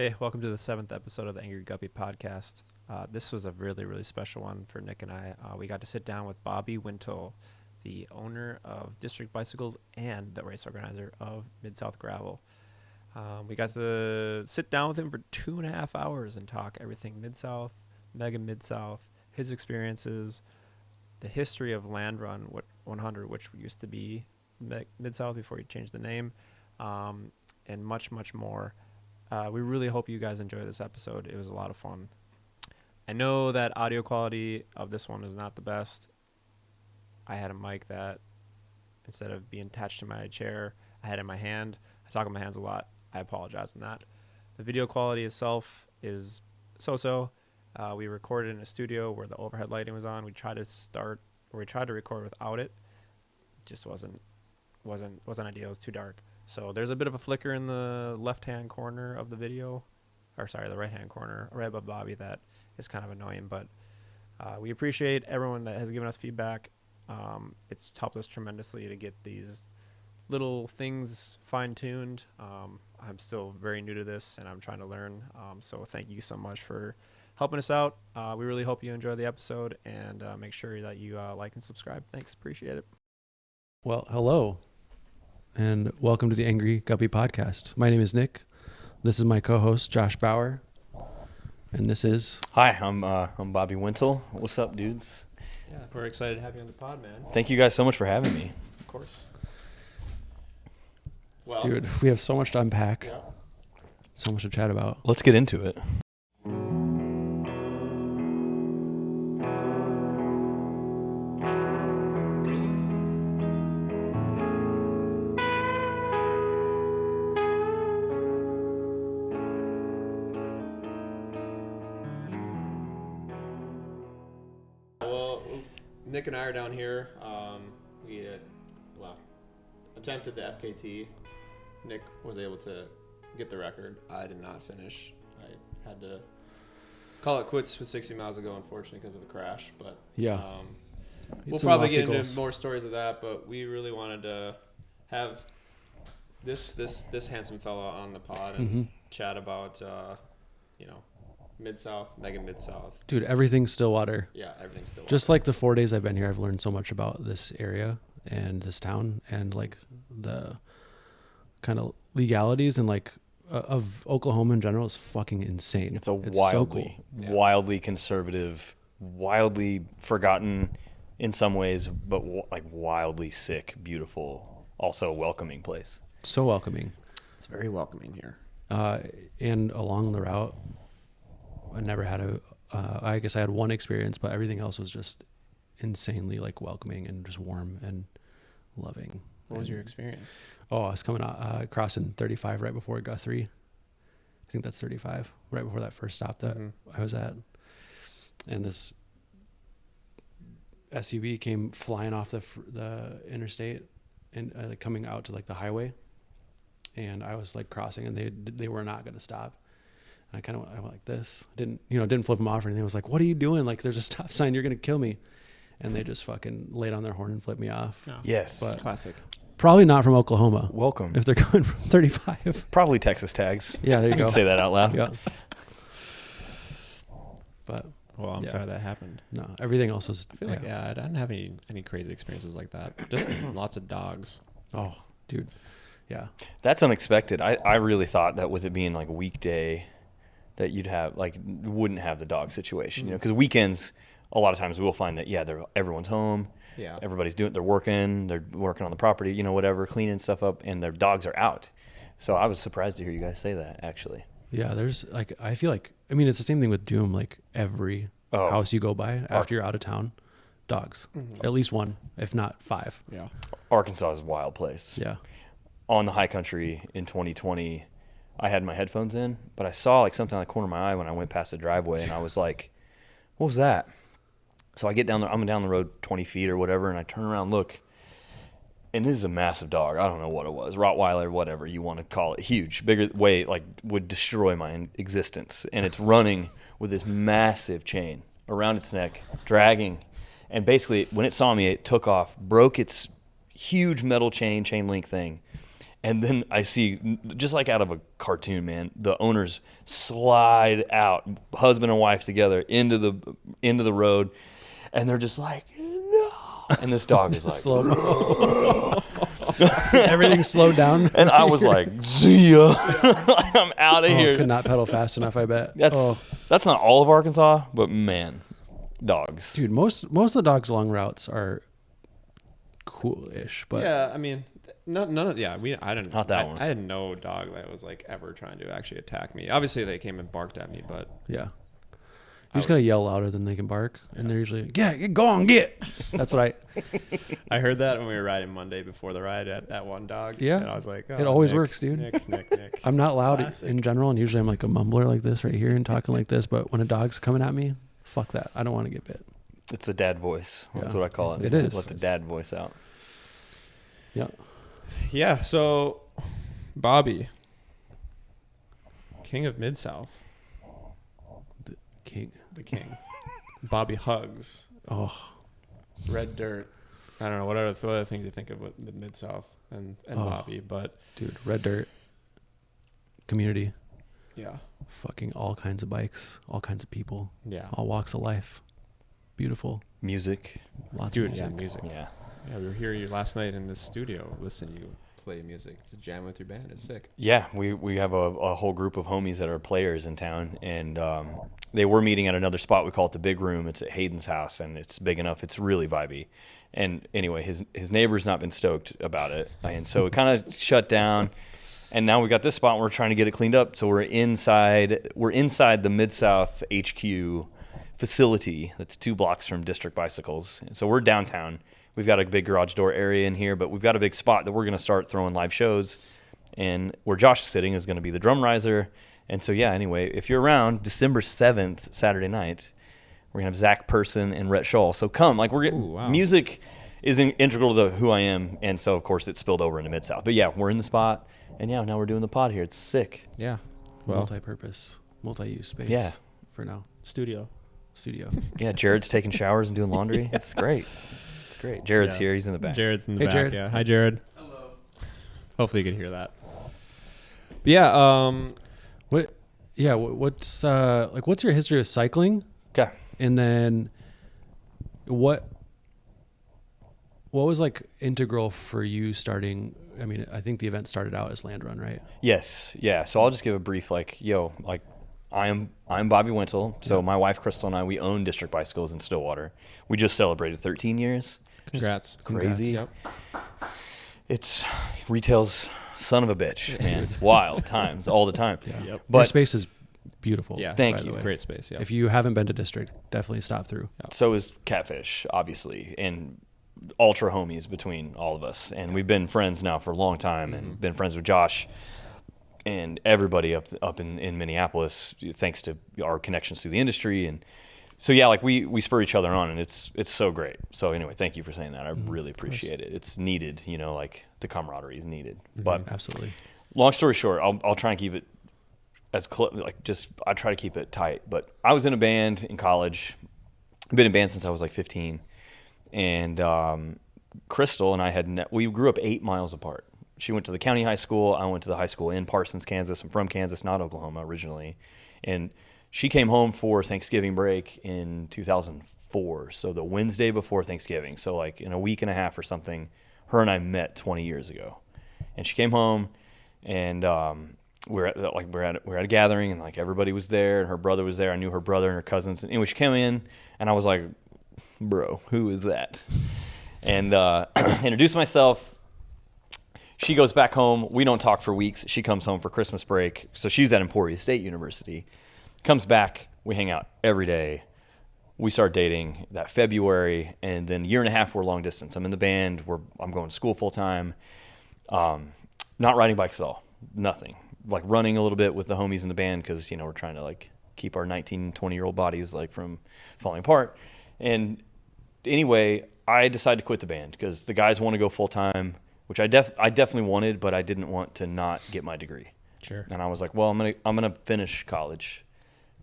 Hey, welcome to the 7th episode of the Angry Guppy podcast. This was a really, really special one for Nick and I. We got to sit down with Bobby Wintle, the owner of District Bicycles and the race organizer of Midsouth Gravel. We got to sit down with him for 2.5 hours and talk everything Midsouth, Mega Midsouth, his experiences, the history of Land Run 100, which used to be Midsouth before he changed the name, and much, much more. We really hope you guys enjoy this episode. It was a lot of fun. I know that audio quality of this one is not the best. I had a mic that, instead of being attached to my chair, I had in my hand. I talk with my hands a lot. I apologize on that. The video quality itself is so-so. We recorded in a studio where the overhead lighting was on. We tried to record without it. It just wasn't ideal. It was too dark. So there's a bit of a flicker in the left-hand corner of the video, the right-hand corner, right above Bobby, that is kind of annoying. But we appreciate everyone that has given us feedback. It's helped us tremendously to get these little things fine-tuned. I'm still very new to this, and I'm trying to learn. So thank you so much for helping us out. We really hope you enjoy the episode, and make sure that you like and subscribe. Thanks. Appreciate it. Well, hello, and welcome to the Angry Guppy podcast. My name is Nick. This is my co-host, Josh Bauer, and this is... Hi, I'm Bobby Wintle. What's up, dudes? Yeah, we're excited to have you on the pod, man. Thank you guys so much for having me. Of course. Well, Dude, we have so much to unpack, yeah. so much to chat about. Let's get into it. Well, Nick and I are down here. We attempted the FKT. Nick was able to get the record. I did not finish. I had to call it quits with 60 miles ago, unfortunately, because of the crash. But Yeah. we'll probably get into more stories of that. But we really wanted to have this handsome fella on the pod and chat about Midsouth, Mega Midsouth. Dude, everything's Stillwater. Yeah, everything's still Just like the 4 days I've been here, I've learned so much about this area and this town and like the kind of legalities and like of Oklahoma in general is fucking insane. It's wildly, so cool. wildly conservative, wildly forgotten in some ways, but like wildly sick, beautiful, also welcoming place. So welcoming. It's very welcoming here. And along the route, I never had I guess I had one experience, but everything else was just insanely like welcoming and just warm and loving. What was your experience? Oh, I was coming out, crossing 35 right before Guthrie. I think that's 35, right before that first stop that I was at. And this SUV came flying off the interstate and like coming out to like the highway. And I was like crossing, and they were not going to stop. And I went like this. Didn't flip them off or anything. I was like, "What are you doing? Like, there's a stop sign. You're going to kill me." And they just fucking laid on their horn and flipped me off. Oh. Yes. But Classic. probably not from Oklahoma. Welcome. If they're going from 35. Probably Texas tags. Yeah, there you I go. can say that out loud. Yeah. But Well, I'm sorry that happened. no, everything else was. I feel like I didn't have any crazy experiences like that. Just lots of dogs. Oh, dude. Yeah. That's unexpected. I really thought that with it being like a weekday that you'd have wouldn't have the dog situation, because weekends a lot of times we'll find that everyone's home, everybody's they're working on the property, whatever, cleaning stuff up, and their dogs are out. So I was surprised to hear you guys say that, actually. Yeah, there's I feel like it's the same thing with Doom. Like every house you go by after you're out of town, dogs, at least one, if not 5. Yeah. Arkansas is a wild place. Yeah. On the high country in 2020, I had my headphones in, but I saw like something on the corner of my eye when I went past the driveway, and I was like, "What was that?" So I get down there. I'm down the road 20 feet or whatever, and I turn around, look, and this is a massive dog. I don't know what it was, Rottweiler, whatever you want to call it, huge, bigger, way like would destroy my existence, and it's running with this massive chain around its neck, dragging, and basically when it saw me, it took off, broke its huge metal chain link thing, And then I see, just like out of a cartoon, man, the owners slide out, husband and wife together, into the road, and they're just like, no. And this dog is like, slow. Everything slowed down. and I was like, see ya. I'm out of here. Could not pedal fast enough, I bet. That's not all of Arkansas, but man, dogs. Dude, most of the dogs along routes are cool-ish, but yeah, I mean, none of I didn't. Not that one. I had no dog that was like ever trying to actually attack me. Obviously, they came and barked at me, but yeah. You just gotta yell louder than they can bark, and they're usually like, yeah, go on, get. That's what I heard that when we were riding Monday before the ride at that one dog. Yeah. And I was like, oh, It always Nick, works, dude. Nick. I'm not loud Classic. in general, and usually I'm like a mumbler like this right here and talking like this. But when a dog's coming at me, fuck that. I don't want to get bit. It's the dad voice. That's what I call it. It is. Let the dad voice out. Yeah. Yeah. So, Bobby, King of Midsouth, King. the king. Bobby Hugs, Oh, Red Dirt. I don't know what other things you think of with the Mid-South and Bobby, but dude, red dirt. Community. yeah, Fucking all kinds of bikes, all kinds of people, yeah, all walks of life. Beautiful. Music. Lots dude, of yeah, music. music. Yeah. Yeah, we were here last night in this studio. Listen, you play music, just jam with your band. It's sick. Yeah, we have a whole group of homies that are players in town, and they were meeting at another spot. We call it the Big Room. It's at Hayden's house, and it's big enough. It's really vibey. And anyway, his neighbor's not been stoked about it, and so it kind of shut down. And now we got this spot, and we're trying to get it cleaned up. So we're inside the Midsouth HQ facility that's 2 blocks from District Bicycles. And so we're downtown. We've got a big garage door area in here, but we've got a big spot that we're going to start throwing live shows. And where Josh is sitting is going to be the drum riser. And so, yeah, anyway, if you're around December 7th, Saturday night, we're going to have Zach Person and Rhett Scholl. So come. Like, we're getting music is integral to who I am. And so, of course, it spilled over into Mid-South. But, yeah, we're in the spot. And, yeah, now we're doing the pod here. It's sick. Yeah, Well, multi-purpose, multi-use space. Yeah. For now. studio. Yeah, Jared's taking showers and doing laundry. It's great. It's great. Jared's here. He's in the back. Jared's in the Hey, back. Jared. Yeah. Hi, Jared. Hello. Hopefully, you can hear that. But yeah. What? Yeah. What's what's your history of cycling? Okay. And then what was like integral for you starting? I mean, I think the event started out as Land Run, right? Yes. Yeah. So I'll just give a brief, I'm Bobby Wintle. So my wife, Crystal, and I, we own District Bicycles in Stillwater. We just celebrated 13 years. Congrats. Crazy. Yep. It's retail's son of a bitch, man. It's wild times all the time. Yeah. Yep. Your But space is beautiful. Yeah. Thank by you. the way. Great space. Yeah. If you haven't been to District, definitely stop through. so is Catfish, obviously, and ultra homies between all of us. And we've been friends now for a long time, and been friends with Josh and everybody up in Minneapolis, thanks to our connections through the industry. And so, yeah, like we spur each other on, and it's so great. So anyway, thank you for saying that. I really appreciate it. It's needed, like the camaraderie is needed. But Absolutely. long story short, I'll try and keep it as I try to keep it tight. But I was in a band in college. I've been in band since I was like 15. And Crystal and I we grew up 8 miles apart. She went to the county high school. I went to the high school in Parsons, Kansas. I'm from Kansas, not Oklahoma originally. And she came home for Thanksgiving break in 2004. So the Wednesday before Thanksgiving. So like in a week and a half or something, her and I met 20 years ago. And she came home, and we're at a gathering, and like everybody was there, and her brother was there. I knew her brother and her cousins. And anyway, she came in, and I was like, bro, who is that? And introduced myself. She goes back home. We don't talk for weeks. She comes home for Christmas break. So she's at Emporia State University. Comes back. We hang out every day. We start dating that February. And then a year and a half, we're long distance. I'm in the band. I'm going to school full time. Not riding bikes at all. Nothing. Like running a little bit with the homies in the band because, we're trying to like keep our 19, 20-year-old bodies like from falling apart. And anyway, I decided to quit the band because the guys want to go full time, which I definitely wanted, but I didn't want to not get my degree. Sure. And I was like, well, I'm gonna finish college,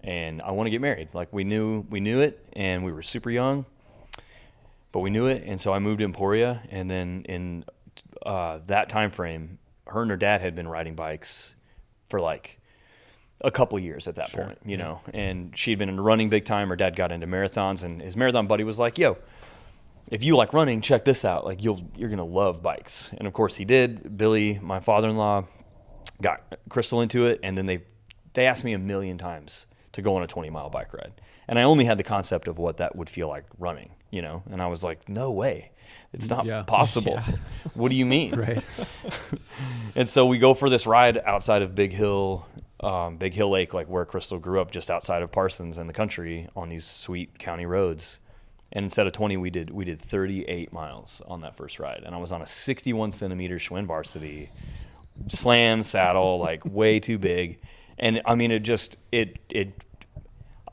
and I want to get married. Like we knew it, and we were super young, but we knew it, and so I moved to Emporia, and then in that time frame, her and her dad had been riding bikes for like a couple years at that point, you know, and she'd been running big time. Her dad got into marathons, and his marathon buddy was like, yo, if you like running, check this out. Like you're going to love bikes. And of course he did. Billy, my father-in-law, got Crystal into it. And then they asked me a million times to go on a 20-mile bike ride. And I only had the concept of what that would feel like running, you know? And I was like, no way. It's not possible. Yeah. What do you mean? Right. And so we go for this ride outside of Big Hill Lake, like where Crystal grew up, just outside of Parsons in the country on these sweet county roads. And instead of 20, we did 38 miles on that first ride. And I was on a 61 centimeter Schwinn Varsity slam saddle, like way too big. And I mean, I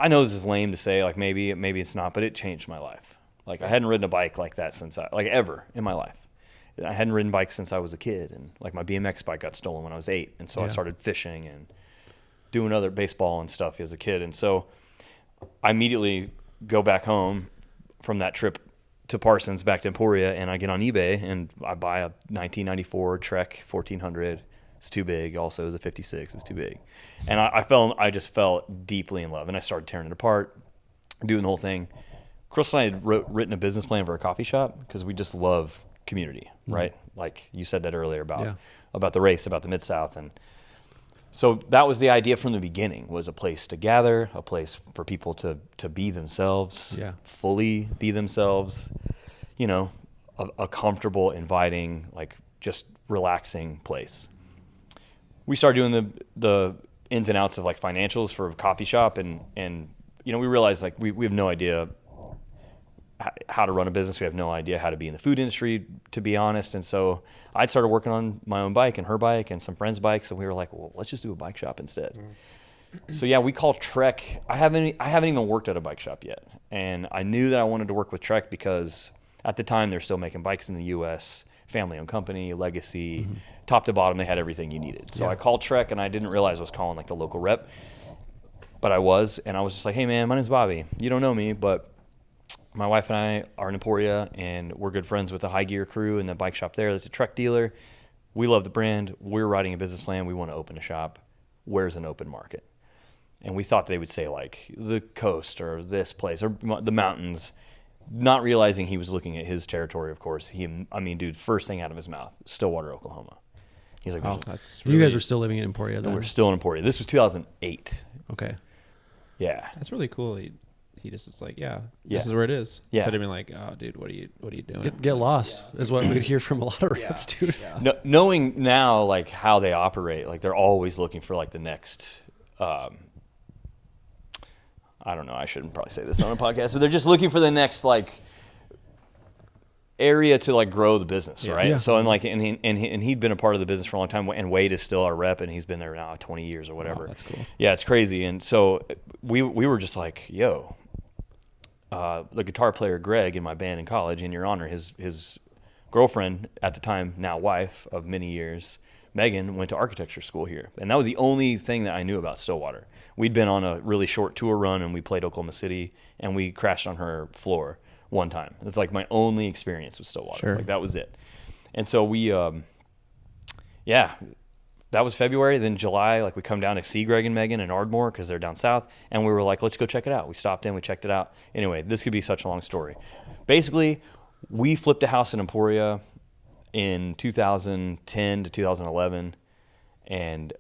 know this is lame to say, like maybe it's not, but it changed my life. Like I hadn't ridden a bike like that since ever in my life. I hadn't ridden bikes since I was a kid, and like my BMX bike got stolen when I was 8. And so I started fishing and doing other baseball and stuff as a kid. And so I immediately go back home from that trip to Parsons back to Emporia, and I get on eBay and I buy a 1994 Trek 1400. It's too big. Also, it was a 56. It's too big. And I just fell deeply in love, and I started tearing it apart, doing the whole thing. Crystal and I had written a business plan for a coffee shop because we just love community, right? Like you said that earlier about the race, about the Midsouth. And so that was the idea from the beginning, was a place to gather, a place for people to be themselves, fully be themselves, you know, a comfortable, inviting, like just relaxing place. We started doing the ins and outs of like financials for a coffee shop, and you know, we realized like we have no idea how to run a business. We have no idea how to be in the food industry, to be honest. And so I started working on my own bike and her bike and some friends' bikes, and we were like, well, let's just do a bike shop instead. So yeah, we call Trek. I haven't even worked at a bike shop yet, and I knew that I wanted to work with Trek because at the time they're still making bikes in the U.S. Family-owned company, legacy, top to bottom, they had everything you needed. So I called Trek, and I didn't realize I was calling like the local rep, but I was, and I was just like, hey man, my name's Bobby. You don't know me, but my wife and I are in Emporia, and we're good friends with the High Gear crew and the bike shop there. That's a Trek dealer. We love the brand. We're writing a business plan. We want to open a shop. Where's an open market? And we thought they would say like the coast or this place or the mountains, not realizing he was looking at his territory, of course. Dude, first thing out of his mouth, Stillwater, Oklahoma. He's like, that's really, you guys were still living in Emporia then? We're still in Emporia. This was 2008. Okay. Yeah. That's really cool. He just is like, this is where it is. Yeah. Instead of being like, oh, dude, what are you doing? Get lost is what we hear from a lot of reps, dude. Yeah. No, knowing now like how they operate, like they're always looking for like the next. I don't know. I shouldn't probably say this on a podcast, but they're just looking for the next like area to like grow the business, right? Yeah. So and he'd been a part of the business for a long time, and Wade is still our rep, and he's been there now 20 years or whatever. Wow, that's cool. Yeah, it's crazy. And so we were just like, yo. The guitar player Greg in my band in college, in your honor, his girlfriend at the time, now wife of many years, Megan, went to architecture school here. And that was the only thing that I knew about Stillwater. We'd been on a really short tour run, and we played Oklahoma City, and we crashed on her floor one time. It's like my only experience with Stillwater. Sure. Like that was it. And so we, that was February. Then July, like we come down to see Greg and Megan in Ardmore because they're down south. And we were like, let's go check it out. We stopped in, we checked it out. Anyway, this could be such a long story. Basically, we flipped a house in Emporia in 2010 to 2011 and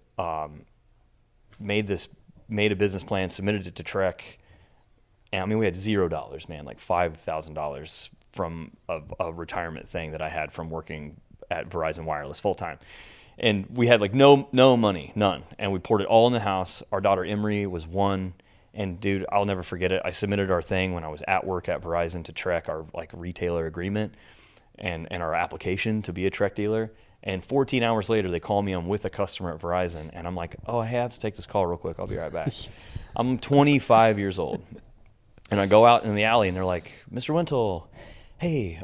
made a business plan, submitted it to Trek. And I mean, we had $0, man, like $5,000 from a retirement thing that I had from working at Verizon Wireless full time. And we had like no money, none. And we poured it all in the house. Our daughter Emery was 1. And dude, I'll never forget it. I submitted our thing when I was at work at Verizon to Trek, our like retailer agreement and our application to be a Trek dealer. And 14 hours later, they call me. I'm with a customer at Verizon. And I'm like, oh, I have to take this call real quick. I'll be right back. I'm 25 years old. And I go out in the alley and they're like, Mr. Wintle, hey,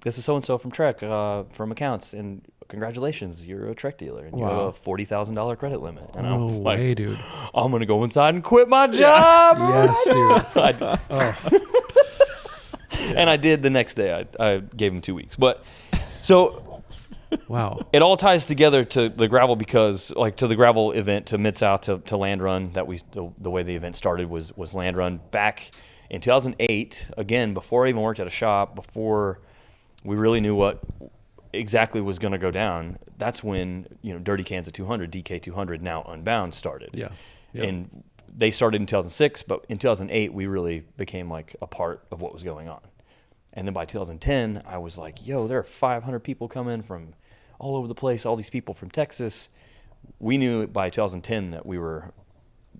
this is so-and-so from Trek, from accounts. And congratulations, you're a Trek dealer, and you have a $40,000 credit limit. And I was like, dude, I'm gonna go inside and quit my job. Yes, dude. And I did the next day. I gave him 2 weeks. But so Wow. It all ties together to the gravel because, like, to the gravel event, to Midsouth, to Land Run. The way the event started was Land Run back in 2008. Again, before I even worked at a shop, before we really knew what exactly was going to go down. That's when Dirty Cans of 200, DK 200, now Unbound started. Yeah. And they started in 2006, but in 2008 we really became like a part of what was going on. And then by 2010, I was like, yo, there are 500 people coming from all over the place, all these people from Texas. We knew by 2010 that we were,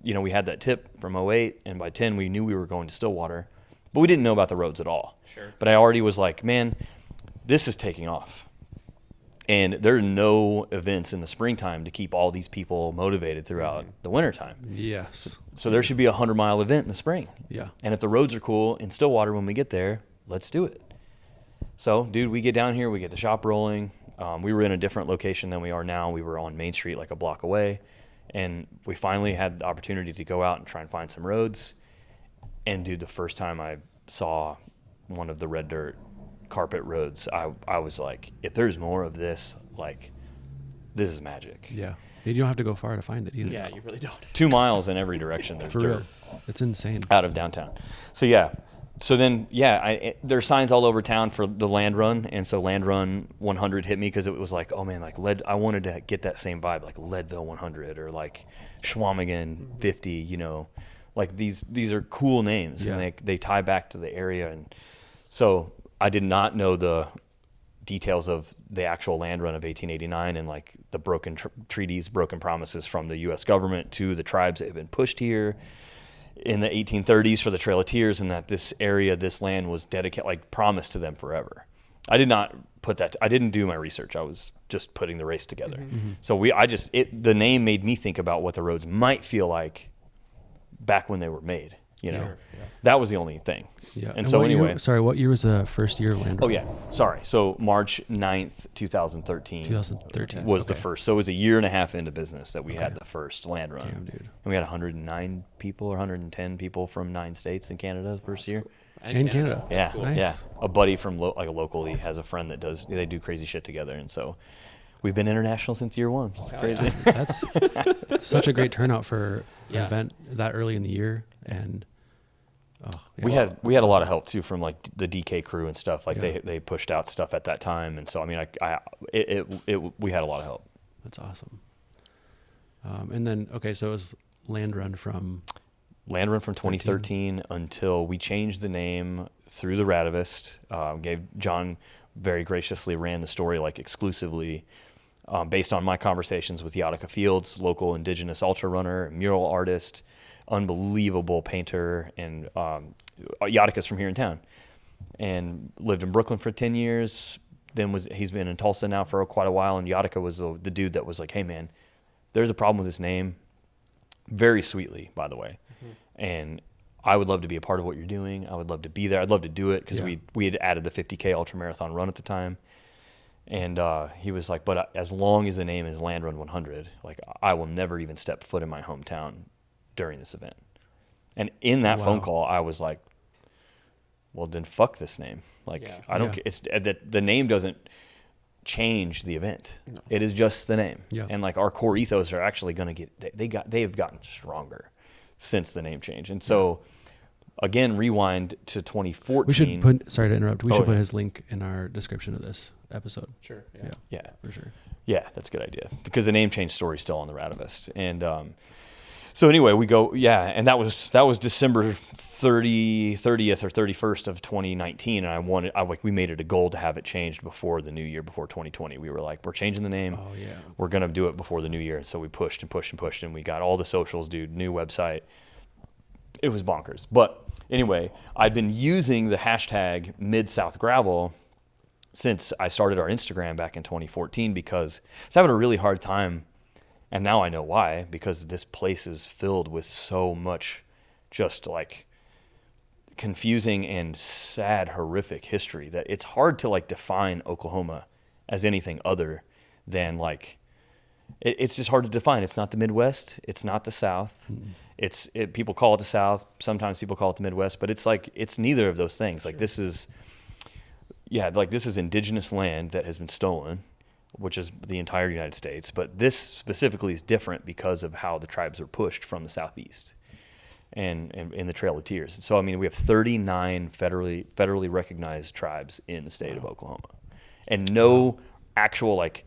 we had that tip from 08, and by 10 we knew we were going to Stillwater, but we didn't know about the roads at all. Sure. But I already was like, man, this is taking off. And there are no events in the springtime to keep all these people motivated throughout the wintertime. Yes. So there should be a 100-mile event in the spring. Yeah. And if the roads are cool in Stillwater when we get there, let's do it. So, dude, we get down here, we get the shop rolling. We were in a different location than we are now. We were on Main Street, like a block away. And we finally had the opportunity to go out and try and find some roads. And, dude, the first time I saw one of the red dirt carpet roads, I was like, if there's more of this, like, this is magic. Yeah. You don't have to go far to find it either. Yeah, you really don't. 2 miles in every direction there's For dirt real. It's insane. out of downtown. So yeah. So then, there's signs all over town for the Land Run, and so Land Run 100 hit me because it was like, oh man, like I wanted to get that same vibe, like Leadville 100 or like Schwamigan 50, like these are cool names, and they tie back to the area. And so I did not know the details of the actual Land Run of 1889 and like the broken treaties, broken promises from the U.S. government to the tribes that had been pushed here in the 1830s for the Trail of Tears, and that this area, this land was dedicated, like promised to them forever. I did not put that. I didn't do my research. I was just putting the race together. Mm-hmm. So the name made me think about what the roads might feel like back when they were made. Sure, That was the only thing. Yeah. And so anyway. What year was the first year of Land Run? Oh, yeah. Sorry. So March 9th, 2013. 2013. Was the first. So it was a year and a half into business that we had the first Land Run. Damn, dude. And we had 109 people or 110 people from 9 states in Canada the first year. Cool. In Canada. Yeah. Cool. Nice. Yeah. A buddy from like a locally has a friend that they do crazy shit together. And so we've been international since year one. It's crazy. Yeah. That's such a great turnout for an event that early in the year. And we had a lot of help too from like the DK crew and stuff. Like they pushed out stuff at that time, and so I mean, we had a lot of help. That's awesome. And then so it was Land Run from 2013 until we changed the name through the Radivist. John very graciously ran the story like exclusively based on my conversations with Yadika Fields, local indigenous ultra runner, mural artist, unbelievable painter, and Yadika's from here in town and lived in Brooklyn for 10 years. Then he's been in Tulsa now for quite a while, and Yadika was the dude that was like, hey man, there's a problem with this name, very sweetly, by the way. Mm-hmm. And I would love to be a part of what you're doing. I would love to be there. I'd love to do it because we had added the 50K ultramarathon run at the time. And he was like, but as long as the name is Land Run 100, like I will never even step foot in my hometown during this event. And in that phone call, I was like, well, then fuck this name. Like, I don't care. It's that the name doesn't change the event. No. It is just the name. Yeah. And like our core ethos are actually going to they have gotten stronger since the name change. And so again, rewind to 2014. We should put, sorry to interrupt. We should put his link in our description of this episode. Sure. Yeah. For sure. Yeah, that's a good idea because the name change story is still on the Radivist. And so anyway, we go, and that was December 30th or 31st of 2019, and we made it a goal to have it changed before the new year, before 2020. We were like, we're changing the name. Oh yeah. We're gonna do it before the new year, and so we pushed and pushed and pushed, and we got all the socials, dude, new website. It was bonkers. But anyway, I'd been using the hashtag Midsouth Gravel since I started our Instagram back in 2014 because I was having a really hard time. And now I know why, because this place is filled with so much just like confusing and sad, horrific history that it's hard to like define Oklahoma as anything other than like, it's just hard to define. It's not the Midwest. It's not the South. Mm-hmm. People call it the South. Sometimes people call it the Midwest, but it's like, it's neither of those things. Like this is indigenous land that has been stolen. which is the entire United States. But this specifically is different because of how the tribes are pushed from the southeast and in the Trail of Tears. So, I mean, we have 39 federally recognized tribes in the state of Oklahoma, and no actual like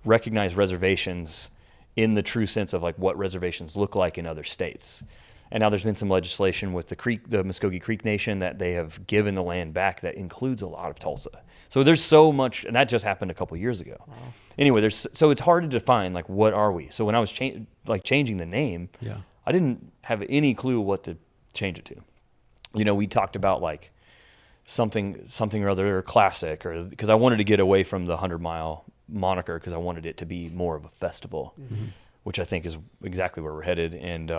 recognized reservations in the true sense of like what reservations look like in other states. And now there's been some legislation with the Muskogee Creek Nation that they have given the land back that includes a lot of Tulsa. So there's so much, and that just happened a couple years ago. Wow. Anyway, so it's hard to define like what are we. So when I was changing the name, I didn't have any clue what to change it to. You know, we talked about like something or other, or classic, or because I wanted to get away from the 100-mile moniker because I wanted it to be more of a festival, which I think is exactly where we're headed. And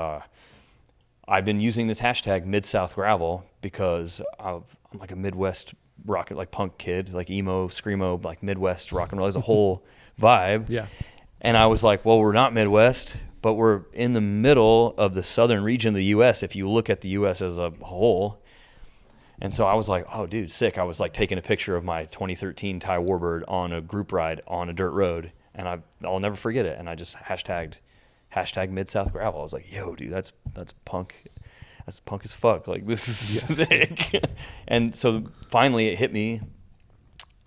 I've been using this hashtag Midsouth Gravel because I'm like a Midwest rock, like punk kid, like emo, screamo, like Midwest rock and roll. There's a whole vibe. Yeah. And I was like, well, we're not Midwest, but we're in the middle of the southern region of the U.S. if you look at the U.S. as a whole. And so I was like, oh, dude, sick. I was like taking a picture of my 2013 Ty Warbird on a group ride on a dirt road, and I'll never forget it. And I just hashtag Midsouth Gravel. I was like, yo, dude, that's punk. That's punk as fuck. Like, this is sick. And so finally it hit me.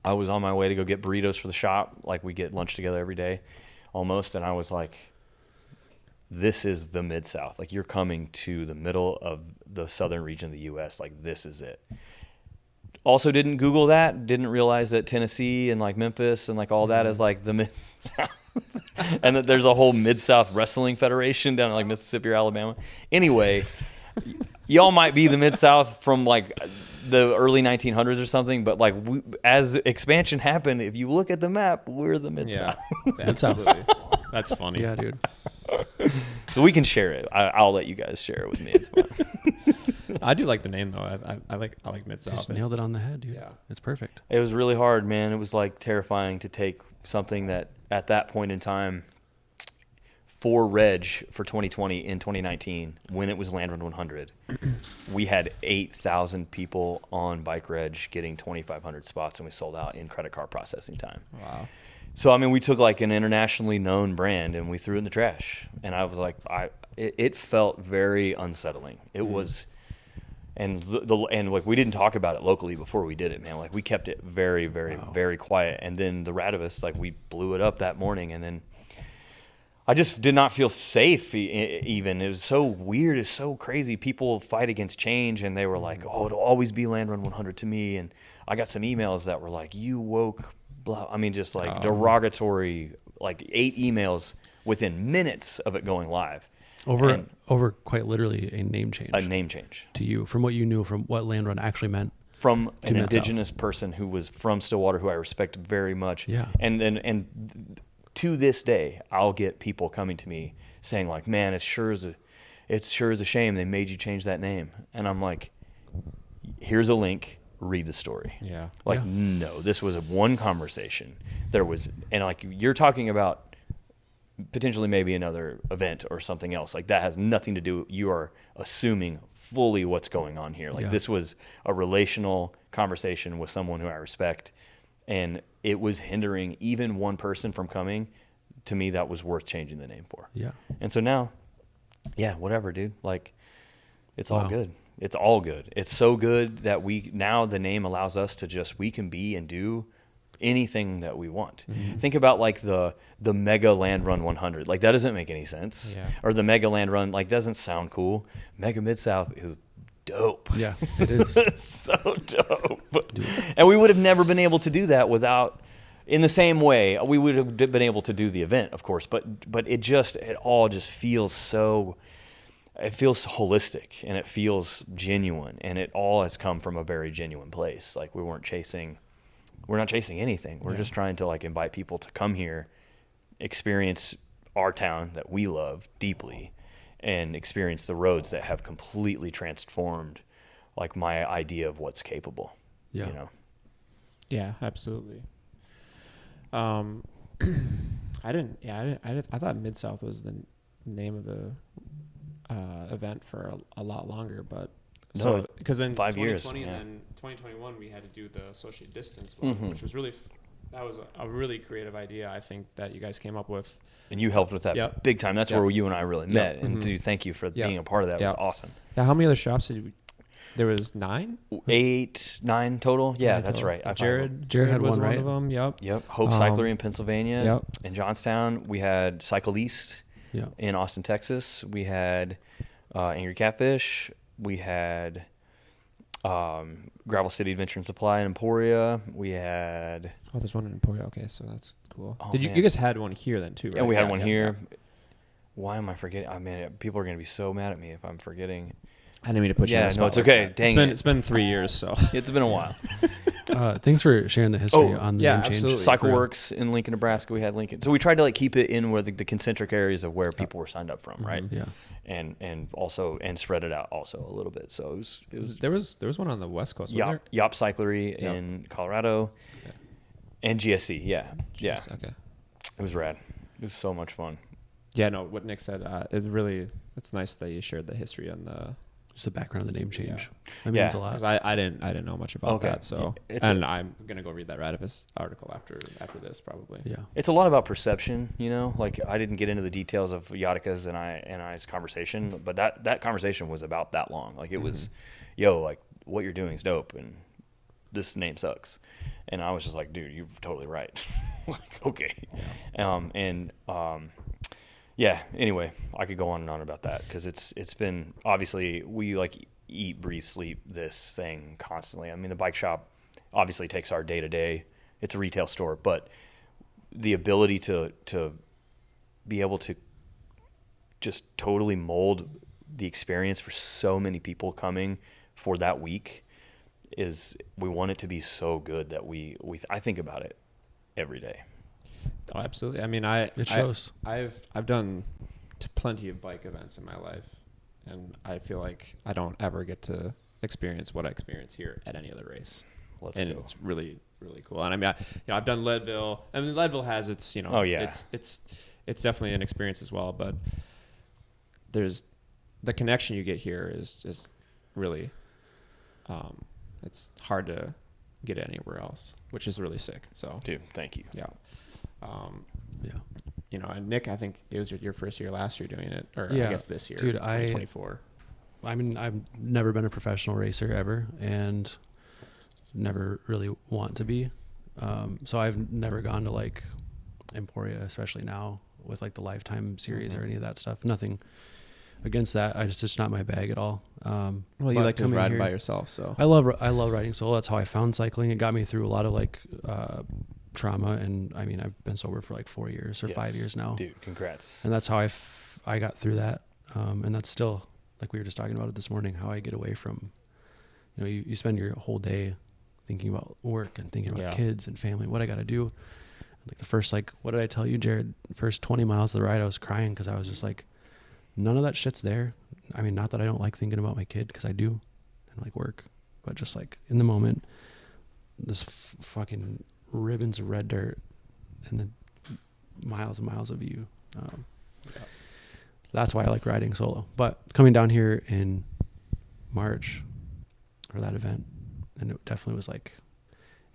I was on my way to go get burritos for the shop. Like, we get lunch together every day almost. And I was like, this is the Mid-South. Like, you're coming to the middle of the southern region of the U.S. Like, this is it. Also didn't Google that. Didn't realize that Tennessee and like Memphis and like all that is like the Mid-South. And that there's a whole Mid-South Wrestling Federation down in like Mississippi or Alabama. Anyway, y'all might be the Mid-South from like the early 1900s or something, but like as expansion happened, if you look at the map, we're the Mid-South. Yeah, absolutely. That's funny. Yeah, dude. So we can share it. I'll let you guys share it with me. It's fun. I do like the name though. I like Midsouth. Just nailed it on the head, dude. Yeah, it's perfect. It was really hard, man. It was like terrifying to take something that at that point in time for Reg for 2020 in 2019, when it was Land Run 100, we had 8,000 people on Bike Reg getting 2,500 spots, and we sold out in credit card processing time. Wow. So, I mean, we took like an internationally known brand and we threw it in the trash. And I was like, it felt very unsettling. It was, and and like we didn't talk about it locally before we did it, man. Like we kept it very, very, very quiet. And then the Radivus, like we blew it up that morning, and then I just did not feel safe even. It was so weird. It's so crazy. People fight against change, and they were like, oh, it'll always be Land Run 100 to me. And I got some emails that were like, you woke, blah. I mean, just like derogatory, like 8 emails within minutes of it going live. Over quite literally a name change. A name change. To you, from what you knew, from what Land Run actually meant. From an indigenous person who was from Stillwater, who I respect very much. Yeah. And to this day, I'll get people coming to me saying like, man, it sure is a shame they made you change that name. And I'm like, here's a link, read the story. Yeah. Like, no, this was one conversation. There was, and like you're talking about potentially maybe another event or something else. Like that has nothing to do, you are assuming fully what's going on here. Like this was a relational conversation with someone who I respect, and it was hindering even one person from coming. To me, that was worth changing the name for. Yeah. And so now, whatever, dude. Like, it's all good. It's all good. It's so good that now the name allows us to we can be and do anything that we want. Mm-hmm. Think about like the Mega Land Run 100. Like that doesn't make any sense. Yeah. Or the Mega Land Run like doesn't sound cool. Mega Mid-South is dope. Yeah, it is. It's so dope. And we would have never been able to do that without, in the same way, we would have been able to do the event, of course, but it all just feels so, it feels holistic and it feels genuine, and it all has come from a very genuine place. Like we're not chasing anything. We're just trying to like invite people to come here, experience our town that we love deeply, and experience the roads that have completely transformed like my idea of what's capable. Yeah. You know? Yeah, absolutely. I thought Mid-South was the name of the event for a lot longer, but No, because in 5 years, 2020 yeah. and then 2021 we had to do the social distance one, which was really That was a really creative idea, I think, that you guys came up with. And you helped with that Yep. big time. That's Yep. where you and I really met. Yep. And Mhm. to thank you for Yep. being a part of that. It was Yep. awesome. Yeah, how many other shops did we? There was 9? 8, 9 total. Yeah, Nine that's total. right. Jared had was one, right? of them. Yep. Yep. Hope Um, Cyclery in Pennsylvania. Yep. In Johnstown, we had Cycle East Yeah. in Austin, Texas. We had Angry Catfish. We had Gravel City Adventure and Supply in Emporia. We had... Oh, there's one in Emporia. Okay, so that's cool. Oh, Did you? man. You guys had one here then too, right? And we had one yeah, here. yeah. Why am I forgetting? I mean, people are going to be so mad at me if I'm forgetting. I didn't mean to put you. Yeah, on the no, spot it's like okay. that. Dang It's been 3 years, so. It's been a while. Thanks for sharing the history Oh, on the yeah, name change. absolutely. Cycle Works in Lincoln, Nebraska. We had Lincoln. So we tried to like keep it in where the concentric areas of where people were signed up from, right? Mhm. Yeah. And also spread it out also a little bit. So it was There was one on the West Coast. wasn't Yop, there? Yop Cyclery Yep. in Colorado, Yeah. and GSC. Yeah. Yes, okay. It was rad. It was so much fun. Yeah, no. What Nick said, it's nice that you shared the history on the. Just the background of the name change. That Yeah. means a lot. Because I didn't know much about Okay. that, so I'm gonna go read that Radivus article after this probably. Yeah. It's a lot about perception, you know. Like I didn't get into the details of Yatika's and I's conversation, but that conversation was about that long. Like it was, yo, like what you're doing is dope, and this name sucks. And I was just like, dude, you're totally right. Like okay, yeah. Anyway, I could go on and on about that because it's been obviously we like eat, breathe, sleep this thing constantly. I mean, the bike shop obviously takes our day to day. It's a retail store, but the ability to be able to just totally mold the experience for so many people coming for that week is we want it to be so good that I think about it every day. Oh, absolutely. I mean, It shows. I've done plenty of bike events in my life, and I feel like I don't ever get to experience what I experience here at any other race. Let's And go. it's really, really cool. And I mean, I've done Leadville. I mean, Leadville has its, Oh, yeah. it's definitely an experience as well. But there's the connection you get here is just really, it's hard to get anywhere else, which is really sick. So, Dude, thank you. yeah. Yeah. And Nick, I think it was your first year last year doing it, or Yeah. I guess this year, Dude, 2024. I mean, I've never been a professional racer ever, and never really want to be. So I've never gone to like Emporia, especially now with like the Lifetime series or any of that stuff. Nothing against that. It's not my bag at all. Well, you but like to coming ride here- by yourself, so. I love riding solo. That's how I found cycling. It got me through a lot of like trauma, and I mean, I've been sober for like 4 years or Yes. 5 years now. Dude, congrats. And that's how I got through that. And that's still, like we were just talking about it this morning, how I get away from, you spend your whole day thinking about work and thinking about kids and family, what I got to do. Like the first, what did I tell you, Jared? First 20 miles of the ride, I was crying because I was just like, none of that shit's there. I mean, not that I don't like thinking about my kid, because I do, and like work, but just like in the moment, this fucking ribbons of red dirt and then miles and miles of view. That's why I like riding solo. But coming down here in March for that event, and it definitely was like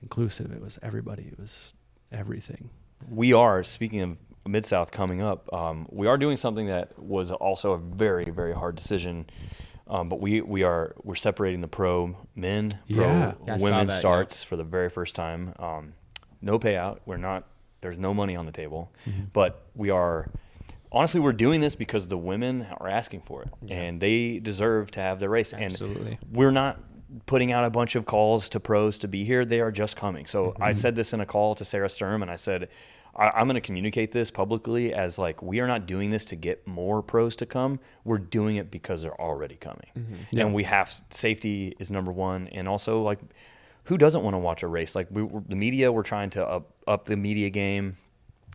inclusive. It was everybody. It was everything. We are, speaking of Midsouth coming up, we are doing something that was also a very, very hard decision. But we're separating the pro men, Yeah. pro Yeah, I saw women that, starts for the very first time. No payout. There's no money on the table, but honestly, we're doing this because the women are asking for it, and they deserve to have their race. Absolutely. And we're not putting out a bunch of calls to pros to be here. They are just coming. So I said this in a call to Sarah Sturm, and I said, I'm going to communicate this publicly as we are not doing this to get more pros to come. We're doing it because they're already coming. Yeah. And we have, safety is number one. And also who doesn't want to watch a race? The media, we're trying to up the media game.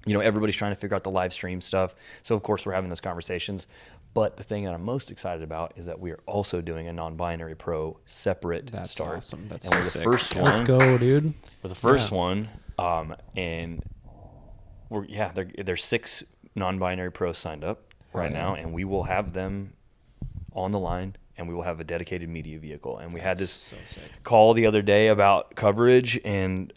Everybody's trying to figure out the live stream stuff. So of course we're having those conversations. But the thing that I'm most excited about is that we are also doing a non-binary pro separate That's start. awesome. That's and we're so the sick. first one. Let's go, dude. We're the first one. And there's 6 non-binary pros signed up right now, and we will have them on the line, and we will have a dedicated media vehicle. And we had this so sick. call the other day about coverage, and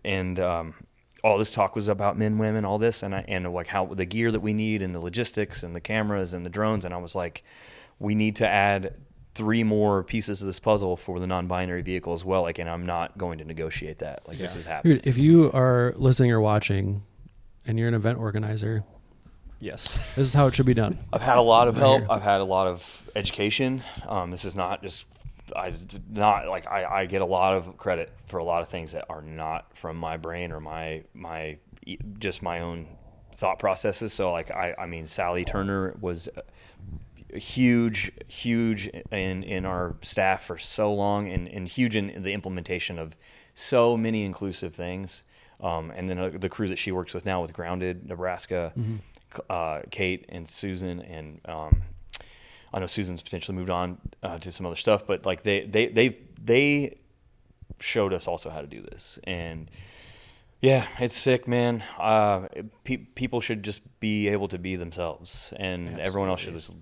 all this talk was about men, women, all this, and like how the gear that we need and the logistics and the cameras and the drones, and I was like, we need to add 3 more pieces of this puzzle for the non-binary vehicle as well. Like, and I'm not going to negotiate that. Like, this is happening. Dude, if you are listening or watching and you're an event organizer, Yes. this is how it should be done. I've had a lot of Right help. here. I've had a lot of education. This is not just, I get a lot of credit for a lot of things that are not from my brain or just my own thought processes. So like, I mean, Sally Turner was huge in our staff for so long, and huge in the implementation of so many inclusive things. And then the crew that she works with now with Grounded Nebraska, Kate and Susan, and I know Susan's potentially moved on to some other stuff, but like they showed us also how to do this. And yeah, it's sick, man. People should just be able to be themselves, and everyone else should just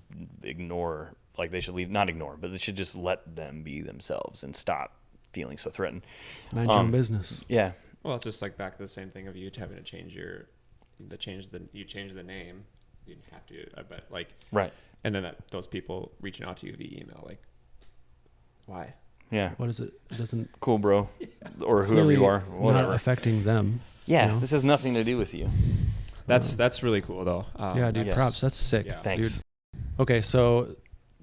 ignore. Like, they should not ignore, but they should just let them be themselves and stop feeling so threatened. Mind your own business. Yeah. Well, it's just like back to the same thing of you having to change you change the name. You didn't have to, I bet. Like, Right. And then those people reaching out to you via email, like, why? Yeah. What is it? It doesn't Cool, bro. Or whoever you are. Whatever. not affecting them. Yeah. you know? This has nothing to do with you. That's really cool though. Yeah, dude. yes. Props. That's sick. Yeah. Thanks. Dude. Okay, so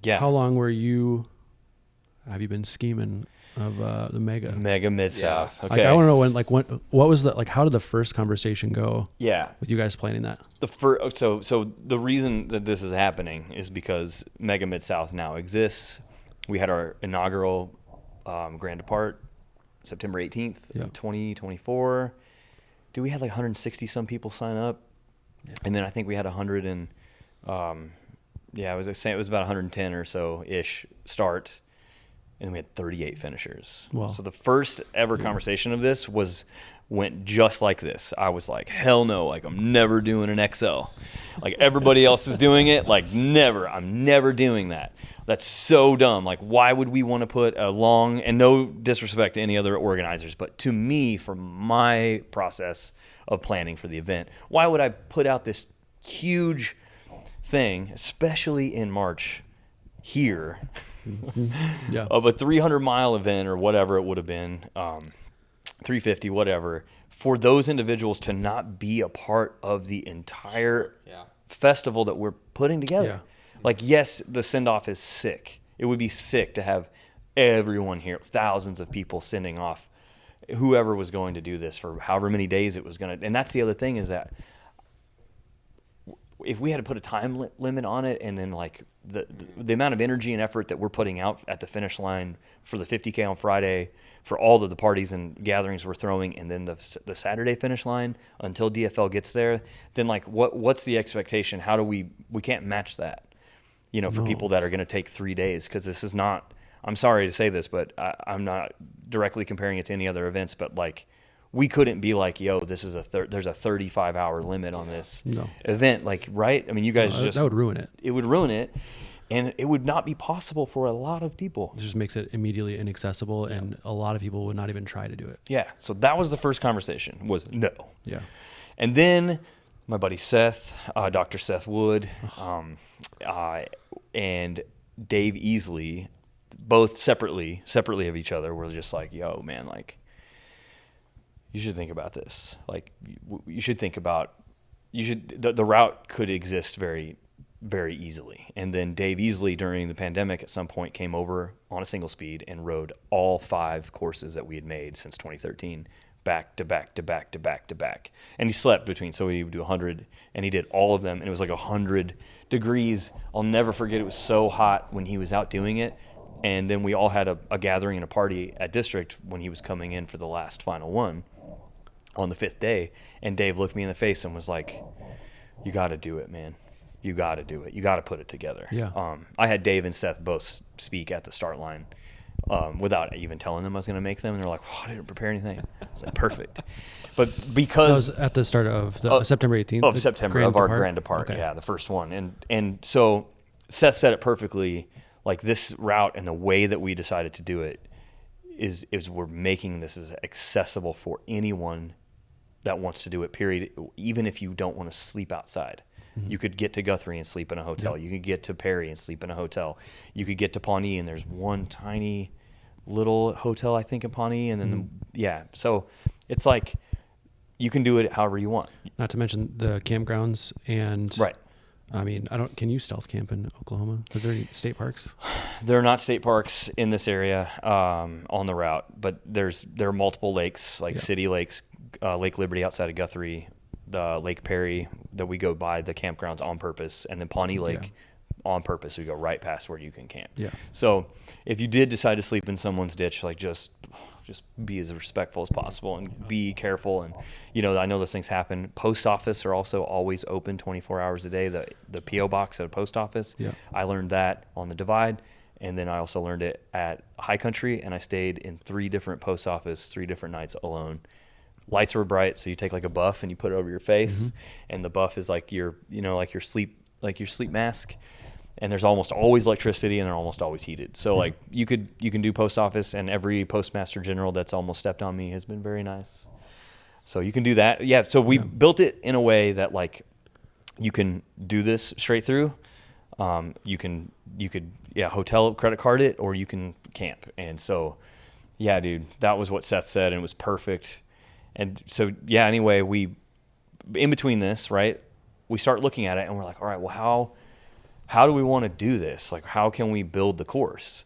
Yeah. how long have you been scheming of the mega? Mega Midsouth. Yeah. Okay. Like, I want to know what was how did the first conversation go Yeah. with you guys planning that? So the reason that this is happening is because Mega Midsouth now exists. We had our inaugural Grand Depart September 18th, Yeah. 2024. Dude, we had like 160 some people sign up. Yeah. And then I think we had 100 and it was about 110 or so ish start. And we had 38 finishers. Wow. So the first ever conversation of this went just like this. I was like, hell no, like I'm never doing an XL. Like everybody else is doing it, like never. I'm never doing that. That's so dumb. Like, why would we want to put a long, and no disrespect to any other organizers, but to me, for my process of planning for the event, why would I put out this huge thing, especially in March here, Yeah. of a 300-mile event or whatever it would have been, 350, whatever, for those individuals to not be a part of the entire festival that we're putting together. Yeah. Like, yes, the send-off is sick. It would be sick to have everyone here, thousands of people sending off whoever was going to do this for however many days it was going to. And that's the other thing, is that if we had to put a time limit on it, and then like the amount of energy and effort that we're putting out at the finish line for the 50K on Friday, for all of the parties and gatherings we're throwing, and then the Saturday finish line until DFL gets there, then like what's the expectation? How do we can't match that, for people that are going to take 3 days, because this is not, I'm sorry to say this, but I'm not directly comparing it to any other events, but like, we couldn't be like, yo, this is there's a 35-hour limit on this event. Like, right? I mean, you guys that would ruin it. It would ruin it, and it would not be possible for a lot of people. It just makes it immediately inaccessible, and a lot of people would not even try to do it. Yeah. So that was the first conversation, was no. Yeah. And then my buddy Seth, Dr. Seth Wood, and Dave Easley, both separately of each other, were just like, yo, man, like, you should think about this. Like, you should think about, the route could exist very, very easily. And then Dave Easley, during the pandemic, at some point came over on a single speed and rode all 5 courses that we had made since 2013, back to back to back to back to back. And he slept between, so he would do 100, and he did all of them, and it was like 100 degrees. I'll never forget, it was so hot when he was out doing it. And then we all had a gathering and a party at District when he was coming in for the last final one on the 5th day. And Dave looked me in the face and was like, you got to do it, man. You got to do it. You got to put it together. Yeah. I had Dave and Seth both speak at the start line without even telling them I was going to make them. And they're like, oh, I didn't prepare anything. It's like, perfect. But because... That was at the start of the September 18th? Of September, of our Grand Depart. Okay. Yeah, the first one. And so Seth said it perfectly. Like, this route and the way that we decided to do it is we're making this as accessible for anyone that wants to do it, period. Even if you don't want to sleep outside, you could get to Guthrie and sleep in a hotel. Yep. You could get to Perry and sleep in a hotel. You could get to Pawnee, and there's one tiny little hotel, I think, in Pawnee. And then, so it's like you can do it however you want. Not to mention the campgrounds and Right. I mean, can you stealth camp in Oklahoma? Is there any state parks? There are not state parks in this area on the route, but there are multiple lakes, like city lakes, Lake Liberty outside of Guthrie, the Lake Perry that we go by the campgrounds on purpose, and then Pawnee Lake on purpose. We go right past where you can camp. Yeah. So if you did decide to sleep in someone's ditch, like just be as respectful as possible and be careful. And, I know those things happen. Post office are also always open 24 hours a day. The P.O. box at a post office. Yeah. I learned that on the Divide. And then I also learned it at High Country, and I stayed in 3 different post office, 3 different nights alone. Lights were bright, so you take like a buff and you put it over your face, and the buff is like your sleep mask. And there's almost always electricity, and they're almost always heated. So like you can do post office, and every postmaster general that's almost stepped on me has been very nice. So you can do that. Yeah. So we built it in a way that like you can do this straight through. You could hotel credit card it, or you can camp. And so, yeah, dude, that was what Seth said, and it was perfect. And so, yeah, anyway, in between this, right, we start looking at it, and we're like, all right, well, how do we want to do this? Like, how can we build the course?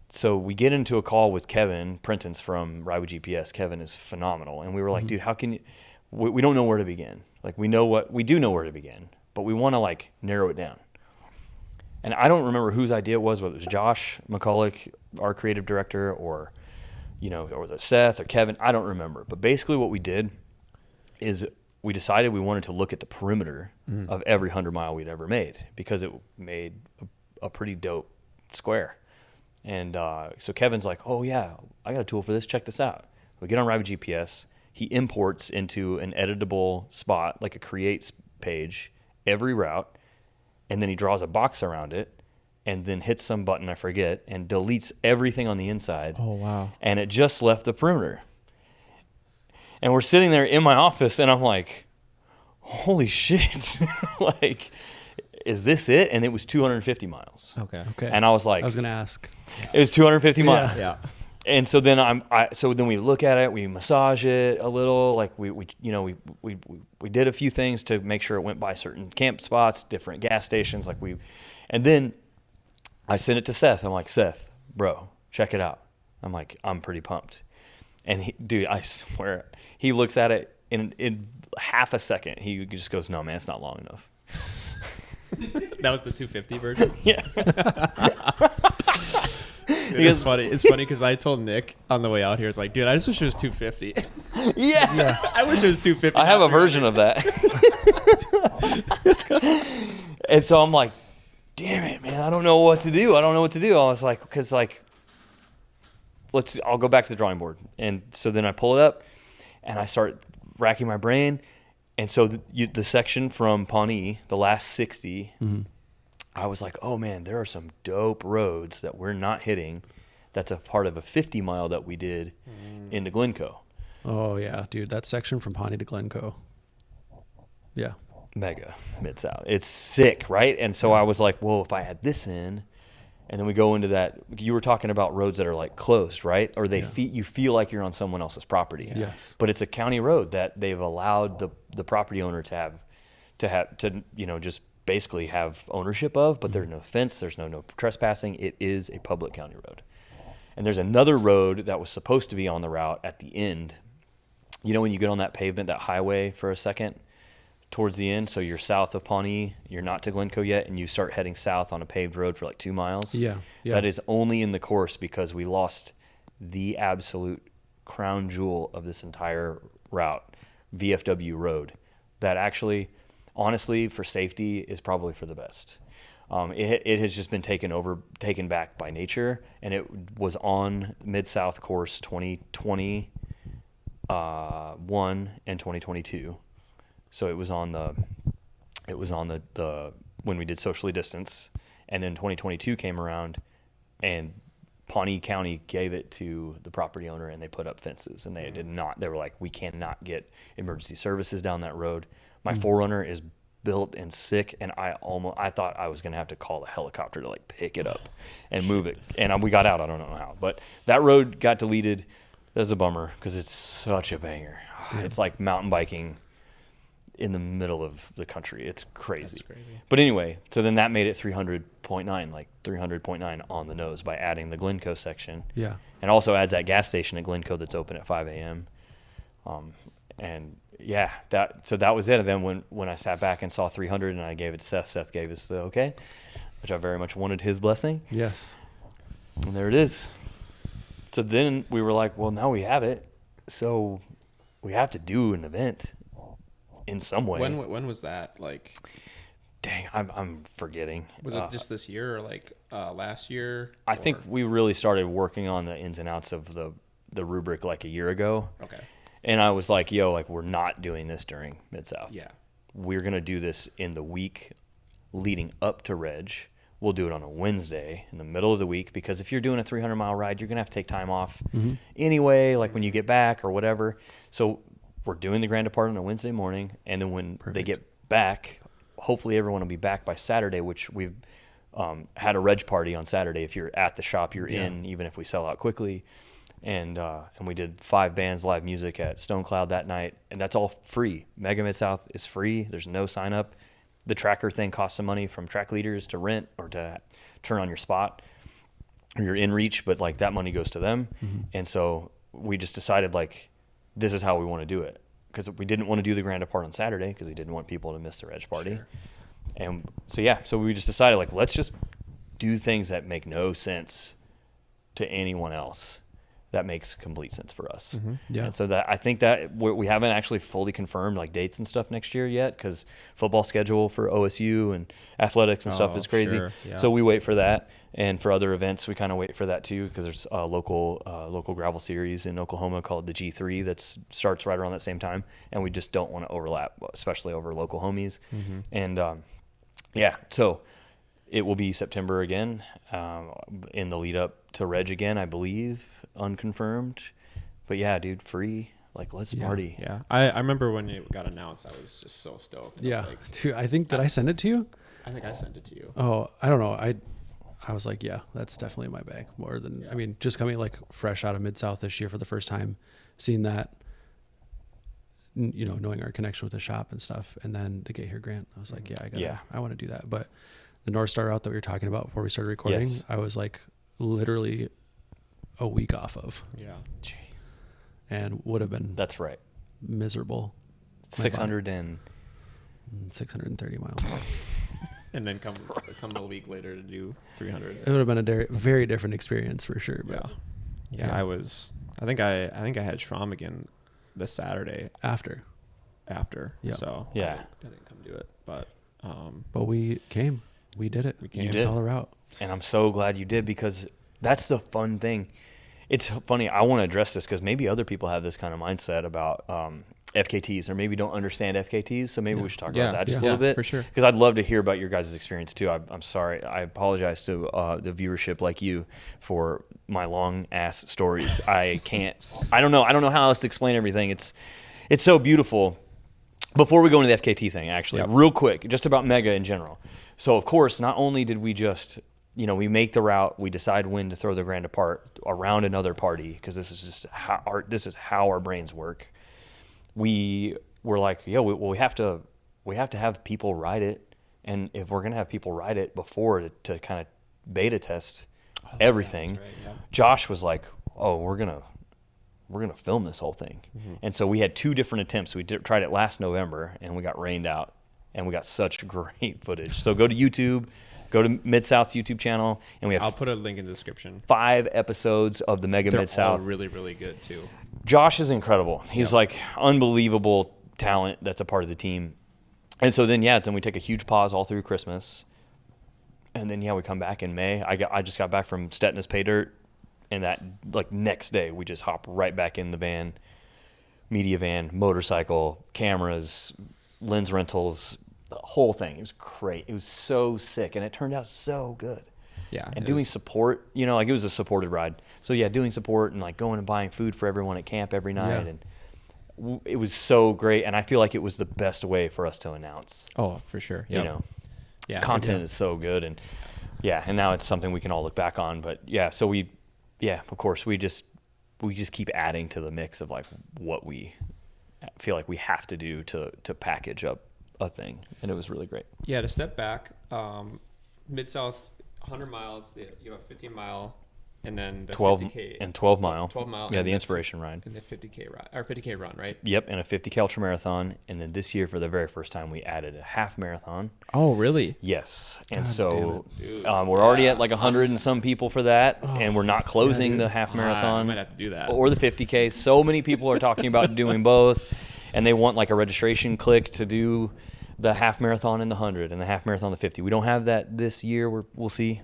So we get into a call with Kevin Prentice from Ride with GPS. Kevin is phenomenal. And we were like, dude, how can you, we don't know where to begin. Like, we do know where to begin, but we want to like narrow it down. And I don't remember whose idea it was, whether it was Josh McCulloch, our creative director, or the Seth or Kevin. I don't remember. But basically what we did is we decided we wanted to look at the perimeter of every 100-mile we'd ever made, because it made a pretty dope square. And so Kevin's like, oh, yeah, I got a tool for this. Check this out. We get on Ride with GPS. He imports into an editable spot, like a create page, every route, and then he draws a box around it and then hits some button, I forget, and deletes everything on the inside. Oh, wow. And it just left the perimeter. And we're sitting there in my office, and I'm like, holy shit. Like, is this it? And it was 250 miles. Okay. And I was like, I was going to ask. It was 250 miles. Yeah. And so then so then we look at it, we massage it a little, like we did a few things to make sure it went by certain camp spots, different gas stations, and then I sent it to Seth. I'm like, Seth, bro, check it out. I'm like, I'm pretty pumped. And dude, I swear, he looks at it in half a second. He just goes, no, man, it's not long enough. That was the 250 version? Yeah. Dude, it's funny. It's funny because I told Nick on the way out here, it's like, dude, I just wish it was 250. Yeah. I wish it was 250. I have a version of that. And so I'm like, damn it, man, I don't know what to do. I was like, because like, I'll go back to the drawing board. And so then I pull it up and I start racking my brain. And so the section from Pawnee, the last 60, I was like, oh man, there are some dope roads that we're not hitting. That's a part of a 50 mile that we did into Glencoe. Oh yeah, dude, that section from Pawnee to Glencoe. Yeah. Mega Midsouth. It's sick, right? And so I was like, well, if I add this in, and then we go into that, you were talking about roads that are like closed, right? Or you feel like you're on someone else's property. Yes. But it's a county road that they've allowed the property owner to just basically have ownership of, but there's no fence, there's no trespassing. It is a public county road. And there's another road that was supposed to be on the route at the end. You know when you get on that pavement, that highway for a second towards the end, so you're south of Pawnee, you're not to Glencoe yet, and you start heading south on a paved road for like 2 miles. Yeah. That is only in the course because we lost the absolute crown jewel of this entire route, VFW road, that actually, honestly, for safety is probably for the best. It has just been taken back by nature, and it was on Midsouth course 2021 and 2022. So it was on the when we did socially distance, and then 2022 came around, and Pawnee County gave it to the property owner, and they put up fences, and they did not. They were like, we cannot get emergency services down that road. My 4Runner is built and sick, and I thought I was gonna have to call a helicopter to like pick it up and move it, and we got out. I don't know how, but that road got deleted. That's a bummer because it's such a banger. Yeah. It's like mountain biking in the middle of the country. It's crazy. That's crazy. But anyway, so then that made it 300.9, like 300.9 on the nose by adding the Glencoe section. Yeah. And also adds that gas station at Glencoe that's open at 5 a.m. And yeah, so that was it. And then when I sat back and saw 300 and I gave it to Seth gave us the okay, which I very much wanted his blessing. Yes. And there it is. So then we were like, well, now we have it. So we have to do an event in some way. When was that? Like, dang, I'm forgetting. was it just this year or like last year? I think we really started working on the ins and outs of the rubric like a year ago. Okay. And I was like, yo, like we're not doing this during Midsouth. Yeah. We're going to do this in the week leading up to Reg. We'll do it on a Wednesday in the middle of the week because if you're doing a 300-mile ride, you're going to have to take time off anyway, like when you get back or whatever. So we're doing the grand depart on a Wednesday morning, and then when they get back, hopefully everyone will be back by Saturday, which we've had a Reg party on Saturday. If you're at the shop, you're in, even if we sell out quickly. And we did 5 bands live music at Stone Cloud that night, and that's all free. Mega Midsouth is free. There's no sign up. The tracker thing costs some money from track leaders to rent or to turn on your spot or your in reach, but like that money goes to them. And so we just decided like this is how we want to do it because we didn't want to do the grand depart on Saturday because we didn't want people to miss the Reg party. Sure. And so we just decided like let's just do things that make no sense to anyone else. That makes complete sense for us. Yeah. And so that I think that we haven't actually fully confirmed like dates and stuff next year yet because football schedule for OSU and athletics and stuff is crazy. Sure. Yeah. So we wait for that. And for other events, we kind of wait for that too because there's a local gravel series in Oklahoma called the G3 that starts right around that same time. And we just don't want to overlap, especially over local homies. And so it will be September again in the lead up to Reg again, I believe. Unconfirmed, but yeah, dude, free. Like, let's party. Yeah, I remember when it got announced, I was just so stoked. Yeah, dude, I think did I send it to you? I think I sent it to you. Oh, I don't know. I was like, yeah, that's definitely my bag. More than I mean, just coming like fresh out of Midsouth this year for the first time, seeing that, you know, knowing our connection with the shop and stuff, and then the Get Here grant, I was like, I want to do that. But the North Star route that we were talking about before we started recording, I was like, literally a week off of. Yeah. And would have been That's right. miserable. 630 miles. And then come a week later to do 300. It would have been a very different experience for sure. But Yeah. I think I had Schramm again this Saturday after. Yeah. So I didn't come do it, but we came. We did it. We came. You We did. saw the route. And I'm so glad you did because that's the fun thing. It's funny. I want to address this because maybe other people have this kind of mindset about FKTs or maybe don't understand FKTs. So maybe we should talk about that just a little bit. For sure. Because I'd love to hear about your guys' experience too. I'm sorry. I apologize to the viewership like you for my long ass stories. I don't know how else to explain everything. It's so beautiful. Before we go into the FKT thing, actually, real quick, just about Mega in general. So of course, not only did we just we make the route, we decide when to throw the grand depart around another party because this is just how our brains work. We were like, we have to have people ride it, and if we're gonna have people ride it before to kind of beta test everything, that's right, yeah. Josh was like, oh, we're gonna film this whole thing, and so we had 2 different attempts. We tried it last November, and we got rained out, and we got such great footage. So go to YouTube. Go to Midsouth's YouTube channel, and we have I'll put a link in the description. 5 episodes of the Mega They're Midsouth. all really, really good too. Josh is incredible. He's like unbelievable talent that's a part of the team. And so then we take a huge pause all through Christmas, and then we come back in May. I just got back from Stetna's Pay Dirt, and that like next day we just hop right back in the van, media van, motorcycle, cameras, lens rentals. The whole thing. It was great. It was so sick, and it turned out so good. Yeah. And it doing was- support, you know, like it was a supported ride. So yeah, doing support and like going and buying food for everyone at camp every night. Yeah. And it was so great. And I feel like it was the best way for us to announce, Oh, for sure. you know, Yeah. content is so good. And yeah, and now it's something we can all look back on. But yeah, so of course we just keep adding to the mix of like what we feel like we have to do to package up a thing. And it was really great. Yeah, to step back, Midsouth, 100 miles, you have a 15-mile, and then the 12 50K. and 12 mile. 12 mile. Yeah, and the the inspiration ride. And the 50K ride, or 50K run, right? Yep, and a 50K ultra marathon. And then this year, for the very first time, we added a half marathon. Oh, really? Yes. And God so Dude, we're already at like 100 and some people for that. And we're not closing the half I marathon might have to do that. or the 50K. So many people are talking about doing both. And they want like a registration click to do the half marathon and the 100 and the half marathon and the 50. We don't have that this year. We'll see.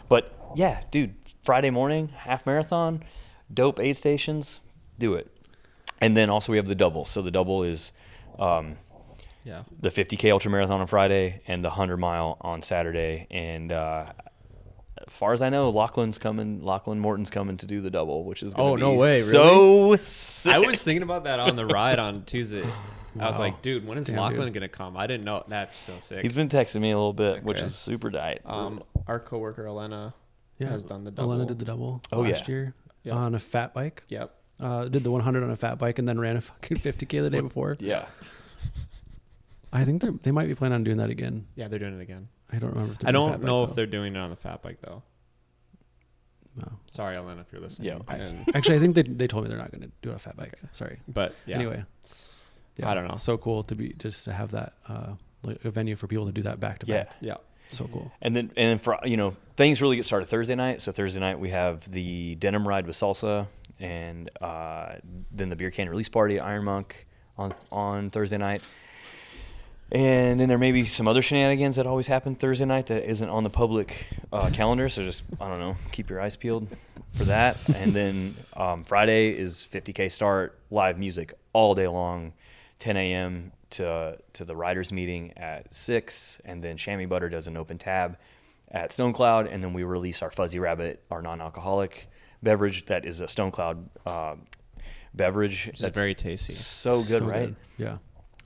But yeah, dude, Friday morning, half marathon, dope aid stations, do it. And then also we have the double. So the double is Yeah. the 50K ultra marathon on Friday and the 100 mile on Saturday. And as far as I know, Lachlan Morton's coming to do the double, which is going to Oh, be no way, so sick. I was thinking about that on the ride on Tuesday. I was Wow. like, dude, when is Damn, Lachlan dude. going to come? I didn't know. That's so sick. He's been texting me a little bit, which Okay. is super tight. Our coworker, Elena, Yeah. has done the double. Elena did the double Oh, last yeah. year Yeah. on a fat bike. Yep. Did the 100 on a fat bike and then ran a fucking 50K the day before. Yeah. I think they might be planning on doing that again. Yeah, they're doing it again. I don't remember. If they're I doing don't fat bike, know if though. they're doing it on the fat bike, though. No. Sorry, Elena, if you're listening. Yeah. And- Actually, I think they told me they're not going to do it on a fat bike. Sorry. but yeah. Anyway. Yeah, I don't know. So cool to have that like a venue for people to do that back to Yeah. back. Yeah. So cool. And then for, things really get started Thursday night. So Thursday night we have the denim ride with salsa, and then the beer can release party at Iron Monk on Thursday night. And then there may be some other shenanigans that always happen Thursday night that isn't on the public calendar. So just, I don't know, keep your eyes peeled for that. And then Friday is 50K start, live music all day long, 10 a.m. to the riders meeting at 6. And then Chamois Butter does an open tab at Stone Cloud. And then we release our Fuzzy Rabbit, our non-alcoholic beverage that is a Stone Cloud beverage. Which is very tasty. So good, So right? good. Yeah.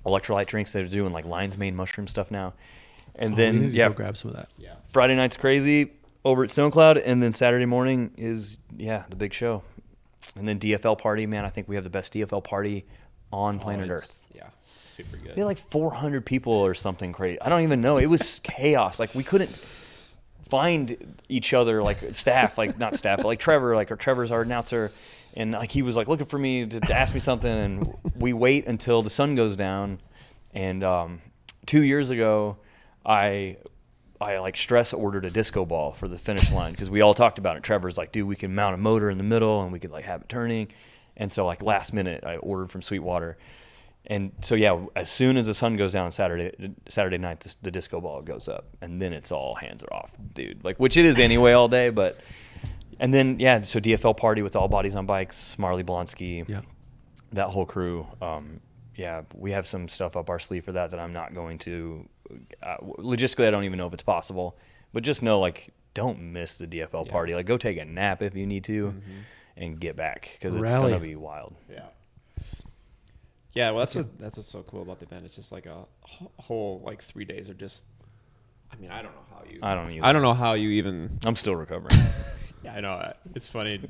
Electrolyte drinks that are doing like lion's mane mushroom stuff now. And We then need to go grab some of that. Yeah. Friday night's crazy over at Stone Cloud, and then Saturday morning is the big show. And then DFL party, man, I think we have the best DFL party on planet Earth. Yeah. Super good. We had like 400 people or something crazy. I don't even know. It was chaos. Like we couldn't find each other, like staff, like not staff, but like Trevor, like Trevor's our announcer. And like he was like looking for me to ask me something, and we wait until the sun goes down. And 2 years ago, I like stress ordered a disco ball for the finish line because we all talked about it. Trevor's like, dude, we can mount a motor in the middle and we could like have it turning. And so like last minute, I ordered from Sweetwater. And so yeah, as soon as the sun goes down on Saturday night, the disco ball goes up, and then it's all hands are off, dude. Like which it is anyway all day, but. And then, so DFL party with All Bodies on Bikes, Marley Blonsky, Yeah. that whole crew. We have some stuff up our sleeve for that I'm not going to. Logistically, I don't even know if it's possible. But just know, like, don't miss the DFL party. Like, go take a nap if you need to and get back because it's going to be wild. Yeah. Yeah, well, that's what's so cool about the event. It's just like a whole, like, 3 days of just, I mean, I don't know how you. I don't either. I don't know how you even. I'm still recovering. Yeah, I know. It's funny.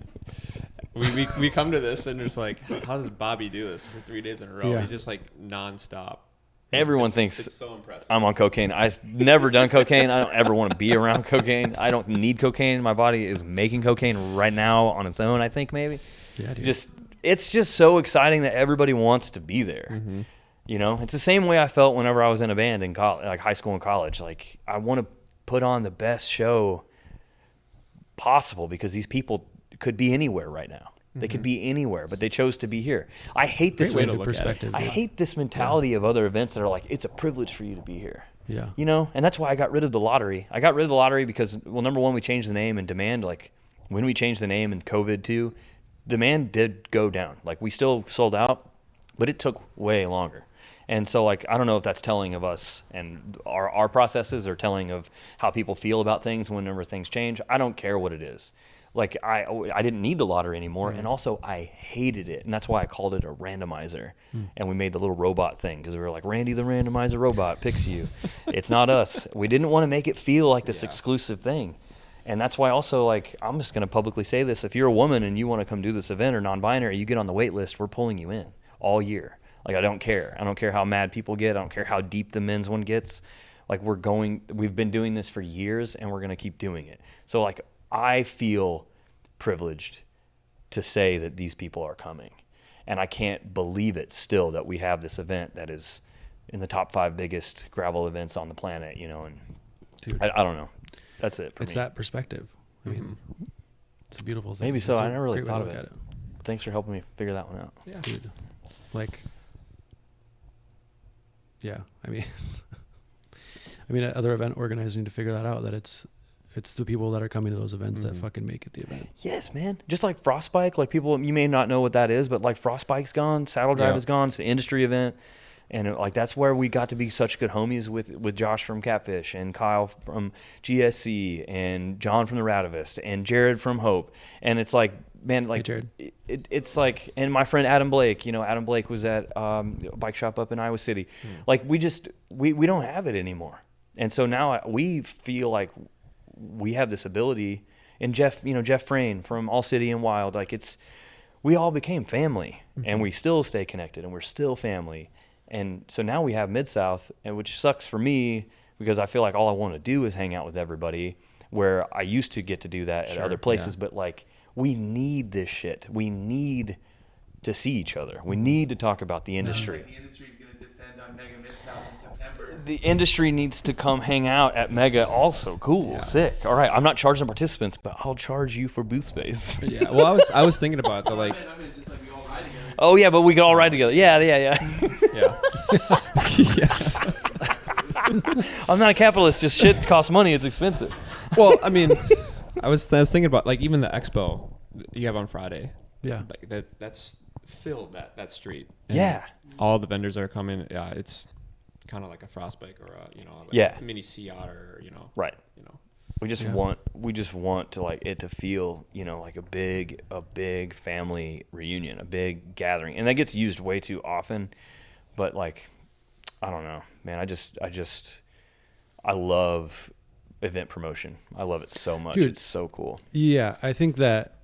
We come to this and it's like, how does Bobby do this for 3 days in a row? Yeah. He's just like nonstop. Everyone thinks it's so impressive. I'm on cocaine. I've never done cocaine. I don't ever want to be around cocaine. I don't need cocaine. My body is making cocaine right now on its own, I think maybe. Yeah, dude. It's just so exciting that everybody wants to be there. Mm-hmm. It's the same way I felt whenever I was in a band in college, like high school and college. Like I want to put on the best show possible because these people could be anywhere right now. They could be anywhere, but they chose to be here. I hate this Great way way to look at it. perspective. I hate this mentality of other events that are like, it's a privilege for you to be here. Yeah. And that's why I got rid of the lottery. I got rid of the lottery because, well, number one, we changed the name, and demand, like when we changed the name in COVID too, demand did go down. Like we still sold out, but it took way longer. And so like, I don't know if that's telling of us and our processes, or telling of how people feel about things whenever things change. I don't care what it is. Like I didn't need the lottery anymore. And also I hated it. And that's why I called it a randomizer. And we made the little robot thing, because we were like, Randy the randomizer robot picks you. It's not us. We didn't want to make it feel like this exclusive thing. And that's why also, like, I'm just going to publicly say this. If you're a woman and you want to come do this event, or non-binary, you get on the wait list, we're pulling you in all year. Like, I don't care. I don't care how mad people get. I don't care how deep the men's one gets. Like, we've been doing this for years, and we're going to keep doing it. So, like, I feel privileged to say that these people are coming. And I can't believe it still that we have this event that is in the top 5 biggest gravel events on the planet, you know, and Dude. I don't know. That's it for me. It's that perspective. I mean, it's a beautiful thing. Maybe so. It's I a never really great way thought to of look it. at Thanks for helping me figure that one out. Yeah. Dude, like, yeah, I mean, other event organizers need to figure that out, that it's the people that are coming to those events that fucking make it the event. Yes, man. Just like Frostbike, like people, you may not know what that is, but like Frostbike's gone, Saddle Drive is gone. It's the industry event. And like, that's where we got to be such good homies with Josh from Catfish, and Kyle from GSC, and John from the Radivist, and Jared from Hope. And it's like, man, like, Hey, Jared. It's like, and my friend Adam Blake, you know, Adam Blake was at a bike shop up in Iowa City. Like, we don't have it anymore. And so now we feel like we have this ability. And Jeff Frayne from All City and Wild, like, we all became family, and we still stay connected, and we're still family. And so now we have Midsouth, and which sucks for me, because I feel like all I want to do is hang out with everybody, where I used to get to do that at other places. But like, we need this shit. We need to see each other. We need to talk about the industry. The industry is going to descend on Mega Midsouth in September. The industry needs to come hang out at Mega also. Cool, sick. All right, I'm not charging participants, but I'll charge you for booth space. Yeah. Well, I was thinking about the like. I mean, just like we all ride together. Oh yeah, but we could all ride together. Yeah. Yeah. I'm not a capitalist. Just shit costs money. It's expensive. Well, I mean, I was thinking about like even the expo you have on Friday. Yeah. Like that's filled that street. And Yeah. all the vendors that are coming. Yeah, it's kind of like a Frostbike or a mini Sea Otter, Right. We just Yeah. want to like it to feel, like a big family reunion, a big gathering. And that gets used way too often, but like, I don't know, man, I love event promotion. I love it so much. Dude. It's so cool. Yeah, I think that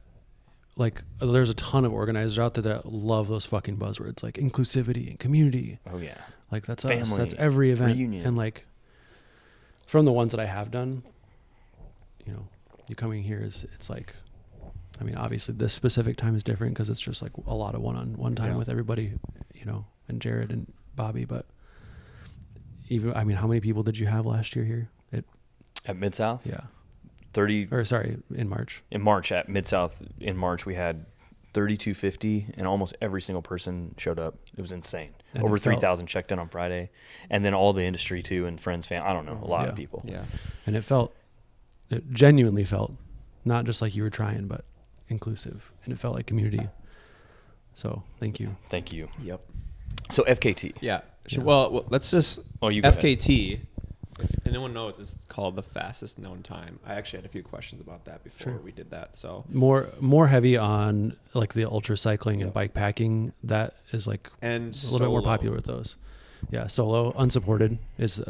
like there's a ton of organizers out there that love those fucking buzzwords like inclusivity and community. Oh yeah. Like that's Family, us. That's every event. reunion. And like from the ones that I have done, you coming here it's like, I mean, obviously this specific time is different because it's just like a lot of one-on-one time with everybody, and Jared and Bobby. But even, I mean, how many people did you have last year here? At Midsouth? Yeah. 30 Or sorry, in March. in March at Midsouth in March we had 3,250 and almost every single person showed up. It was insane. And Over it felt- 3,000 checked in on Friday, and then all the industry too, and friends, I don't know, a lot of Yeah. people. Yeah. And it genuinely felt not just like you were trying, but inclusive. And it felt like community. So thank you. Thank you. Yep. So FKT. Yeah. Yeah. Well, let's just. Oh, you go ahead. FKT. If anyone knows, it's called the fastest known time. I actually had a few questions about that before Sure. we did that. So More heavy on like the ultra cycling and bike packing. That is like and a little bit more popular with those. Yeah, solo, unsupported is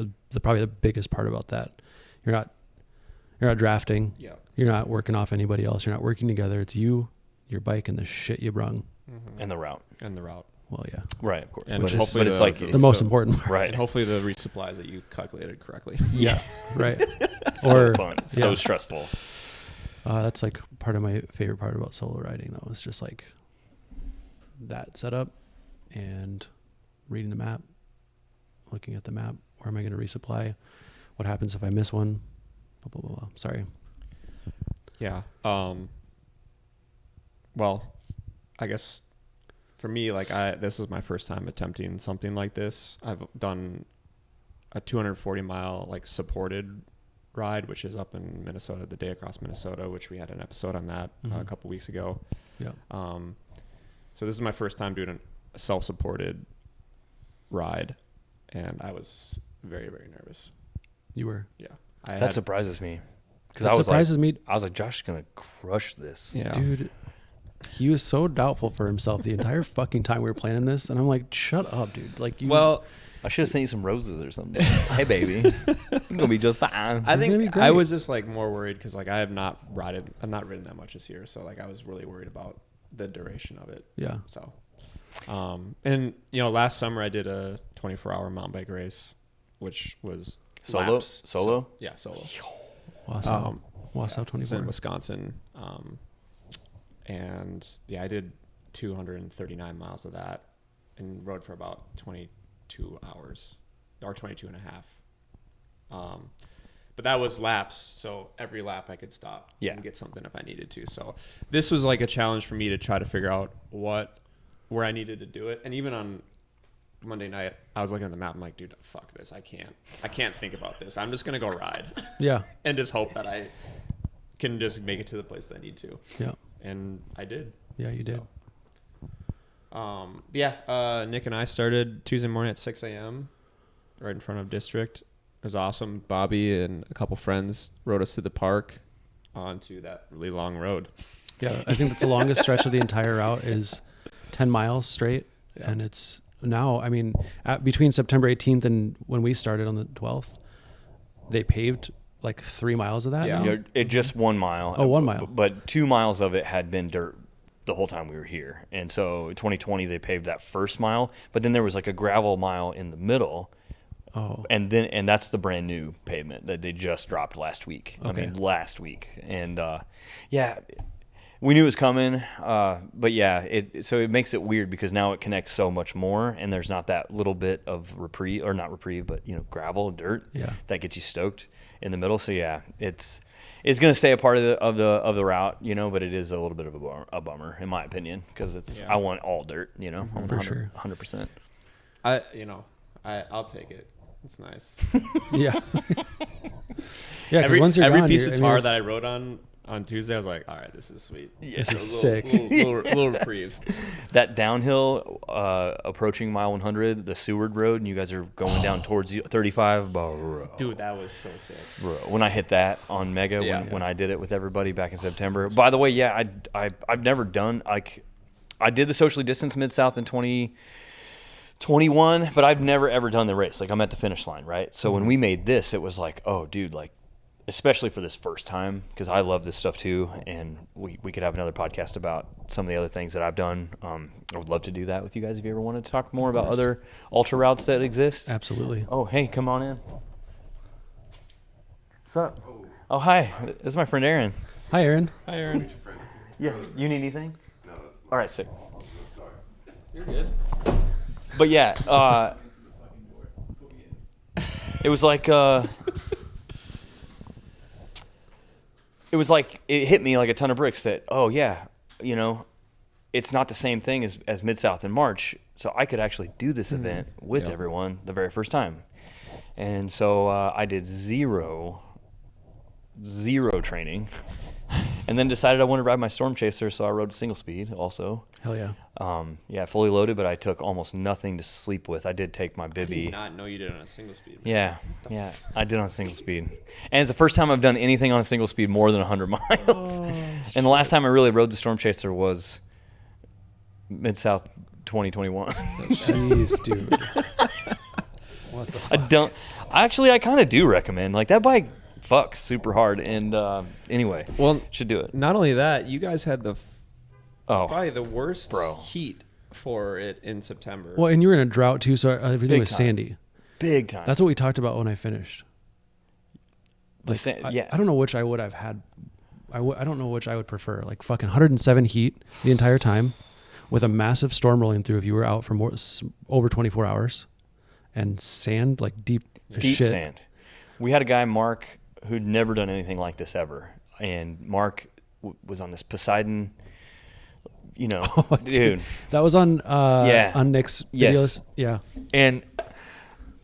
probably the biggest part about that. You're not drafting. Yeah. You're not working off anybody else. You're not working together. It's you, your bike, and the shit you brung. And the route. And the route. Well, yeah, Right, of course. And But hopefully it's the- like the most important part. right. And hopefully the resupplies that you calculated correctly. Yeah, right. So Or fun. So yeah. stressful. That's like part of my favorite part about solo riding, though. It's just like that setup and reading the map, looking at the map. Where am I going to resupply? What happens if I miss one? Blah, blah, blah, blah. Sorry. Yeah. Well, I guess for me, like this is my first time attempting something like this. I've done a 240 mile like supported ride, which is up in Minnesota, the Day Across Minnesota, which we had an episode on that a couple weeks ago. Yeah. So this is my first time doing a self-supported ride. and I was very, very nervous. You were. Yeah, That surprises me. Because That surprises me. I was like, Josh is gonna crush this. Yeah, Dude, he was so doubtful for himself the entire fucking time we were planning this, and I'm like, shut up, dude. Like, you. Well, I should have sent you some roses or something. Hey, baby, I'm gonna be just fine. I It's gonna be think great. I was just like more worried because like I've not ridden that much this year, so like I was really worried about the duration of it. Yeah. So, and last summer I did a 24-hour mountain bike race, which was Solo? laps. Solo? Yeah, solo. Wausau. Wausau It's in 24. Wisconsin, and yeah, I did 239 miles of that and rode for about 22 hours or 22 and a half. But that was laps, so every lap I could stop and get something if I needed to. So this was like a challenge for me to try to figure out where I needed to do it. And even on Monday night, I was looking at the map. I'm like, dude, fuck this. I can't think about this. I'm just gonna go ride. Yeah. And just hope that I can just make it to the place that I need to. Yeah. And I did. Yeah, you did. Nick and I started Tuesday morning at 6 a.m. right in front of District. It was awesome. Bobby and a couple friends rode us to the park onto that really long road. Yeah, I think that's the longest stretch of the entire route is 10 miles straight. Yeah. And it's now, I mean, between September 18th and when we started on the 12th, they paved like 3 miles of that. Yeah. now? It just 1 mile. Oh, 1 mile. But 2 miles of it had been dirt the whole time we were here. And so 2020, they paved that first mile, but then there was like a gravel mile in the middle. Oh. And that's the brand new pavement that they just dropped last week. Okay. I mean, last week. And we knew it was coming. But yeah, so it makes it weird because now it connects so much more, and there's not that little bit of reprieve, or not reprieve, but gravel, dirt that gets you stoked in the middle. So yeah, it's going to stay a part of the route, but it is a little bit of a bummer in my opinion, because I want all dirt, For sure. 100%. I'll take it. It's nice. Yeah. Yeah, because once you're every gone, piece of tar that I rode on Tuesday, I was like, all right, this is sweet. Yeah. This is sick. Little reprieve. That downhill approaching mile 100, the Seward Road, and you guys are going down towards 35. Bro. Dude, that was so sick. Bro, when I hit that on Mega, when I did it with everybody back in September. By the way, yeah, I've never done, I did the socially distanced Midsouth in 2021, but I've never ever done the race. Like, I'm at the finish line, right? So when we made this, it was like, oh, dude, like, especially for this first time, because I love this stuff too, and we could have another podcast about some of the other things that I've done. I would love to do that with you guys if you ever wanted to talk more about other ultra routes that exist. Absolutely. Oh, hey, come on in. What's up? Oh, hi. This is my friend Aaron. Hi, Aaron. Hi, Aaron. Yeah. You need anything? No. All right, sick. You're good. But yeah, it was like it hit me like a ton of bricks that, oh yeah, it's not the same thing as Midsouth in March, so I could actually do this event with everyone the very first time. And so I did zero training, and then decided I wanted to ride my Storm Chaser, so I rode single speed also. Hell yeah. Fully loaded, but I took almost nothing to sleep with. I did take my I bivy. did not know you did it on a single speed. Yeah, I did on a single speed. And it's the first time I've done anything on a single speed more than 100 miles. And the last time I really rode the Storm Chaser was Mid-South 2021. Jeez, dude. What the fuck? I kind of do recommend. Like, that bike fucks super hard. And anyway, Well, should do it. not only that, you guys had probably the worst bro. heat for it in September. Well, and you were in a drought too, so everything Big was time. sandy. Big time. That's what we talked about when I finished. I don't know which I would have had. I don't know which I would prefer. Like fucking 107 heat the entire time, with a massive storm rolling through. If you were out for over 24 hours, and sand, like deep shit. sand. We had a guy, Mark, who'd never done anything like this ever, and Mark was on this Poseidon. Dude. That was on Nick's videos. Yeah. And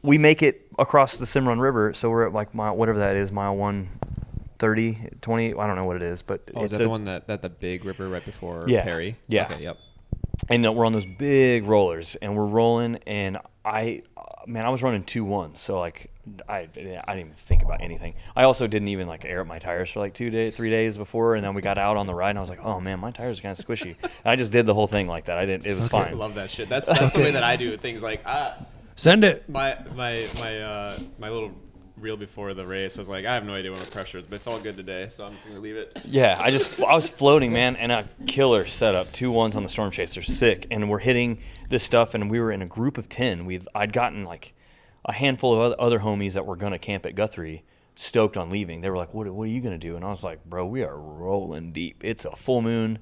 we make it across the Cimarron River, so we're at like mile, whatever that is, mile 130, 20, I don't know what it is, but is that the one that the big ripper right before Yeah. Perry? Yeah. Okay, yep. And we're on those big rollers, and we're rolling, and I man, I was running 2-1, so like I didn't even think about anything. I also didn't even like air up my tires for like 3 days before, and then we got out on the ride, and I was like, oh man, my tires are kind of squishy. And I just did the whole thing like that. I didn't. It was I fine. love that shit. That's the way that I do things. Like Send it. my little reel before the race, I was like, I have no idea what my pressure is, but it felt good today, so I'm just gonna leave it. Yeah, I was floating, man, and a killer setup. 2 1s on the Storm Chaser, sick, and we're hitting this stuff, and we were in a group of 10. I'd gotten like a handful of other homies that were gonna camp at Guthrie, stoked on leaving. They were like, "What are you gonna do?" And I was like, "Bro, we are rolling deep. It's a full moon.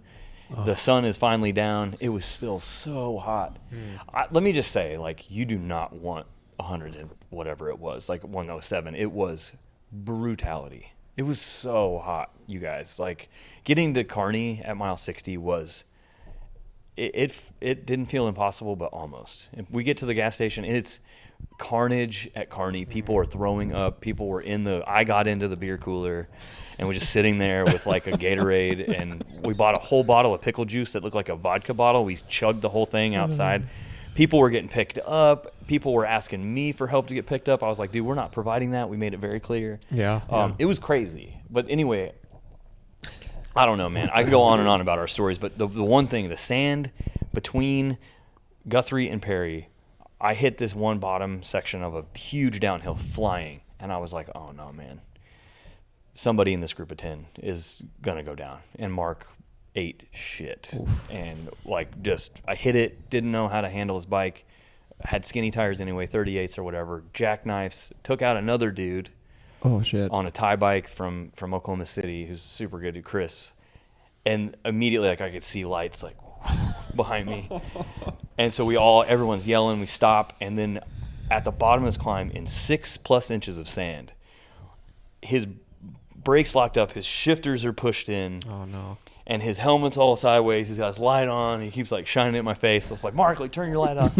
The sun is finally down. It was still so hot. Let me just say, like, you do not want 100 and whatever it was, like 107. It was brutality. It was so hot, you guys. Like, getting to Kearney at mile 60 was it didn't feel impossible, but almost. If we get to the gas station, it's carnage at Kearney. People were throwing up. People were I got into the beer cooler and we're just sitting there with like a Gatorade, and we bought a whole bottle of pickle juice that looked like a vodka bottle. We chugged the whole thing outside. People were getting picked up. People were asking me for help to get picked up. I was like, dude, we're not providing that. We made it very clear. Yeah. It was crazy. But anyway, I don't know, man. I could go on and on about our stories, but the one thing, the sand between Guthrie and Perry, I hit this one bottom section of a huge downhill flying, and I was like, oh, no, man. Somebody in this group of 10 is going to go down. And Mark ate shit. Oof. And like just I hit it, didn't know how to handle his bike, had skinny tires anyway, 38s or whatever, jackknifes, took out another dude on a tie bike from Oklahoma City who's super good, Chris, and immediately like I could see lights like behind me, and so everyone's yelling, we stop, and then at the bottom of this climb in 6+ inches of sand, his brakes locked up, his shifters are pushed in. Oh no. And his helmet's all sideways. He's got his light on. He keeps like shining it in my face. It's like, Mark, like turn your light off.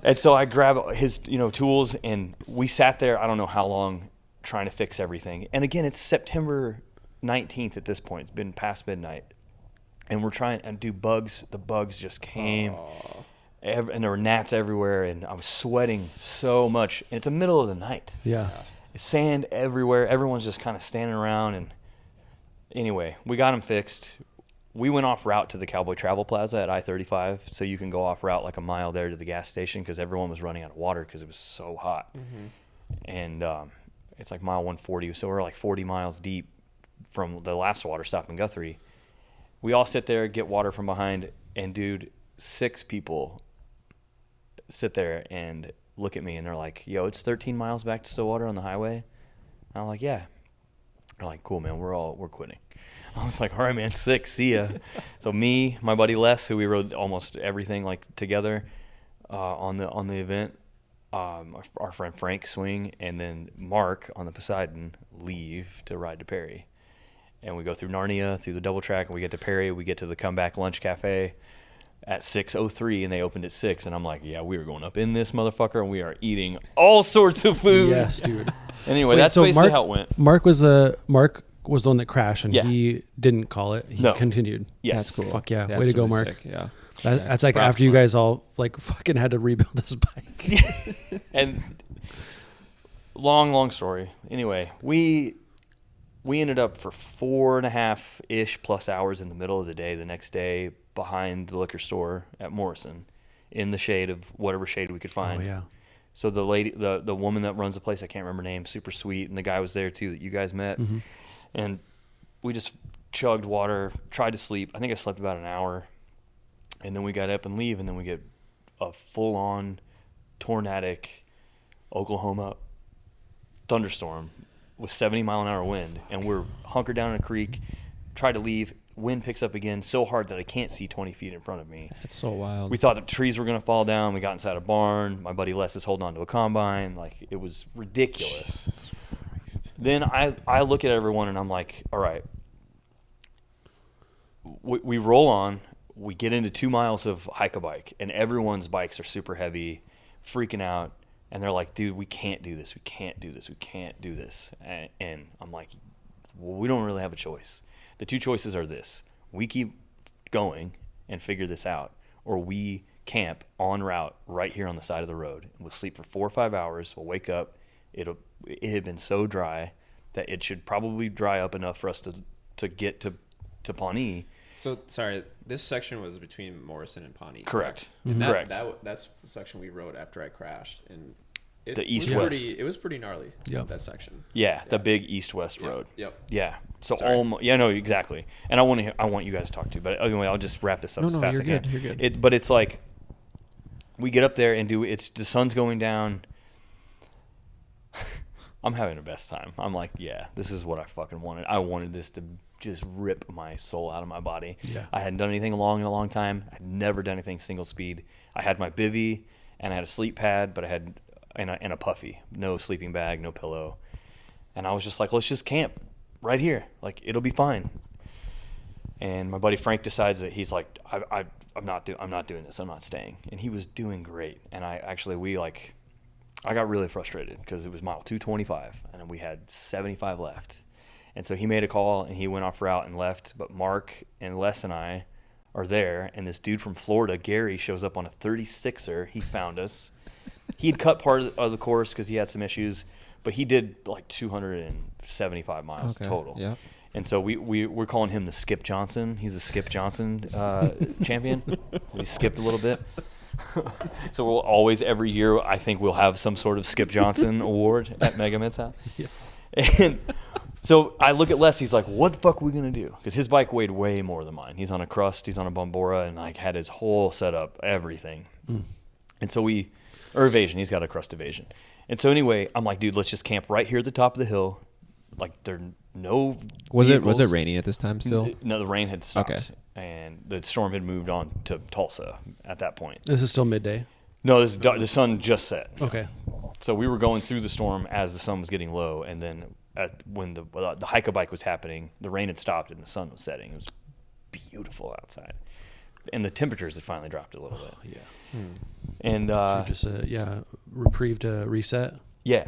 And so I grab his, tools, and we sat there. I don't know how long trying to fix everything. And again, it's September 19th at this point. It's been past midnight, and we're trying to do bugs. The bugs just came, and there were gnats everywhere, and I was sweating so much. And it's the middle of the night. Yeah. It's sand everywhere. Everyone's just kind of standing around, and anyway, we got them fixed. We went off route to the Cowboy Travel Plaza at I-35, so you can go off route like a mile there to the gas station because everyone was running out of water because it was so hot. And it's like mile 140, so we're like 40 miles deep from the last water stop in Guthrie. We all sit there, get water from behind, and dude, 6 people sit there and look at me, and they're like, yo, it's 13 miles back to Stillwater on the highway? And I'm like, yeah. They're like, cool, man, we're quitting. I was like, all right, man, sick, see ya. So me, my buddy Les, who we rode almost everything like together on the event, our friend Frank swing, and then Mark on the Poseidon leave to ride to Perry. And we go through Narnia, through the double track, and we get to Perry. We get to the comeback lunch cafe at 6:03, and they opened at 6. And I'm like, yeah, we are going up in this motherfucker, and we are eating all sorts of food. Yes, dude. Anyway, that's basically how it went. Mark was the one that crashed, and he didn't call it. He continued. Yes. That's cool. Fuck yeah. That's Way to go, really Mark. sick. Yeah. That's like Props, after you Mark. guys all like fucking had to rebuild this bike. And long story. Anyway, we ended up for 4.5-ish plus hours in the middle of the day the next day behind the liquor store at Morrison in the shade of whatever shade we could find. Oh yeah. So the lady, the woman that runs the place, I can't remember her name, super sweet, and the guy was there too that you guys met. Mm-hmm. And we just chugged water, tried to sleep. I think I slept about an hour. And then we got up and leave, and then we get a full-on tornadic Oklahoma thunderstorm with 70-mile-an-hour wind, and we're hunkered down in a creek, tried to leave. Wind picks up again so hard that I can't see 20 feet in front of me. That's so wild. We thought the trees were going to fall down. We got inside a barn. My buddy Les is holding on to a combine. Like, it was ridiculous. Jesus Christ. Then I look at everyone, and I'm like, all right. We roll on. We get into 2 miles of hike-a-bike, and everyone's bikes are super heavy, freaking out. And they're like, dude, we can't do this. We can't do this. We can't do this. And I'm like, well, we don't really have a choice. The 2 choices are this. We keep going and figure this out, or we camp en route right here on the side of the road. We'll sleep for 4 or 5 hours. We'll wake up. It had been so dry that it should probably dry up enough for us to get to Pawnee. So sorry, this section was between Morrison and Pawnee. Correct. And Correct. That's the section we rode after I crashed, and The east-west. It was pretty gnarly. Yep. That section. Yeah, the big east-west Yep, road. Yep. Yeah. So Sorry. no, exactly. And I want you guys to talk to, but anyway, I'll just wrap this up as fast as I you're can. good. You're good. But it's like we get up there and the sun's going down. I'm having the best time. I'm like, yeah, this is what I fucking wanted. I wanted this to just rip my soul out of my body. Yeah. I hadn't done anything long in a long time. I'd never done anything single speed. I had my bivvy and I had a sleep pad, but I had and a puffy, no sleeping bag, no pillow. And I was just like, let's just camp right here. Like, it'll be fine. And my buddy Frank decides that he's like, I'm not doing this. I'm not staying. And he was doing great. And I got really frustrated because it was mile 225 and we had 75 left. And so he made a call and he went off route and left. But Mark and Les and I are there. And this dude from Florida, Gary, shows up on a 36er. He found us. He'd cut part of the course because he had some issues, but he did like 275 miles total. Yeah. And so we're calling him the Skip Johnson. He's a Skip Johnson champion. He skipped a little bit. So we'll always, every year, I think we'll have some sort of Skip Johnson award at Mega Midsouth. Yeah. And so I look at Les. He's like, what the fuck are we going to do? Because his bike weighed way more than mine. He's on a Crust. He's on a Bombora, and like had his whole setup, everything. And so Evasion. He's got a Crust Evasion. And so anyway, I'm like, dude, let's just camp right here at the top of the hill. Like, there are no Was vehicles. it raining at this time still? No, the rain had stopped. Okay. And the storm had moved on to Tulsa at that point. This is still midday. No, the sun just set. Okay. So we were going through the storm as the sun was getting low. And then when the hike bike was happening, the rain had stopped and the sun was setting. It was beautiful outside. And the temperatures had finally dropped a little bit. Yeah. And Just reprieve to reset. yeah.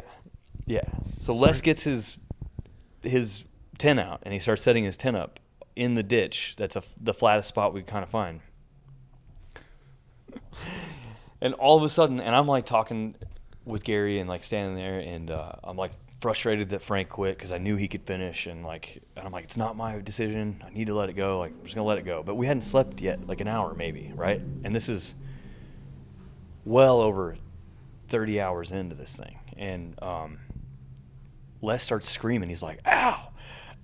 So Les gets his tent out and he starts setting his tent up in the ditch. That's the flattest spot we could kind of find. And all of a sudden, and I'm like talking with Gary and like standing there, and I'm like frustrated that Frank quit because I knew he could finish, and I'm like, it's not my decision. I need to let it go. Like, I'm just gonna let it go. But we hadn't slept yet, like an hour maybe, right? And this is well over 30 hours into this thing, and Les starts screaming. He's like, "Ow,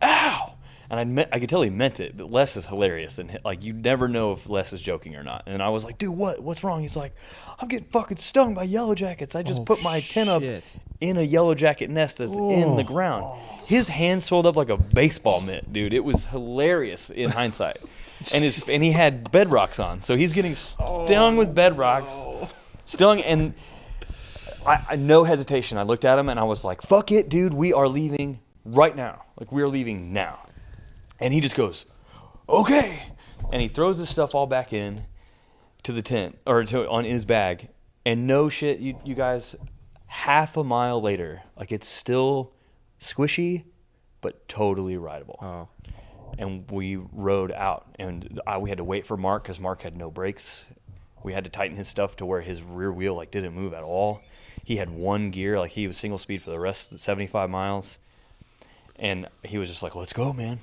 ow!" And I could tell he meant it, but Les is hilarious, and like you never know if Les is joking or not. And I was like, "Dude, what's wrong?" He's like, "I'm getting fucking stung by yellow jackets. I just put my tent up in a yellow jacket nest that's in the ground." His hand swelled up like a baseball mitt, dude. It was hilarious in hindsight. And he had bedrocks on, so he's getting stung with bedrocks, stung, and I no hesitation. I looked at him and I was like, "Fuck it, dude. We are leaving right now. Like, we are leaving now." And he just goes, "Okay." And he throws his stuff all back in to the tent, or on his bag. And no shit, you guys, half a mile later, like, it's still squishy, but totally rideable. Oh. And we rode out. And we had to wait for Mark because Mark had no brakes. We had to tighten his stuff to where his rear wheel, like, didn't move at all. He had one gear. Like, he was single speed for the rest of the 75 miles. And he was just like, "Let's go, man."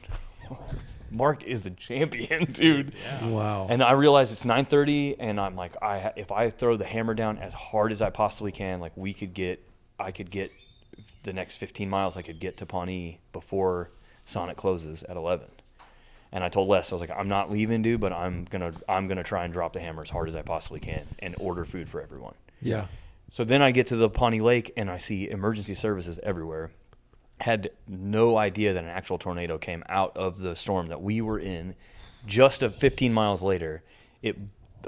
Mark is the champion, dude. Yeah. Wow. And I realized it's 9:30, and I'm like, if I throw the hammer down as hard as I possibly can, like I could get the next 15 miles. I could get to Pawnee before Sonic closes at 11. And I told Les, I was like, "I'm not leaving, dude, but I'm gonna try and drop the hammer as hard as I possibly can and order food for everyone." Yeah. So then I get to the Pawnee Lake and I see emergency services everywhere. Had no idea that an actual tornado came out of the storm that we were in. Just 15 miles later,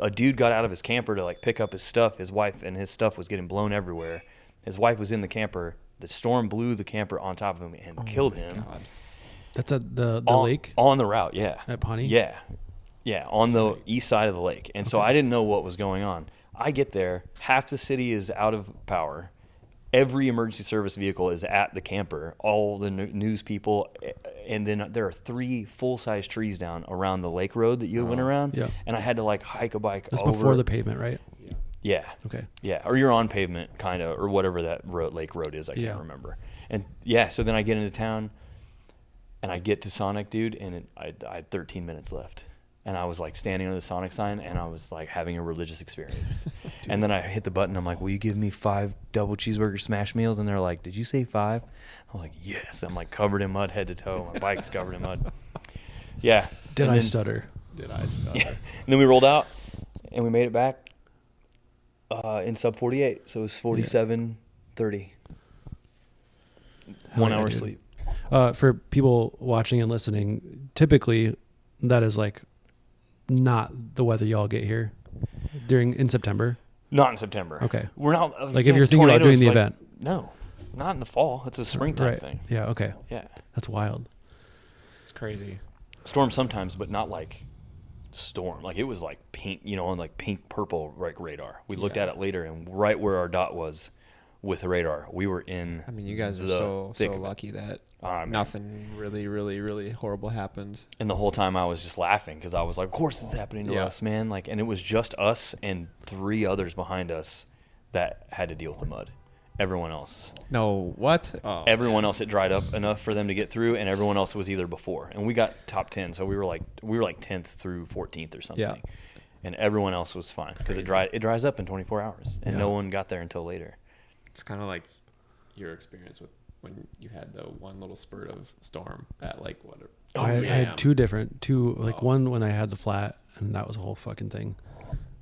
a dude got out of his camper to like pick up his stuff. His wife and his stuff was getting blown everywhere. His wife was in the camper. The storm blew the camper on top of him and killed him. God. That's at the lake On the route, yeah. at Pawnee? Yeah, on the east side of the lake. And so I didn't know what was going on. I get there, half the city is out of power. Every emergency service vehicle is at the camper. All the news people, and then there are 3 full-size trees down around the lake road that you went around. Yeah. And I had to like hike a bike That's over. before the pavement, right? Yeah. Okay. Yeah. Or you're on pavement kind of, or whatever that lake road is. I can't remember. And yeah, so then I get into town and I get to Sonic, dude, and I had 13 minutes left. And I was like standing under the Sonic sign and I was like having a religious experience. And then I hit the button. I'm like, will you give me 5 double cheeseburger smash meals? And they're like, did you say 5? I'm like, yes. I'm like covered in mud head to toe. My bike's covered in mud. Yeah. Did And I then- stutter? Did I stutter? Yeah. And then we rolled out and we made it back in sub 48. So it was 47:30. 1 yeah, hour dude. sleep. For people watching and listening, typically that is like not the weather y'all get here in September. Not in September. Okay. We're not Like if you're thinking about doing tornadoes, the like- event. No, not in the fall. It's a springtime Right. thing. Yeah. Okay. Yeah. That's wild. It's crazy. Storm sometimes, but not like storm. Like it was like pink, on like pink purple like radar. We looked at it later, and right where our dot was with the radar, we were in. I mean, you guys are the so thick of it. lucky that Man. nothing really, really, really horrible happened. And the whole time I was just laughing because I was like, of course it's happening to us, man. Like, and it was just us and 3 others behind us that had to deal with the mud. Everyone else. No, what? Oh, Everyone else, it dried up enough for them to get through, and everyone else was either before. And we got top 10, so we were like 10th through 14th or something. Yeah. And everyone else was fine because it dries up in 24 hours, and no one got there until later. It's kind of like your experience with when you had the one little spurt of storm at like what? I had two, one when I had the flat, and that was a whole fucking thing.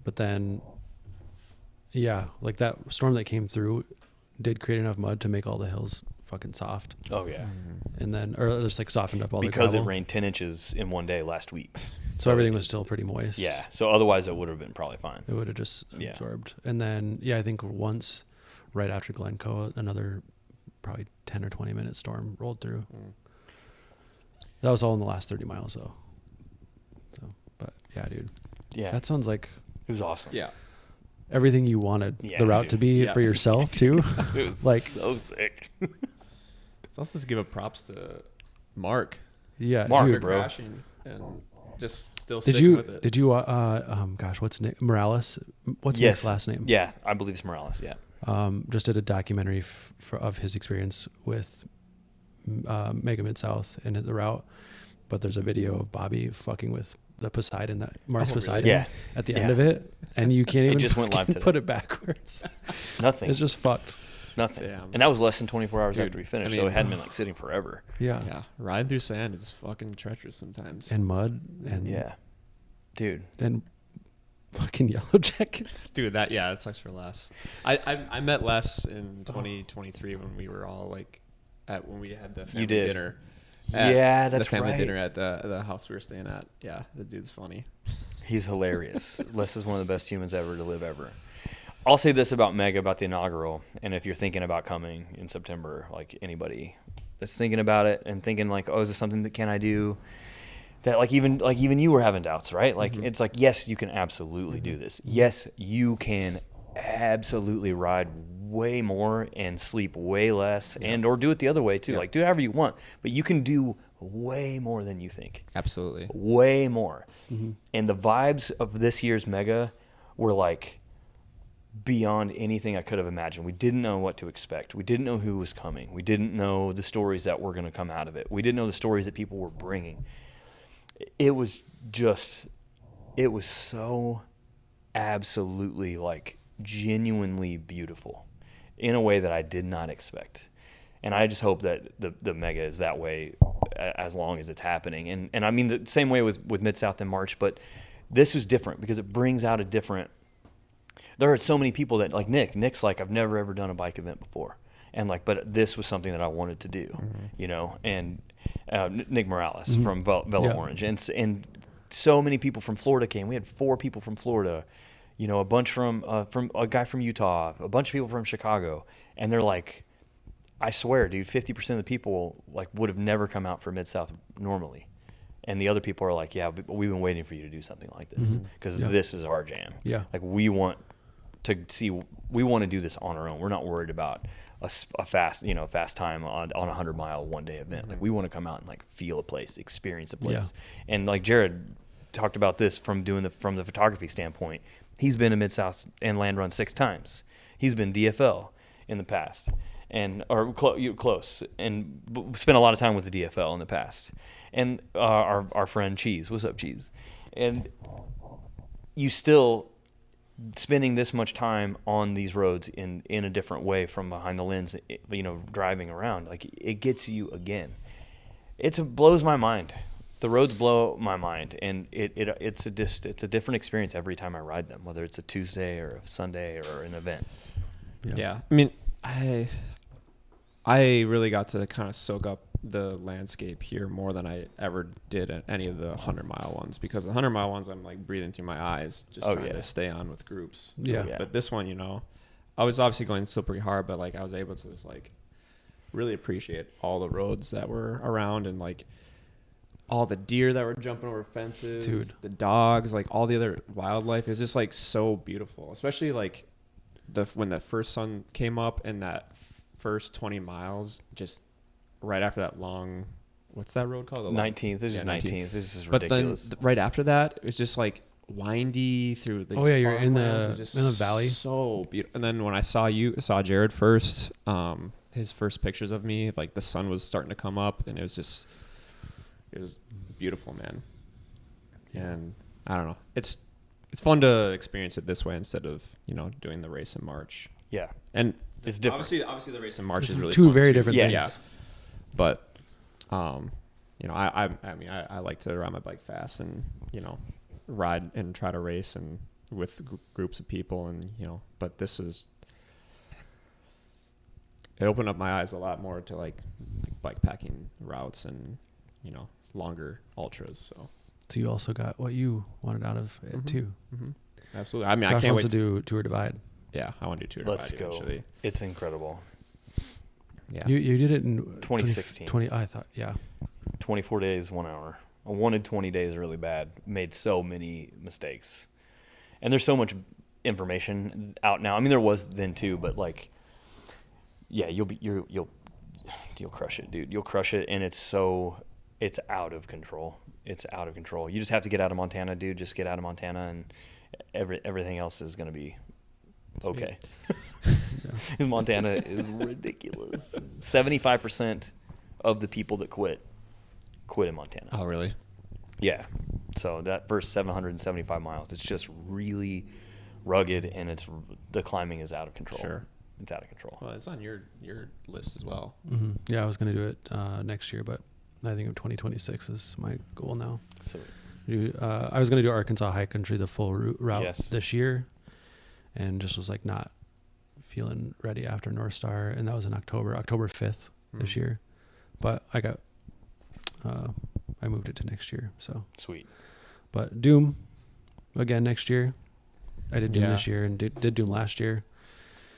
But then, yeah, like that storm that came through did create enough mud to make all the hills fucking soft. Oh yeah, And then, or just like softened up all because the it gravel. rained 10 inches in one day last week. So everything was still pretty moist. Yeah, so otherwise it would have been probably fine. It would have just Yeah. absorbed. And then, yeah, I think once right after Glencoe, another probably 10 or 20 minute storm rolled through. That was all in the last 30 miles though. So, but yeah, dude, Yeah, that sounds like it was awesome. Yeah. everything you wanted Yeah, the route dude. to be Yeah. for yourself too. It was Like- so sick. Let's also just give a props to Mark Yeah, Mark, dude. for bro. crashing and just still Did sticking you, with it. did you, gosh, what's Nick Morales? What's Yes. Nick's last name? Yeah, I believe it's Morales. Yeah. Just did a documentary of his experience with Mega Midsouth and the route, but there's a video of Bobby fucking with the Poseidon, that Mark's really? Poseidon Yeah. at the Yeah. end of it, and you can't even just went live fucking today. put it backwards. Nothing. It's just fucked. Nothing. Damn. And that was less than 24 hours Dude, after we finished, I so mean- it hadn't been like sitting forever. Yeah. Yeah, riding through sand is fucking treacherous sometimes. And mud and Yeah. Dude. then fucking yellow jackets. Dude, that sucks for Les. I met Les in 2023 when we were all like when we had the family did. dinner. Yeah, that's the family right. dinner at the house we were staying at. Yeah, the dude's funny. He's hilarious. Les is one of the best humans ever to live ever. I'll say this about Mega, about the inaugural, and if you're thinking about coming in September, like anybody that's thinking about it and thinking like, oh, is this something that can I do? That like even you were having doubts, right? Like it's like, yes, you can absolutely do this. Yes, you can absolutely ride way more and sleep way less and or do it the other way too. Yeah. Like do however you want, but you can do way more than you think. Absolutely. Way more. And the vibes of this year's Mega were like beyond anything I could have imagined. We didn't know what to expect. We didn't know who was coming. We didn't know the stories that were going to come out of it. We didn't know the stories that people were bringing. It was so absolutely like genuinely beautiful in a way that I did not expect. And I just hope that the Mega is that way as long as it's happening. And I mean the same way with Midsouth in March, but this is different because it brings out a different. There are so many people that like Nick's like, I've never ever done a bike event before, and like, but this was something that I wanted to do, you know. And Nick Morales from Velo Orange, and so many people from Florida came. We had 4 people from Florida, you know, a bunch from a guy from Utah, a bunch of people from Chicago, and they're like, I swear, dude, 50% of the people like would have never come out for Midsouth normally. And the other people are like, yeah, but we've been waiting for you to do something like this because this is our jam. Yeah. Like we want to do this on our own. We're not worried about a fast time on a 100-mile one-day event. Like we want to come out and like feel a place, experience a place. And like Jared talked about this from the photography standpoint. He's been to Midsouth and land run 6 times. He's been DFL in the past, close, and spent a lot of time with the DFL in the past. And our friend Cheese, what's up, Cheese? And you still spending this much time on these roads in a different way from behind the lens, driving around, like it gets you again. It blows my mind. The roads blow my mind, and it's a different experience every time I ride them, whether it's a Tuesday or a Sunday or an event. Yeah. I mean, I really got to kind of soak up the landscape here more than I ever did at any of the 100-mile ones, because the 100-mile ones I'm like breathing through my eyes just trying to stay on with groups. Yeah. But this one, I was obviously going still pretty hard, but like I was able to just like really appreciate all the roads that were around, and like all the deer that were jumping over fences, dude, the dogs, like all the other wildlife. It was just like so beautiful, especially like when the first sun came up and that first 20 miles, just right after that long, what's that road called? 19th. This is 19th. This is but ridiculous. Then right after that, it's just like windy through the you're in the valley, so beautiful. And then when I saw Jared first, his first pictures of me, like the sun was starting to come up, and it was beautiful, man. And I don't know, it's fun to experience it this way instead of doing the race in March. Yeah, and it's different. Obviously the race in March is really two fun very too. different things. Yeah. But I like to ride my bike fast and ride and try to race and with groups of people, and but it opened up my eyes a lot more to like bike packing routes and longer ultras. So you also got what you wanted out of it too. Mm-hmm. Absolutely. I mean, Josh I can't wants wait to do Tour Divide. Yeah, I want to do Tour Let's Divide go. eventually. It's incredible. Yeah, you did it in 2016. 20. I thought 24 days, 1 hour. I wanted 20 days really bad. Made so many mistakes, and there's so much information out now. I mean, there was then too, but like, yeah, you'll crush it, dude. You'll crush it, and it's out of control. It's out of control. You just have to get out of Montana, dude. Just get out of Montana, and everything else is gonna be okay. Montana is ridiculous. 75% of the people that quit in Montana. Oh, really? Yeah. So that first 775 miles, it's just really rugged, and the climbing is out of control. Sure. It's out of control. Well, it's on your list as well. Mm-hmm. Yeah, I was going to do it next year, but I think 2026 is my goal now. So I was going to do Arkansas High Country, the full route this year, and just was like not feeling ready after North Star, and that was in October 5th this year. But I moved it to next year. So sweet. But Doom again next year. I did Doom this year and did Doom last year.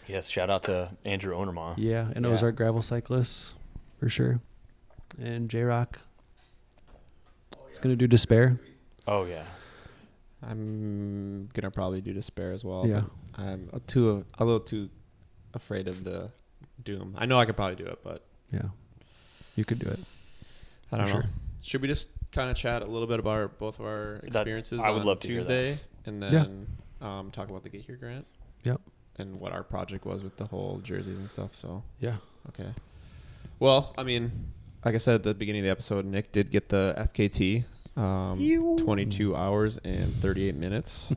Yes, shout out to Andrew Onerma. Yeah, and Ozark Gravel Cyclists for sure. And J-Rock. It's going to do Despair. Oh, yeah. I'm going to probably do Despair as well. Yeah. I'm a little too afraid of the Doom. I know I could probably do it, but... Yeah. You could do it. I don't know. Should we just kind of chat a little bit about both of our experiences I would on love to Tuesday, and then talk about the Get Here grant? Yep. And what our project was with the whole jerseys and stuff. So yeah. Okay. Well, I mean, like I said at the beginning of the episode, Nick did get the FKT, 22 hours and 38 minutes.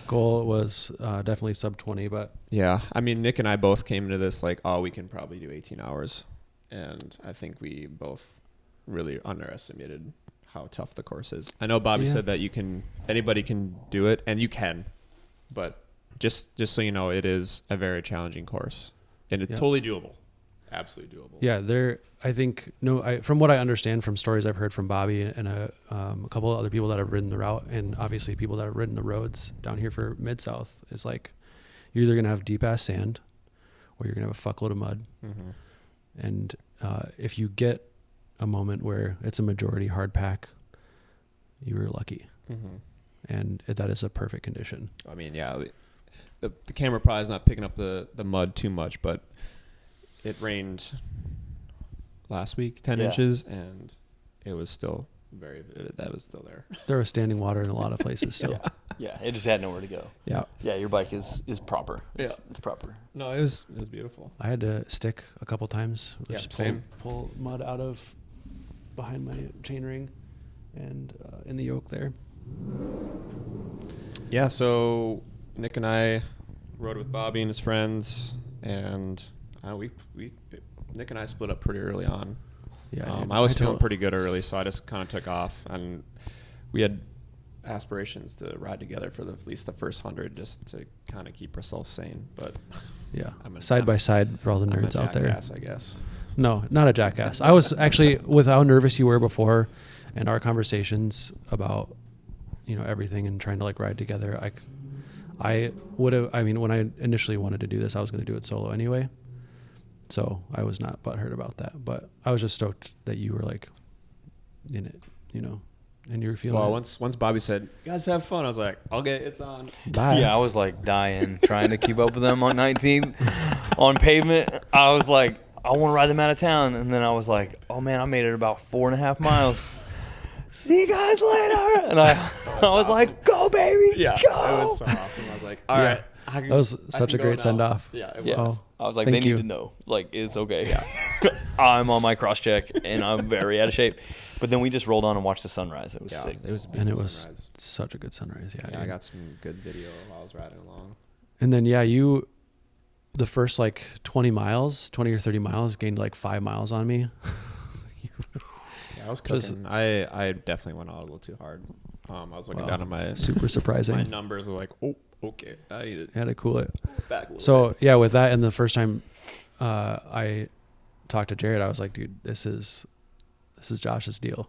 Goal was definitely sub 20, but yeah, I mean, Nick and I both came into this like, we can probably do 18 hours, and I think we both really underestimated how tough the course is. I know Bobby said that anybody can do it, and you can, but just so you know, it is a very challenging course, and it's totally doable. Absolutely doable. Yeah, I think from what I understand from stories I've heard from Bobby and a couple of other people that have ridden the route, and obviously people that have ridden the roads down here for Midsouth, is like you're either gonna have deep ass sand or you're gonna have a fuckload of mud. Mm-hmm. And if you get a moment where it's a majority hard pack, you were lucky. Mm-hmm. And that is a perfect condition. I mean, yeah, the camera probably is not picking up the mud too much, but it rained last week, 10 Yeah. inches, and it was still that was still there. There was standing water in a lot of places still. Yeah, it just had nowhere to go. Yeah. Yeah, your bike is proper. Yeah. It's proper. No, it was beautiful. I had to stick a couple times. Yeah, Just same. pull mud out of behind my chain ring and in the yoke there. Yeah, so Nick and I rode with Bobby and his friends, and Nick and I split up pretty early on. Yeah, dude, I was I feeling told- pretty good early, so I just kind of took off, and we had aspirations to ride together for at least the first 100, just to kind of keep ourselves sane. But Yeah, I'm a- side by side for all the I'm a nerds out there. jackass, I guess. No, not a jackass. I was actually, with how nervous you were before, and our conversations about, everything and trying to like ride together. I would have. I mean, when I initially wanted to do this, I was going to do it solo anyway. So I was not butthurt about that, but I was just stoked that you were like in it, and you were feeling. Well, it. once Bobby said, "You guys have fun," I was like, "Okay, it's on." Bye. Yeah, I was like dying trying to keep up with them on 19th on pavement. I was like, I want to ride them out of town, and then I was like, oh man, I made it about 4.5 miles. See you guys later. And I was like, go baby, Yeah, go. it was so awesome. I was like, "All Yeah. right, That was such a great send off. Yeah, it Yeah. was. I was like, Thank they you. need to know. Like, it's okay. Yeah. I'm on my cross check, and I'm very out of shape. But then we just rolled on and watched the sunrise. It was Yeah, sick. it was a And beautiful it was sunrise. such a good sunrise. Yeah, Yeah, I dude. got some good video while I was riding along. And then the first like 20 or 30 miles gained like 5 miles on me. Yeah, I was Just- cooking. I definitely went out a little too hard. I was looking Wow. down at my Super surprising. my numbers. Were like, oh, okay, I need I had to cool it. to back a little So bit. yeah, with that, and the first time I talked to Jared, I was like, dude, this is Josh's deal.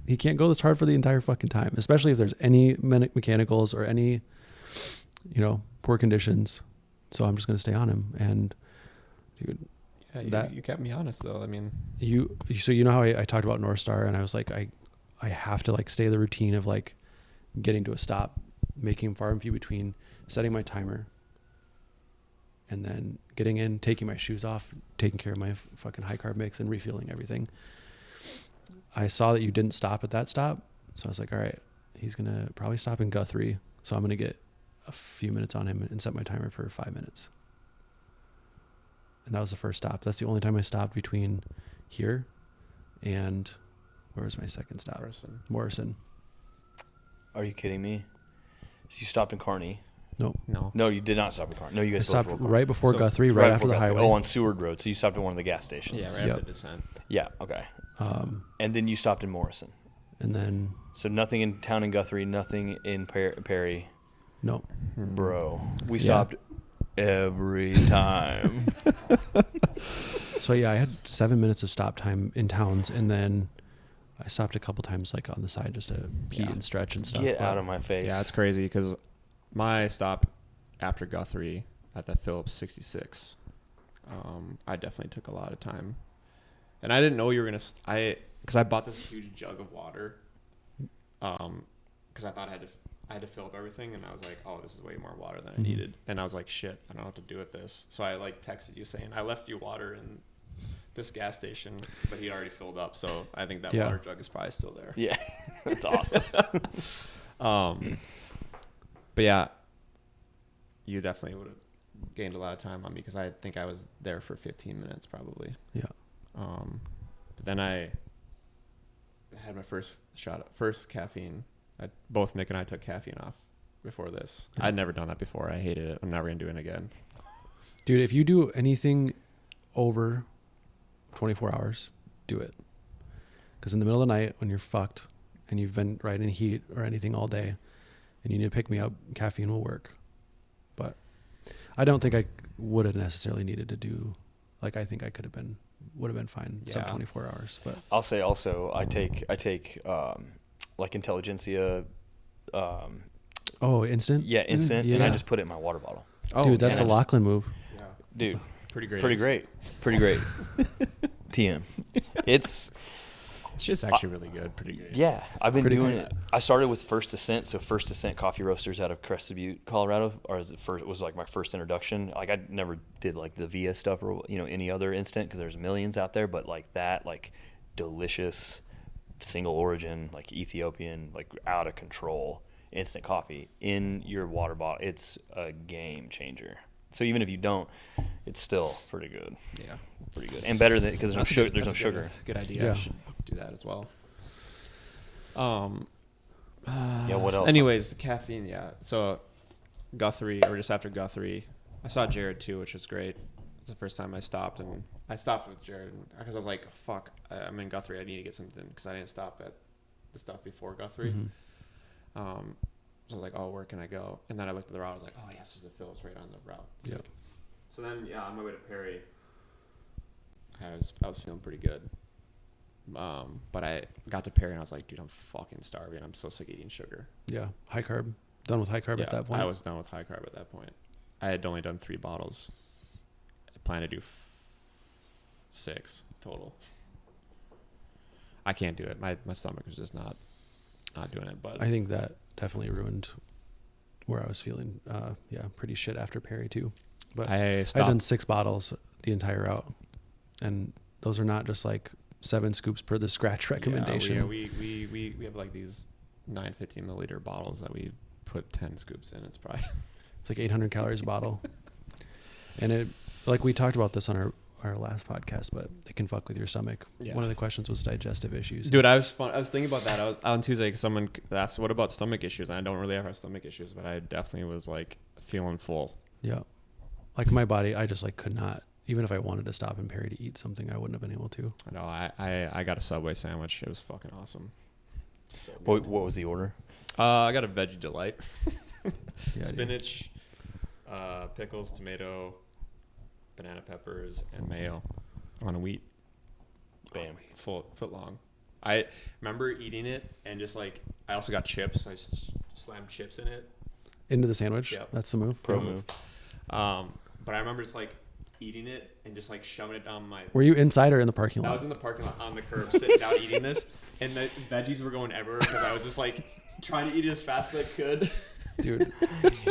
He can't go this hard for the entire fucking time, especially if there's any mechanicals or any, poor conditions. So I'm just gonna stay on him. And dude, Yeah, you kept me honest though. I mean, so you know how I talked about North Star, and I was like, I have to like stay the routine of like getting to a stop, making far and few between, setting my timer, and then getting in, taking my shoes off, taking care of my fucking high carb mix, and refueling everything. I saw that you didn't stop at that stop, so I was like, all right, he's gonna probably stop in Guthrie, so I'm gonna get a few minutes on him and set my timer for 5 minutes. And that was the first stop. That's the only time I stopped between here and where was my second stop? Morrison. Are you kidding me? So you stopped in Kearney. Nope. no. No, you did not stop in Kearney. No, you I guys both stopped were Kearney. right before So, Guthrie, right after before the Guthrie. highway. Oh, on Seward Road. So you stopped at one of the gas stations. Yeah, right Yep. after descent. Yeah, okay. Um, And then you stopped in Morrison. and then So nothing in town in Guthrie, nothing in Perry. nope. Bro, we Yeah. stopped every time. So yeah, I had 7 minutes of stop time in towns, and then I stopped a couple times like on the side just to pee Yeah. and stretch and stuff. Get but- out of my face. Yeah, it's crazy because my stop after Guthrie at the Phillips 66, I definitely took a lot of time, and I didn't know you were gonna. Because I bought this huge jug of water, because I thought I had to fill up everything, and I was like, oh, this is way more water than I Mhm. needed, and I was like, shit, I don't know what to do with this. So I like texted you saying I left you water in this gas station, but he already filled up. So I think that Yeah. water jug is probably still there. Yeah, that's awesome. But yeah, you definitely would have gained a lot of time on me because I think I was there for 15 minutes probably. Yeah. But then I had my first caffeine. Both Nick and I took caffeine off before this. Yeah. I'd never done that before. I hated it. I'm never gonna do it again. Dude, if you do anything over 24 hours, do it. Because in the middle of the night, when you're fucked and you've been riding heat or anything all day and you need to pick me up, caffeine will work. But I don't think I would have necessarily needed to do, like, I think I would have been fine sub Yeah. 24 hours. But I'll say also, I take like Intelligentsia. Instant? Yeah, instant, and Yeah. I just put it in my water bottle. Dude, that's a and I just- Lachlan move. Yeah. Dude, Pretty great. pretty great. TM. It's It's just actually really good, pretty good. Yeah, I've been Pretty doing good. it. I started with First Descent, so First Descent Coffee Roasters out of Crested Butte, Colorado, or it was like my first introduction. Like I never did like the Via stuff or any other instant because there's millions out there, but like that, like delicious single origin, like Ethiopian, like out of control instant coffee in your water bottle. It's a game changer. So even if you don't, it's still pretty good. Yeah. Pretty good and better than because there's no That's a sugar. good- There's no that's a good- sugar. Good idea. Yeah. I should do that as well. Yeah. What else? Anyways, the caffeine. Yeah. So Guthrie, or just after Guthrie, I saw Jared too, which was great. It's the first time I stopped, and I stopped with Jared because I was like, "Fuck, I'm in Guthrie. I need to get something," because I didn't stop at the stuff before Guthrie. Mhm. So I was like, "Oh, where can I go?" And then I looked at the route. I was like, "Oh yes, there's a Phillips right on the route." Yeah. Sick. So then, yeah, on my way to Perry, I was feeling pretty good. But I got to Perry and I was like, dude, I'm fucking starving. I'm so sick of eating sugar. Yeah. High carb. Done with high carb at that point. I was done with high carb at that point. I had only done 3 bottles. I plan to do 6 total. I can't do it. My stomach was just not doing it. But I think that definitely ruined where I was feeling. Pretty shit after Perry too. But I I've stopped. done 6 bottles the entire route, and those are not just like 7 scoops per the scratch recommendation. Yeah, we have like these 950 milliliter bottles that we put 10 scoops in. It's probably It's like 800 calories a bottle, and it, like we talked about this on our last podcast, but it can fuck with your stomach. Yeah. One of the questions was digestive issues. Dude, I was thinking about that. I was on Tuesday. Someone asked, "What about stomach issues?" And I don't really have stomach issues, but I definitely was like feeling full. Yeah, like my body, I just like could not. Even if I wanted to stop in Perry to eat something, I wouldn't have been able to. I know. I got a Subway sandwich. It was fucking awesome. So What was the order? I got a veggie delight. Yeah, dude. Spinach, pickles, tomato, banana peppers, and mayo on a wheat. Bam. Foot long. I remember eating it and just like I also got chips. I slammed chips in it. Into the sandwich. Yep. That's the move. Pro move. But I remember just like eating it and just like shoving it down my. Were you inside or in the parking I lot? was in the parking lot on the curb sitting down eating this, and the veggies were going everywhere because I was just like trying to eat it as fast as I could. Dude,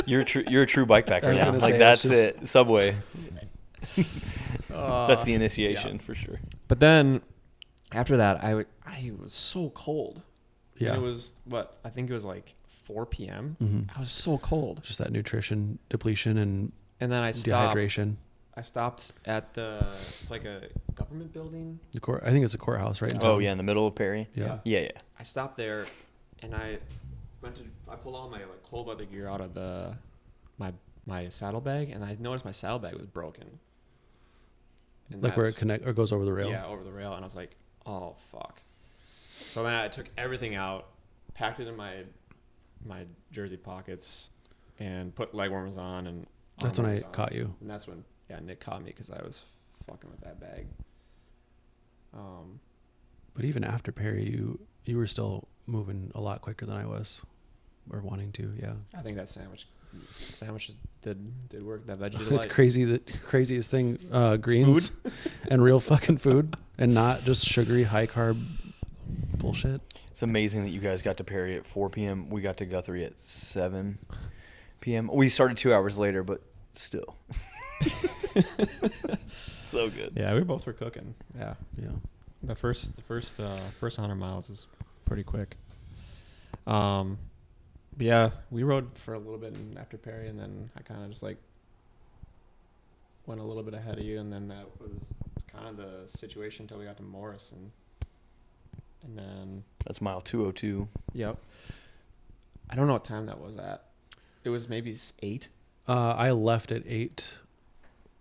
You're a true bike I packer was now. gonna Like say, that's it's just- it. Subway. That's the initiation for sure. But then after that, I was so cold. yeah. And it was I think it was like 4 p.m. Mhm. I was so cold, Just that nutrition depletion and and then I stopped. dehydration. I stopped at it's like a government building. The court. I think it's a courthouse, right? in Oh town. yeah, in the middle of Perry. Yeah. Yeah. I stopped there, and I pulled all my like cold weather gear out of my saddlebag, and I noticed my saddlebag was broken. And Like where it that's- connect or goes over the rail. Yeah, over the rail, and I was like, "Oh fuck!" So then I took everything out, packed it in my jersey pockets, and put leg warmers on, and That's arm when I warmers on. caught you. And that's when Nick caught me because I was fucking with that bag. But even after Perry, you were still moving a lot quicker than I was, or wanting to. Yeah. I think that sandwiches did work. That veggie It's delight. crazy. The craziest thing, greens and real fucking food, and not just sugary high carb bullshit. It's amazing that you guys got to Perry at 4 p.m. We got to Guthrie at 7 p.m. We started 2 hours later, but still. So good. Yeah, we both were cooking. Yeah, Yeah. the first 100 miles is pretty quick. But yeah, we rode for a little bit after Perry, and then I kind of just like went a little bit ahead of you, and then that was kind of the situation until we got to Morris, and then That's mile 202. yep. I don't know what time that was at. It was maybe 8. I left at 8.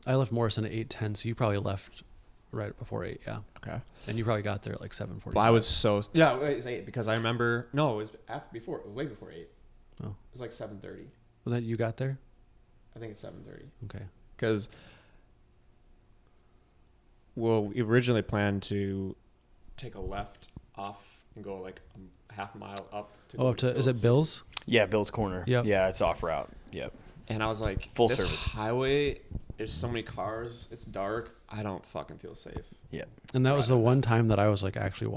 I left Morrison at 8:10, so you probably left right before 8. Yeah. Okay. And you probably got there at like 7:45. Well, I was it was 8 because I remember. No, it was way before 8. Oh. It was like 7:30. Well, then you got there. I think it's 7:30. Okay. Because we originally planned to take a left off and go like a half mile up. Oh, up to is it Bill's? Yeah, Bill's Corner. Yep. Yeah, it's off route. Yep. And I was like, Full this service. highway there's so many cars. It's dark. I don't fucking feel safe. Yeah. And that was the one time that I was like actually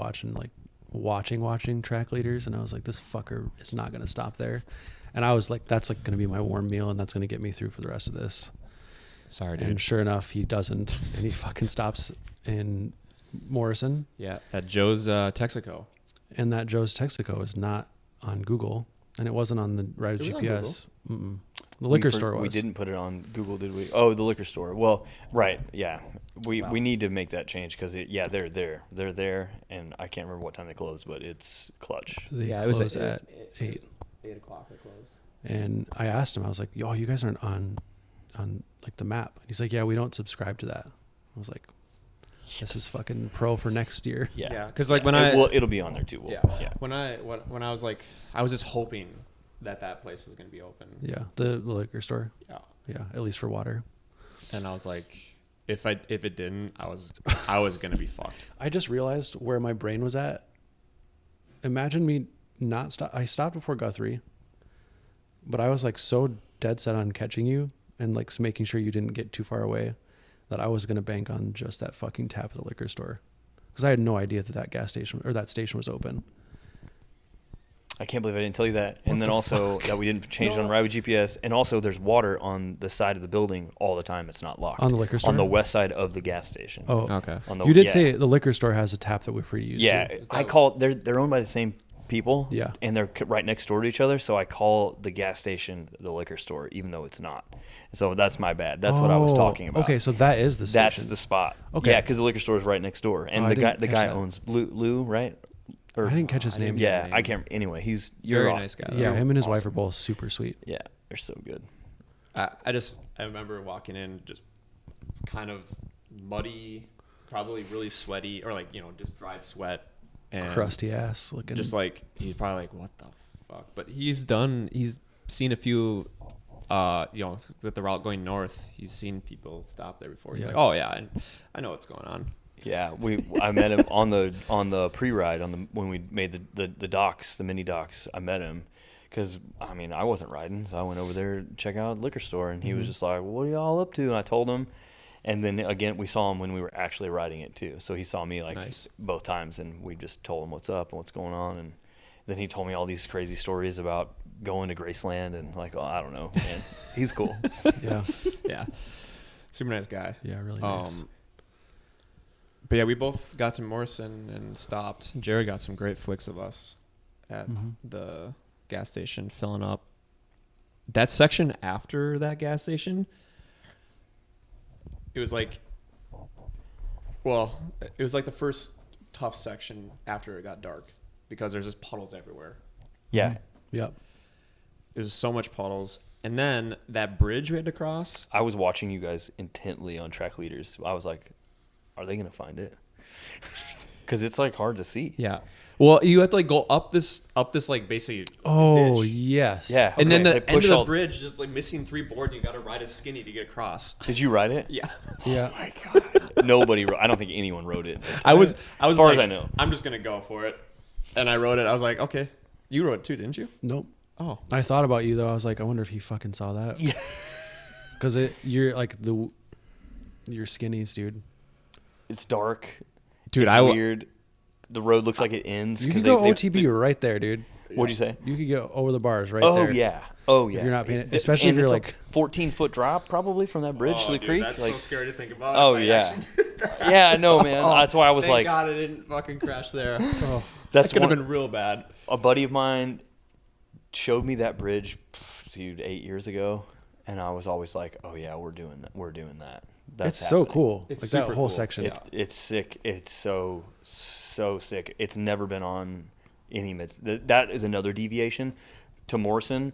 watching track leaders, and I was like, this fucker is not going to stop there. And I was like, that's like going to be my warm meal, and that's going to get me through for the rest of this. Sorry, dude. And sure enough, he doesn't, and he fucking stops in Morrison. Yeah, at Joe's Texaco. And that Joe's Texaco is not on Google, and it wasn't on the right It was on GPS. The liquor store was. We didn't put it on Google, did we? Oh, the liquor store. Well, right, yeah. We need to make that change because they're there, and I can't remember what time they close, but it's clutch. They Yeah, it was close at 8. 8 o'clock they closed. And I asked him, I was like, yo, you guys aren't on like the map. And he's like, yeah, we don't subscribe to that. I was like, this is fucking pro for next year. Yeah, because like when it'll be on there too. When I was like, I was just hoping that place was gonna be open. Yeah, the liquor store. Yeah, Yeah, at least for water. and I was like, if it didn't, I was gonna be fucked. I just realized where my brain was at. Imagine me not stop. I stopped before Guthrie, but I was like so dead set on catching you and like making sure you didn't get too far away that I was going to bank on just that fucking tap at the liquor store. Because I had no idea that gas station or that station was open. I can't believe I didn't tell you that. And then also that we didn't change it on Ride with GPS. And also there's water on the side of the building all the time. It's not locked. On the liquor store? On the west side of the gas station. Oh, Okay. On the, you did yeah. say the liquor store has a tap that we're free to use. Yeah, too. I call they're owned by the same people. Yeah. And they're right next door to each other. So I call the gas station the liquor store, even though it's not. So that's my bad. That's what I was talking about. Okay, so that is the station. That's the spot. Okay. Yeah, because the liquor store is right next door. And Oh, I the didn't guy catch that. owns Lou, right? Or, I didn't catch his name. yeah, I can't. Anyway, you're Very aw- nice guy. Yeah, him and his awesome. wife are both super sweet. Yeah, they're so good. I remember walking in just kind of muddy, probably really sweaty, or like just dried sweat and Crusty ass looking. Just like he's probably like, what the fuck? But he's seen a few, with the route going north. He's seen people stop there before. He's Yeah. like, oh yeah, I know what's going on. Yeah, I met him on the pre-ride when we made the docks, the mini docks. I met him because I wasn't riding, so I went over there to check out the liquor store, and he was just like, "What are y'all up to?" And I told him, and then again we saw him when we were actually riding it too. So he saw me Nice. both times, and we just told him what's up and what's going on, and then he told me all these crazy stories about going to Graceland and I don't know, man. He's cool. yeah, Yeah, super nice guy. yeah, really nice. But yeah, we both got to Morrison and stopped. Jared got some great flicks of us at the gas station filling up. That section after that gas station, it was like the first tough section after it got dark because there's just puddles everywhere. Yeah. Yep. There's so much puddles. And then that bridge we had to cross. I was watching you guys intently on track leaders. I was like, are they going to find it? Because it's like hard to see. Yeah. Well, you have to like go up this like basically. Oh ditch. yes. Yeah. And then Okay, the they end push of the all- bridge just like missing 3 board, and you got to ride a skinny to get across. Did you ride it? Yeah. Yeah. My God. Nobody. I don't think anyone rode it. I was As far as like, I know. I'm just gonna go for it, and I rode it. I was like, okay, you rode it too, didn't you? Nope. Oh, I thought about you though. I was like, I wonder if he fucking saw that. Yeah. Because you're like you're skinnies, dude. It's dark. dude, It's I weird. The road looks like it ends. You 'cause could go they- OTB right there, dude. What'd you say? You could go over the bars right Oh there. yeah. Oh yeah. If you're not paying It- especially if and you're it's like a 14-foot drop probably from that bridge to the creek. That's like, so scary to think about. oh if I yeah. actually did that. Yeah, I know, man. That's why I was Thank like, God I didn't fucking crash there. oh, that's That could have one- been real bad. a buddy of mine showed me that bridge, dude, 8 years ago, and I was always like, "Oh yeah, we're doing that. We're doing that." That's it's so happening. cool. It's like that super whole cool. section. Yeah. It's sick. It's so sick. It's never been on any mids. That is another deviation to Morrison.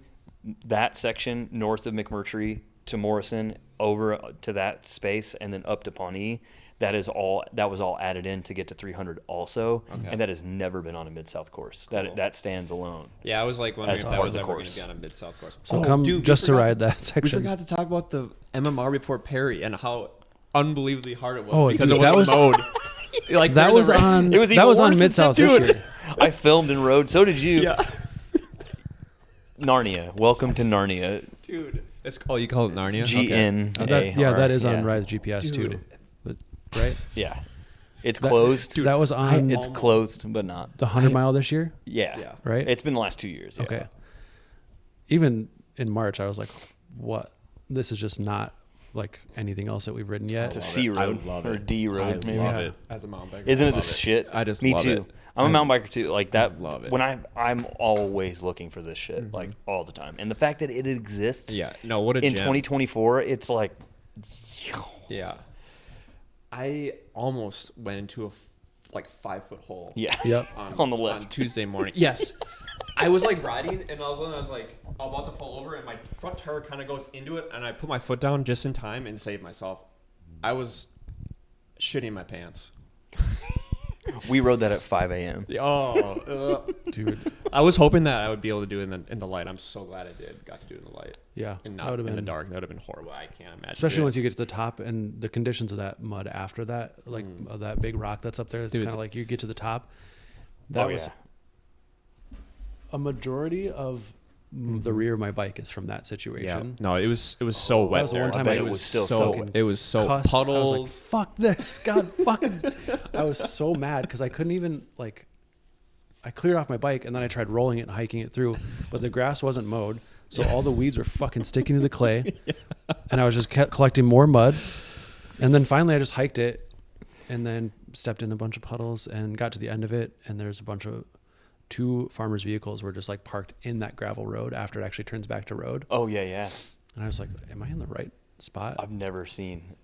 That section north of McMurtry to Morrison over to that space and then up to Pawnee. That was all added in to get to 300 also, Okay. and that has never been on a Mid-South course. Cool. That stands alone. Yeah, I was like wondering As if that part was of the ever going course. to be on a Mid-South course. So Oh, come dude, we just to forgot ride that We section. forgot to talk about the MMR before Perry and how unbelievably hard it was Oh, because dude, it that wasn't mowed. Like that during was the rain. on. It was that even was on worse than Mid South this Dude. year. I filmed and rode. So did you. Yeah, Narnia. Welcome to Narnia. dude. It's you call it Narnia? GNA. That is on Rise GPS too, right? Yeah, it's closed. That was on It's closed, but not the 100 mile this year, Yeah, right? It's been the last 2 years. Yeah. Okay. Even in March, I was like, "What? This is just not like anything else that we've ridden yet." It's a C road or D road. Maybe. Love it. As a mountain biker, Isn't it the love shit? I just Me love too. it. I'm a mountain biker too. Like that. love it. When I'm always looking for this shit, like all the time. And the fact that it exists. Yeah. No. What a In gem. 2024, it's like. Yeah. I almost went into a 5-foot hole. Yeah. Yep. On the left. on Tuesday morning. Yes. I was like riding, and all of a sudden I was like about to fall over, and my front tire kind of goes into it, and I put my foot down just in time and saved myself. I was shitting my pants. We rode that at 5 a.m. Oh, Dude. I was hoping that I would be able to do it in the light. I'm so glad I got to do it in the light Yeah. and That not would in have the been dark. That would have been horrible. I can't imagine. especially doing once you get to the top and the conditions of that mud after that, like of that big rock that's up there. It's Dude. kind of like you get to the top. That was a majority of the rear of my bike is from that Yeah. situation. No, it was so wet was the there. one time I bet I it was was still so soaking. it was so Cussed. I was puddles. like, "Fuck this, God, fucking!" I was so mad because I couldn't even like. I cleared off my bike and then I tried rolling it and hiking it through, but the grass wasn't mowed, so all the weeds were fucking sticking to the clay, and I was just kept collecting more mud, and then finally I just hiked it, and then stepped in a bunch of puddles and got to the end of it, and there's a bunch of 2 farmers' vehicles were just like parked in that gravel road after it actually turns back to road, Oh yeah. and I was like, "Am I in the right spot?" I've never seen.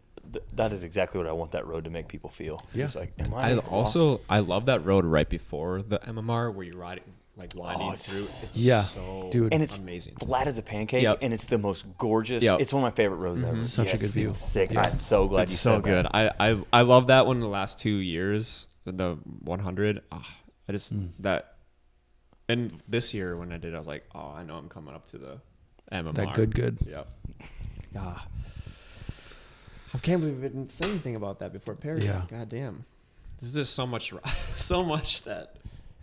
That is exactly what I want that road to make people feel. Yeah. It's like, am I I lost? love that road right before the MMR where you ride it like winding it's through. It's Yeah, so dude. And it's amazing. flat as a pancake, Yep. and it's the most gorgeous. Yep. It's one of my favorite roads ever. Such a Yes, good view. it's sick. Yeah. I'm so glad It's you so said good. that. I love that one in the last 2 years. The 100. I just that. And this year when I did, I was like, oh, I know I'm coming up to the MMR. That good. Yep. Yeah. I can't believe we didn't say anything about that before Perry. Yeah. God damn. There's just so much, so much that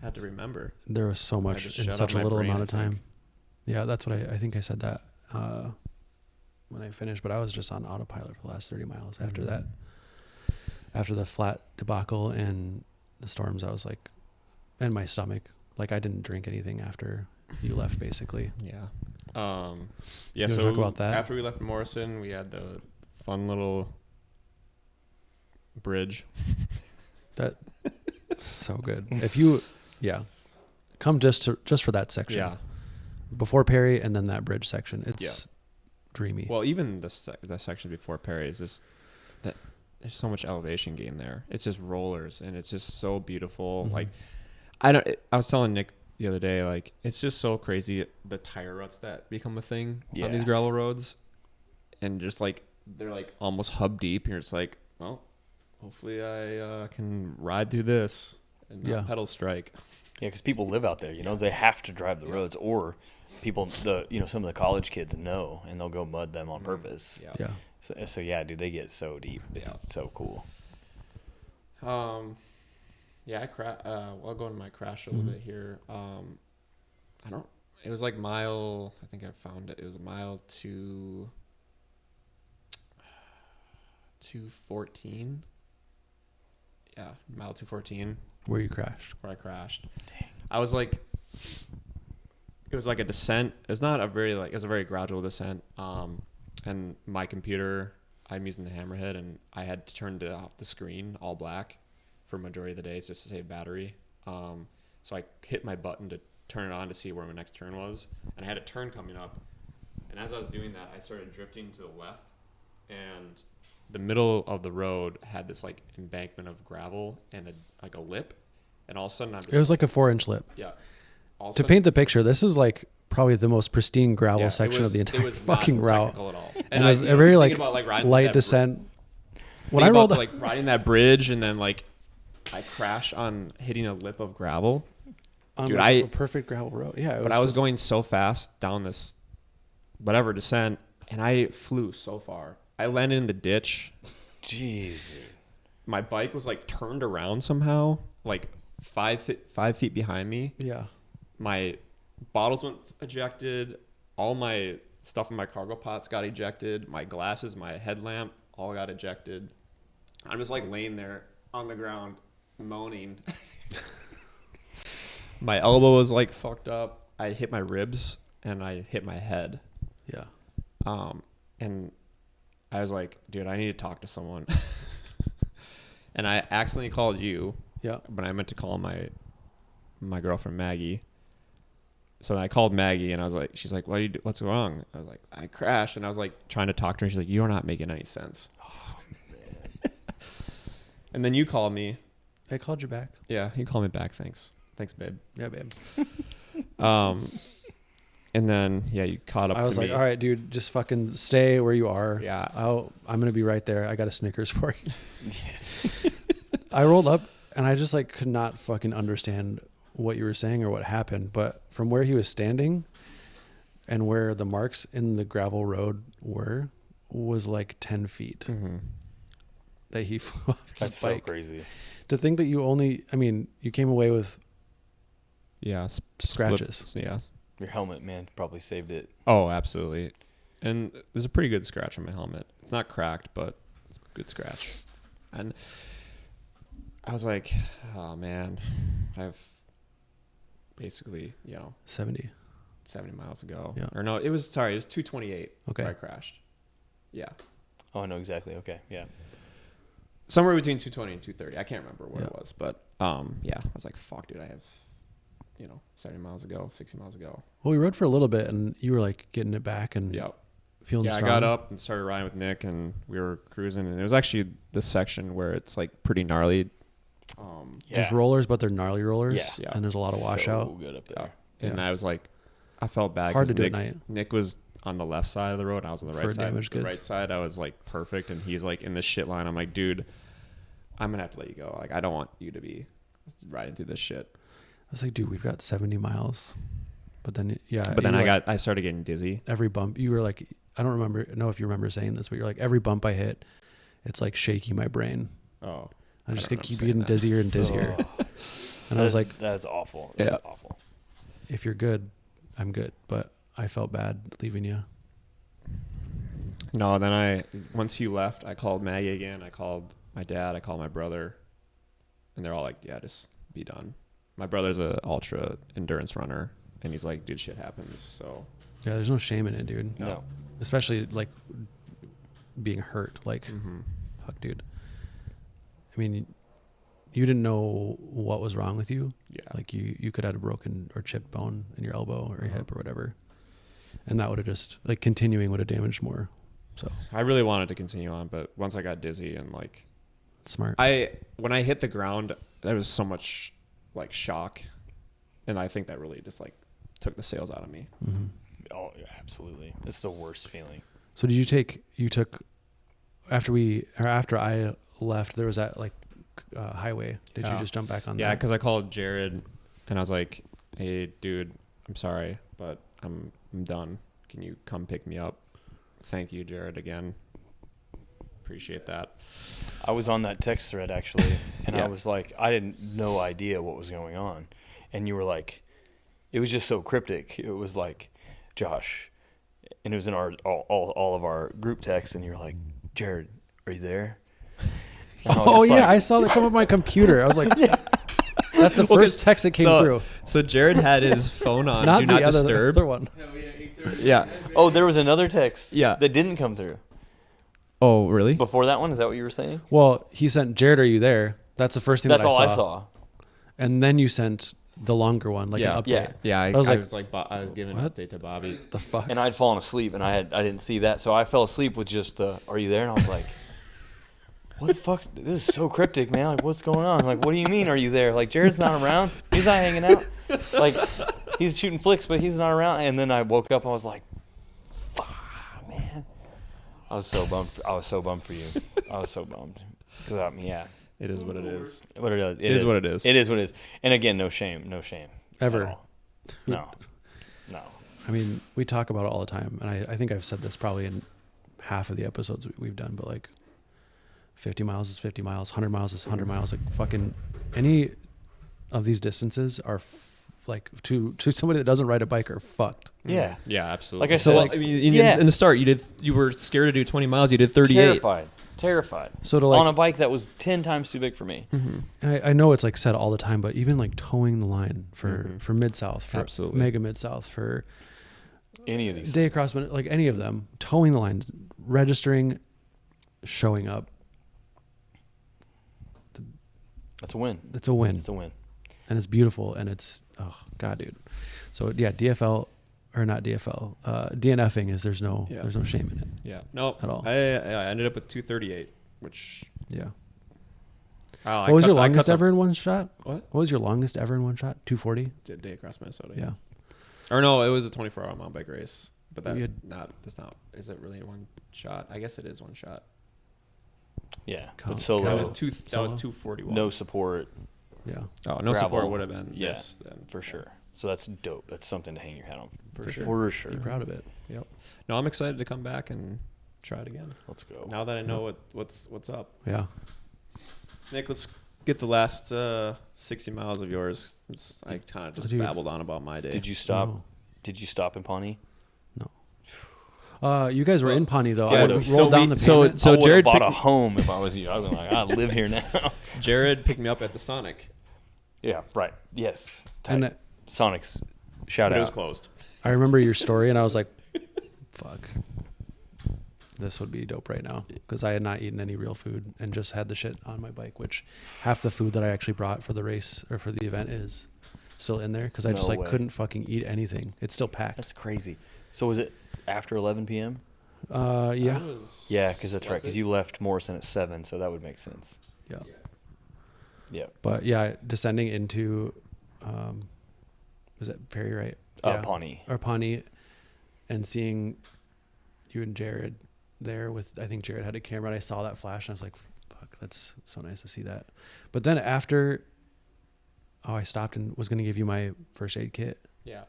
I had to remember. There was so I much just in shut such up a my little brain, amount of I think. time. Yeah, that's what I think I said that when I finished, but I was just on autopilot for the last 30 miles after that. After the flat debacle and the storms, I was like, and my stomach, like I didn't drink anything after you left, basically. Yeah. You Yeah. wanna So talk about that? after we left Morrison, we had the fun little bridge. That so good. If you, come just for that section. Yeah. Before Perry and then that bridge section. It's dreamy. Well, even the section before Perry is just that there's so much elevation gain there. It's just rollers and it's just so beautiful. Mhm. Like I was telling Nick the other day, like it's just so crazy the tire ruts that become a thing on these Yeah. gravel roads, and just like they're like almost hub deep. And you're just like, well, hopefully I can ride through this and not pedal strike. Yeah, because people live out there, you know, they have to drive the roads, or people, some of the college kids know, and they'll go mud them on purpose. yeah. So yeah, dude, they get so deep. It's so cool. Yeah, I'll go into my crash a little bit here. It was like mile, I think I found it. It was a mile 214. Yeah, mile 214 Where you crashed. where I crashed. I was like, it was like a descent. It was not a very it was a very gradual descent. And my computer, I'm using the Hammerhead, and I had to turn off the screen all black for majority of the days just to save battery. So I hit my button to turn it on to see where my next turn was, and I had a turn coming up. And as I was doing that, I started drifting to the left, and the middle of the road had this like embankment of gravel and a lip, and all of a sudden I'm just It was like a 4-inch lip. yeah. All of a To sudden- paint the picture, this is like probably the most pristine gravel yeah, it section was- of the it entire was not fucking route. technical at all. And I, a very thinking like about, riding light that descent. When Think I about rolled, like riding that bridge and then like I crash on hitting a lip of gravel. on dude, like I- a perfect gravel road. Yeah, it But I was just- going so fast down this whatever descent, and I flew so far. I landed in the ditch. Jeez. My bike was like turned around somehow, like 5 feet behind me. Yeah, My bottles went ejected. All my Stuff in my cargo pots got ejected. My glasses, my headlamp, all got ejected. I'm just like laying there on the ground, moaning. My elbow was like fucked up. I hit my ribs and I hit my head. Yeah. And I was like, dude, I need to talk to someone. And I accidentally called you. Yeah. But I meant to call my girlfriend Maggie. So I called Maggie and I was like, she's like, what's wrong? I was like, I crashed. And I was like trying to talk to her. And she's like, you're not making any sense. Oh, man. And then you called me. I called you back. Yeah, you called me back. Thanks, babe. Yeah, babe. And then, yeah, you caught up to me. I was like, all right, dude, just fucking stay where you are. Yeah. I'm going to be right there. I got a Snickers for you. Yes. I rolled up and I just like could not fucking understand what you were saying or what happened. But from where he was standing and where the marks in the gravel road was like 10 feet Mm-hmm. that he flew off his That's bike. so crazy. To think that you came away with Yeah. scratches. Yeah. Your helmet, man, probably saved it. Oh, absolutely. And there's a pretty good scratch on my helmet. It's not cracked, but it's a good scratch. And I was like, oh, man, I've basically, 70. 70 miles ago. Yeah. Or no, it was 228 Okay. where I crashed. Yeah. Oh, I know exactly. Okay, yeah. Somewhere between 220 and 230. I can't remember what Yeah. it was. But, yeah, I was like, fuck, dude, I have, 70 miles ago, 60 miles ago. Well, we rode for a little bit and you were like getting it back and Yep. feeling Yeah, strong. I got up and started riding with Nick, and we were cruising, and it was actually the section where it's like pretty gnarly. Just rollers, but they're gnarly rollers. Yeah. Yeah. And there's a lot of washout. So good up there. And Yeah. I was like, I felt bad. Hard 'cause to do Nick, at night. Nick was on the left side of the road, and I was on the right For side. damaged The goods. right side, I was like perfect, and he's like in the shit line. I'm like, dude, I'm gonna have to let you go. Like, I don't want you to be riding through this shit. I was like, dude, we've got 70 miles. But then, But then I started getting dizzy. every bump. You were like, I don't know if you remember saying this, but you're like, every bump I hit, it's like shaking my brain. Oh, I just don't gonna remember keep saying getting that. dizzier and dizzier. And I was like, that's awful. Yeah. That's awful. if you're good, I'm good. But I felt bad leaving you. No, then once you left, I called Maggie again. I called my dad. I called my brother, and they're all like, "Yeah, just be done." My brother's a ultra endurance runner, and he's like, "Dude, shit happens." So Yeah, there's no shame in it, dude. No. Especially like being hurt. Like, fuck, dude. I mean, you didn't know what was wrong with you. yeah, Like you could have a broken or chipped bone in your elbow or your hip or whatever. And that would have just like continuing would have damaged more. So I really wanted to continue on, but once I got dizzy and like smart. when I hit the ground, there was so much like shock, and I think that really just like took the sails out of me. Mm-hmm. Oh, yeah, absolutely. It's the worst feeling. So did you took after I left, there was that like highway. Did you Yeah. just jump back on Yeah, that? because I called Jared, and I was like, "Hey, dude, I'm sorry, but I'm done. Can you come pick me up?" Thank you, Jared, again. Appreciate that. I was on that text thread actually, and Yeah. I was like, I didn't no idea what was going on, and you were like, it was just so cryptic. It was like, Josh, and it was in our all of our group texts, and you're like, Jared, are you there? And I was Oh just yeah, like, I saw that come up on my computer. I was like, that's the first text that came through. So Jared had his phone on Not Do the Not other, Disturb. other one. Hell yeah, 8:30. Yeah. oh, there was another text. Yeah. that didn't come through Oh, really? before that one. Is that what you were saying? Well, he sent Jared, are you there? That's the first thing That's that all I I saw. saw. And then you sent the longer one, like Yeah. an update. Yeah. Yeah, I was was like, I was giving an what? update to Bobby. The fuck? And I'd fallen asleep, and I didn't see that, so I fell asleep with just "Are you there?" And I was like, "What the fuck? This is so cryptic, man. Like, what's going on? Like, what do you mean? Are you there? Like, Jared's not around. He's not hanging out. Like, he's shooting flicks, but he's not around." And then I woke up, and I was like, "Fuck, man." I was so bummed. I was so bummed for you. I was so bummed. 'Cause, yeah, It is what it is. what it is. It is what it is. It is what it is. And again, no shame. No shame. Ever. At all. No. No. I mean, we talk about it all the time. And I think I've said this probably in half of the episodes we've done, but like 50 miles is 50 miles, 100 miles is 100 miles. Like fucking any of these distances are like to somebody that doesn't ride a bike are fucked. Yeah. Yeah, absolutely. Like I said, well, like- I mean, yeah. in the start, you were scared to do 20 miles. You did 38. Terrified. So to like, On a bike that was 10 times too big for me. I know it's like said all the time, but even like towing the line for Midsouth, for Absolutely. Mega Midsouth, for Any of these. Day Across, like any of them, towing the line, registering, showing up, That's a win. it's a win. It's a win. And it's beautiful, and it's, oh god, dude. So yeah, DFL or not DFL, DNFing is there's no shame in it. Yeah. No. At all. I ended up with 238, which Yeah. I What was cut your the- I longest cut the- ever in one shot? What? What was your longest ever in one shot? 240. Day Across Minnesota. Yeah. Or no, it was a 24-hour mountain bike race. But that You that's not. Is it really one shot? I guess it is one shot. Yeah. Count- But solo. That count. was Solo? 241. No support. Yeah. Oh, no support gravel. would have been Yeah, this then. for sure. So that's dope. That's something to hang your hat on. For sure. For sure. Be proud of it. Yep. No, I'm excited to come back and try it again. Let's go. Now that I know what's up. Yeah. Nick, let's get the last 60 miles of yours. I kind of just Dude. babbled on about my day. Did you stop? No. Did you stop in Pawnee? You guys were in Pawnee though. Yeah, I no, rolled so down we- the so- pavement. so I would've Jared bought picked a me- home if I was you. I was like, I live here now. Jared picked me up at the Sonic, Yeah. Right. Yes. And Tight. Sonic's. Shout but it was out. closed. I remember your story, and I was like, "Fuck, this would be dope right now," because I had not eaten any real food and just had the shit on my bike. Which half the food that I actually brought for the race or for the event is still in there because I just No like way. couldn't fucking eat anything. It's still packed. That's crazy. So was it after 11 p.m.? Yeah, Yeah, because that's right. Was Because it? you left Morrison at 7, so that would make sense. yeah. Yeah. But yeah, descending into, was it Perry, right? Yeah. Pawnee. Or Pawnee, and seeing you and Jared there with, I think Jared had a camera, and I saw that flash, and I was like, fuck, that's so nice to see that. But then after, I stopped and was going to give you my first aid kit. Yeah.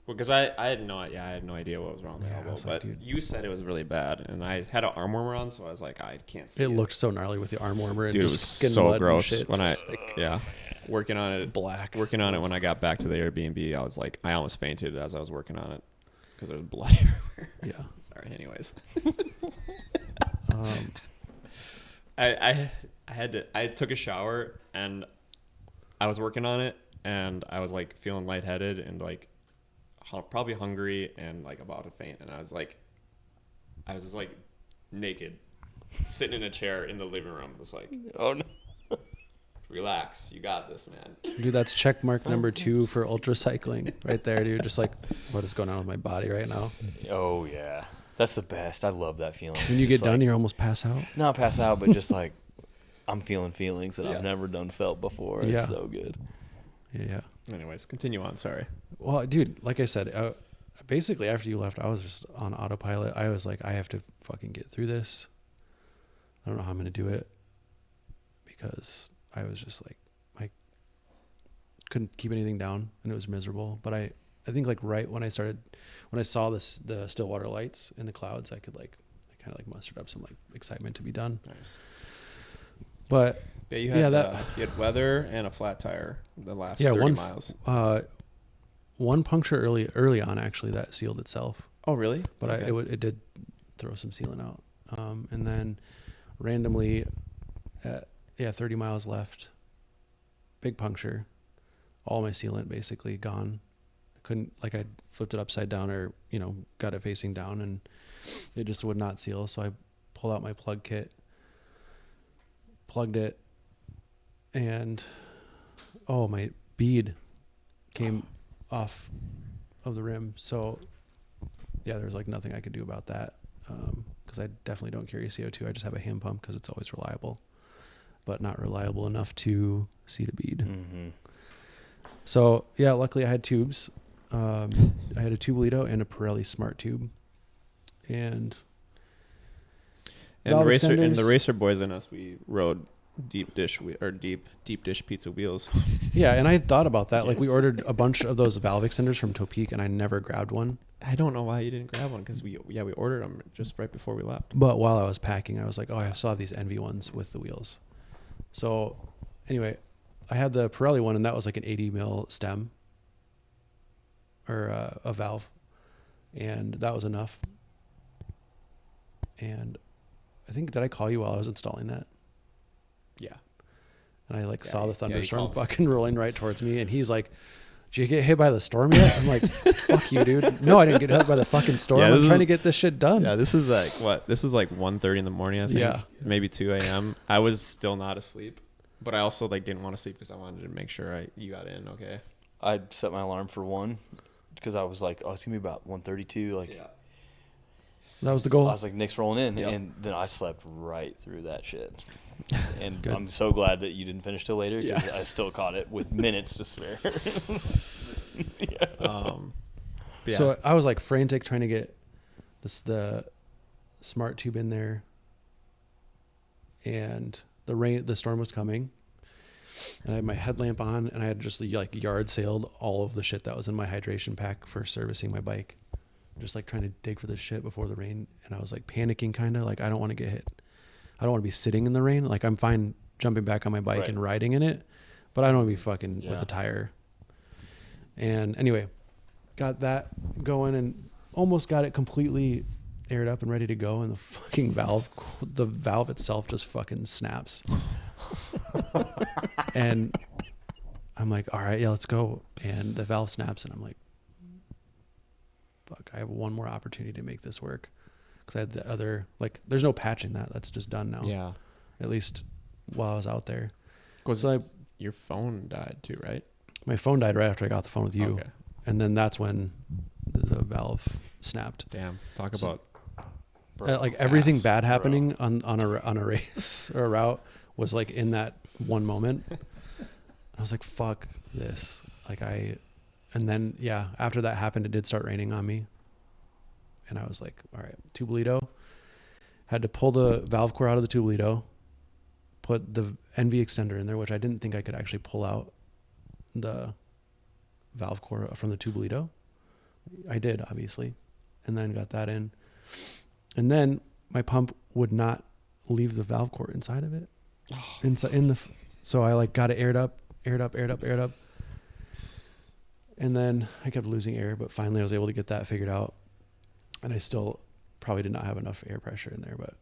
Well, because I had no idea what was wrong with Yeah, my I elbow, was like, but dude. you said it was really bad, and I had an arm warmer on, so I was like, I can't see It looked so gnarly with the arm warmer and Dude, it just was skin so blood gross and shit. when I Just like working on it. black. Working on it when I got back to the Airbnb, I was like, I almost fainted as I was working on it because there was blood everywhere. Yeah. Sorry. Anyways, Um, I took a shower and I was working on it and I was like feeling lightheaded and like probably hungry and like about to faint, and I was just like naked, sitting in a chair in the living room, just like, Oh, no. relax, you got this, man. dude, that's check mark number 2 for ultra cycling right there, dude. Just like, what is going on with my body right now? Oh, yeah. That's the best. I love that feeling. When you Just get done, like, you almost pass out. not pass out, but just like I'm feeling feelings that Yeah. I've never done felt before. Yeah. It's so good. Yeah. Anyways, continue on. Sorry. Well, dude, like I said, basically after you left, I was just on autopilot. I was like, I have to fucking get through this. I don't know how I'm going to do it because I was just like, I couldn't keep anything down and it was miserable. But I think like right when I saw the Stillwater lights in the clouds, I kind of like mustered up some like excitement to be done. Nice. But Yeah, you had that- you had weather and a flat tire the last yeah, 30 miles. one puncture early on actually that sealed itself. Oh, really? But Okay. it did throw some sealant out. And then randomly, 30 miles left, big puncture, all my sealant basically gone. I flipped it upside down or, got it facing down and it just would not seal. So I pulled out my plug kit, plugged it, and my bead came off of the rim. So yeah, there's like nothing I could do about that. Cause I definitely don't carry CO2. I just have a hand pump cause it's always reliable, but not reliable enough to seat a bead. Mm-hmm. So yeah, luckily I had tubes. I had a Tubelito and a Pirelli Smart Tube, and And valve the extenders. racer boys and us, we rode deep dish pizza wheels. Yeah, and I had thought about that. Like we Yes. ordered a bunch of those valve extenders from Topeak, and I never grabbed one. I don't know why you didn't grab one because we ordered them just right before we left. But while I was packing, I was like, oh, I saw these Envy ones with the wheels. So anyway, I had the Pirelli one, and that was like an 80 mil stem or a valve, and that was enough. And I think, did I call you while I was installing that? Yeah. And I like Yeah, saw the you thunderstorm called me. fucking rolling right towards me, and he's like, "Did you get hit by the storm yet?" I'm like, "Fuck you, dude. No, I didn't get hit by the fucking storm. Yeah, I'm this trying is- to get this shit done." Yeah, this is like what? This was like 1:30 in the morning, I think. Yeah. Maybe 2 a.m. I was still not asleep, but I also like didn't want to sleep because I wanted to make sure you got in okay. I set my alarm for 1 because I was like, oh, it's gonna be about 1:32. Like, That was the I goal. was like, Nick's rolling in, Yep. and then I slept right through that shit. And Good. I'm so glad that you didn't finish till later because Yeah. I still caught it with minutes to spare. But yeah. So I was like frantic trying to get the smart tube in there, and the storm was coming, and I had my headlamp on, and I had just like yard sailed all of the shit that was in my hydration pack for servicing my bike, just like trying to dig for this shit before the rain. And I was like panicking, kind of like, I don't want to get hit. I don't want to be sitting in the rain. Like, I'm fine jumping back on my bike Right. and riding in it, but I don't want to be fucking with Yeah. a tire. And anyway, got that going and almost got it completely aired up and ready to go, and the valve itself just fucking snaps. And I'm like, all right, yeah, let's go. And the valve snaps, and I'm like, fuck, I have one more opportunity to make this work. Because I had the other, like, there's no patching that. That's just done now. yeah. At least while I was out there. Was So your phone died too, right? my phone died right after I got the phone with you. Okay. And then that's when the valve snapped. Damn. Talk So- about Like everything gas, bad bro. happening on a race or a route was like in that one moment. I was like, fuck this. And then, yeah, after that happened, it did start raining on me. And I was like, all right, Tubolito. Had to pull the valve core out of the Tubolito, put the NV extender in there, which I didn't think I could actually pull out the valve core from the Tubolito. I did, obviously. And then got that in. And then my pump would not leave the valve core inside of it. So I like got it aired up. And then I kept losing air, but finally I was able to get that figured out. And I still probably did not have enough air pressure in there, but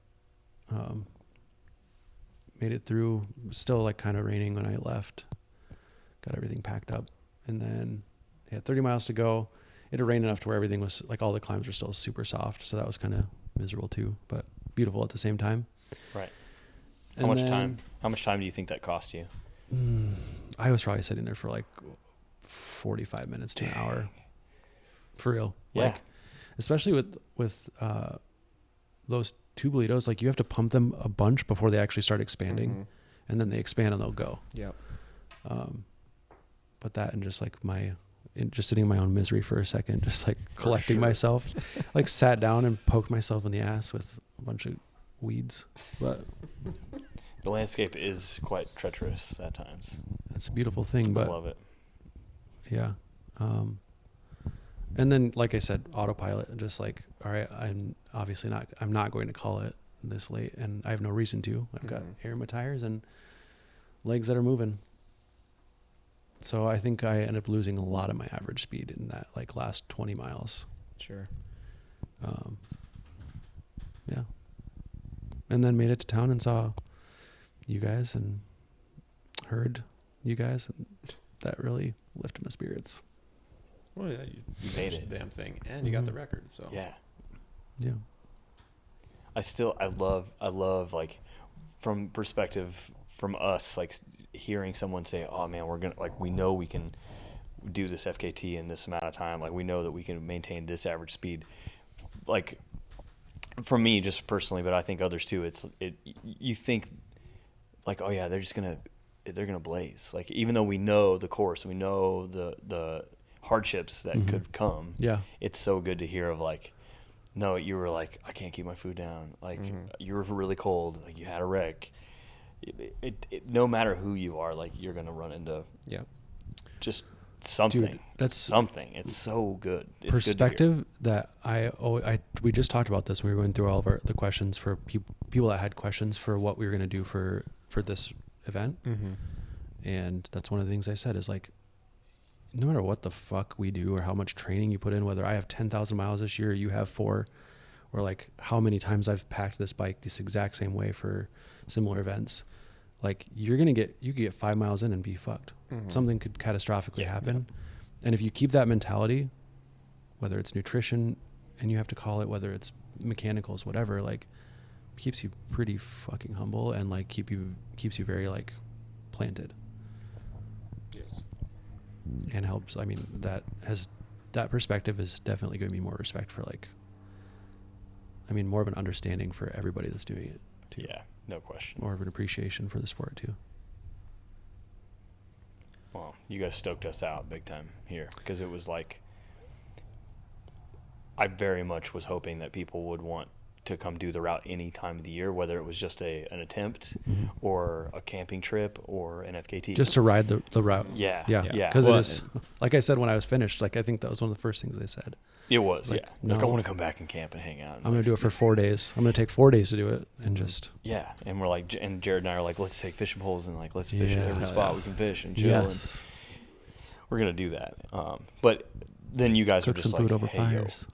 made it through. Still like kind of raining when I left. Got everything packed up. And then I had 30 miles to go. It had rained enough to where everything was like all the climbs were still super soft. So that was kind of miserable too, but beautiful at the same time. Right. And How much then, time? How much time do you think that cost you? I was probably sitting there for like 45 minutes to an hour. For real. Yeah. Like, especially with those Tubulitos, like you have to pump them a bunch before they actually start expanding, Mhm. and then they expand and they'll go. Yep. But that and just like just sitting in my own misery for a second, just like collecting myself, like sat down and poked myself in the ass with a bunch of weeds. But The landscape is quite treacherous at times. it's a beautiful thing. I But love it. yeah. And then, like I said, autopilot, just like, all right, I'm not going to call it this late, and I have no reason to. I've got Mhm. air in my tires and legs that are moving. So I think I ended up losing a lot of my average speed in that like last 20 miles. Sure. Yeah. And then made it to town and saw you guys and heard you guys, and that really lifted my spirits. Well, yeah, you made finished it. the damn thing, and you got the Mhm. record. So Yeah. Yeah. I love like from perspective from us, like hearing someone say, oh man, we're going to like, we know we can do this FKT in this amount of time. Like we know that we can maintain this average speed. Like for me, just personally, but I think others too, you think like, oh yeah, they're going to blaze. Like, even though we know the course, we know the hardships that Mhm. could come. Yeah. It's so good to hear of like, no, you were like, I can't keep my food down. Like you were really cold. Like you had a wreck. No matter who you are, like you're going to run into Yep. just something. Dude, that's something. It's so good. It's perspective that we just talked about this when we were going through all of the questions for people that had questions for what we were going to do for this event. Mm-hmm. And that's one of the things I said is like, no matter what the fuck we do or how much training you put in, whether I have 10,000 miles this year, or you have 4, or like how many times I've packed this bike this exact same way for similar events, like you could get 5 miles in and be fucked. Something could catastrophically happen. And if you keep that mentality, whether it's nutrition and you have to call it, whether it's mechanicals, whatever, like keeps you pretty fucking humble and like keeps you very like planted. Yes. And helps. I mean, that perspective is definitely going to be more respect for like, I mean, more of an understanding for everybody that's doing it too. Yeah, no question. More of an appreciation for the sport too. Well, you guys stoked us out big time here because it was like, I very much was hoping that people would want to come do the route any time of the year, whether it was just an attempt or a camping trip or an FKT. Just to ride the route. Yeah. Because Well, it is, like I said when I was finished, like I think that was one of the first things I said. It was, like, yeah. Like, I no. want to come back and camp and hang out. I'm going to do it for 4 days. I'm going to take 4 days to do it and just. Yeah, and we're like, and Jared and I are like, let's take fishing poles and like, let's fish at every Yeah. spot we can fish and chill. Yes. And we're going to do that. But then you guys Cook are just some food like, over hey, fires.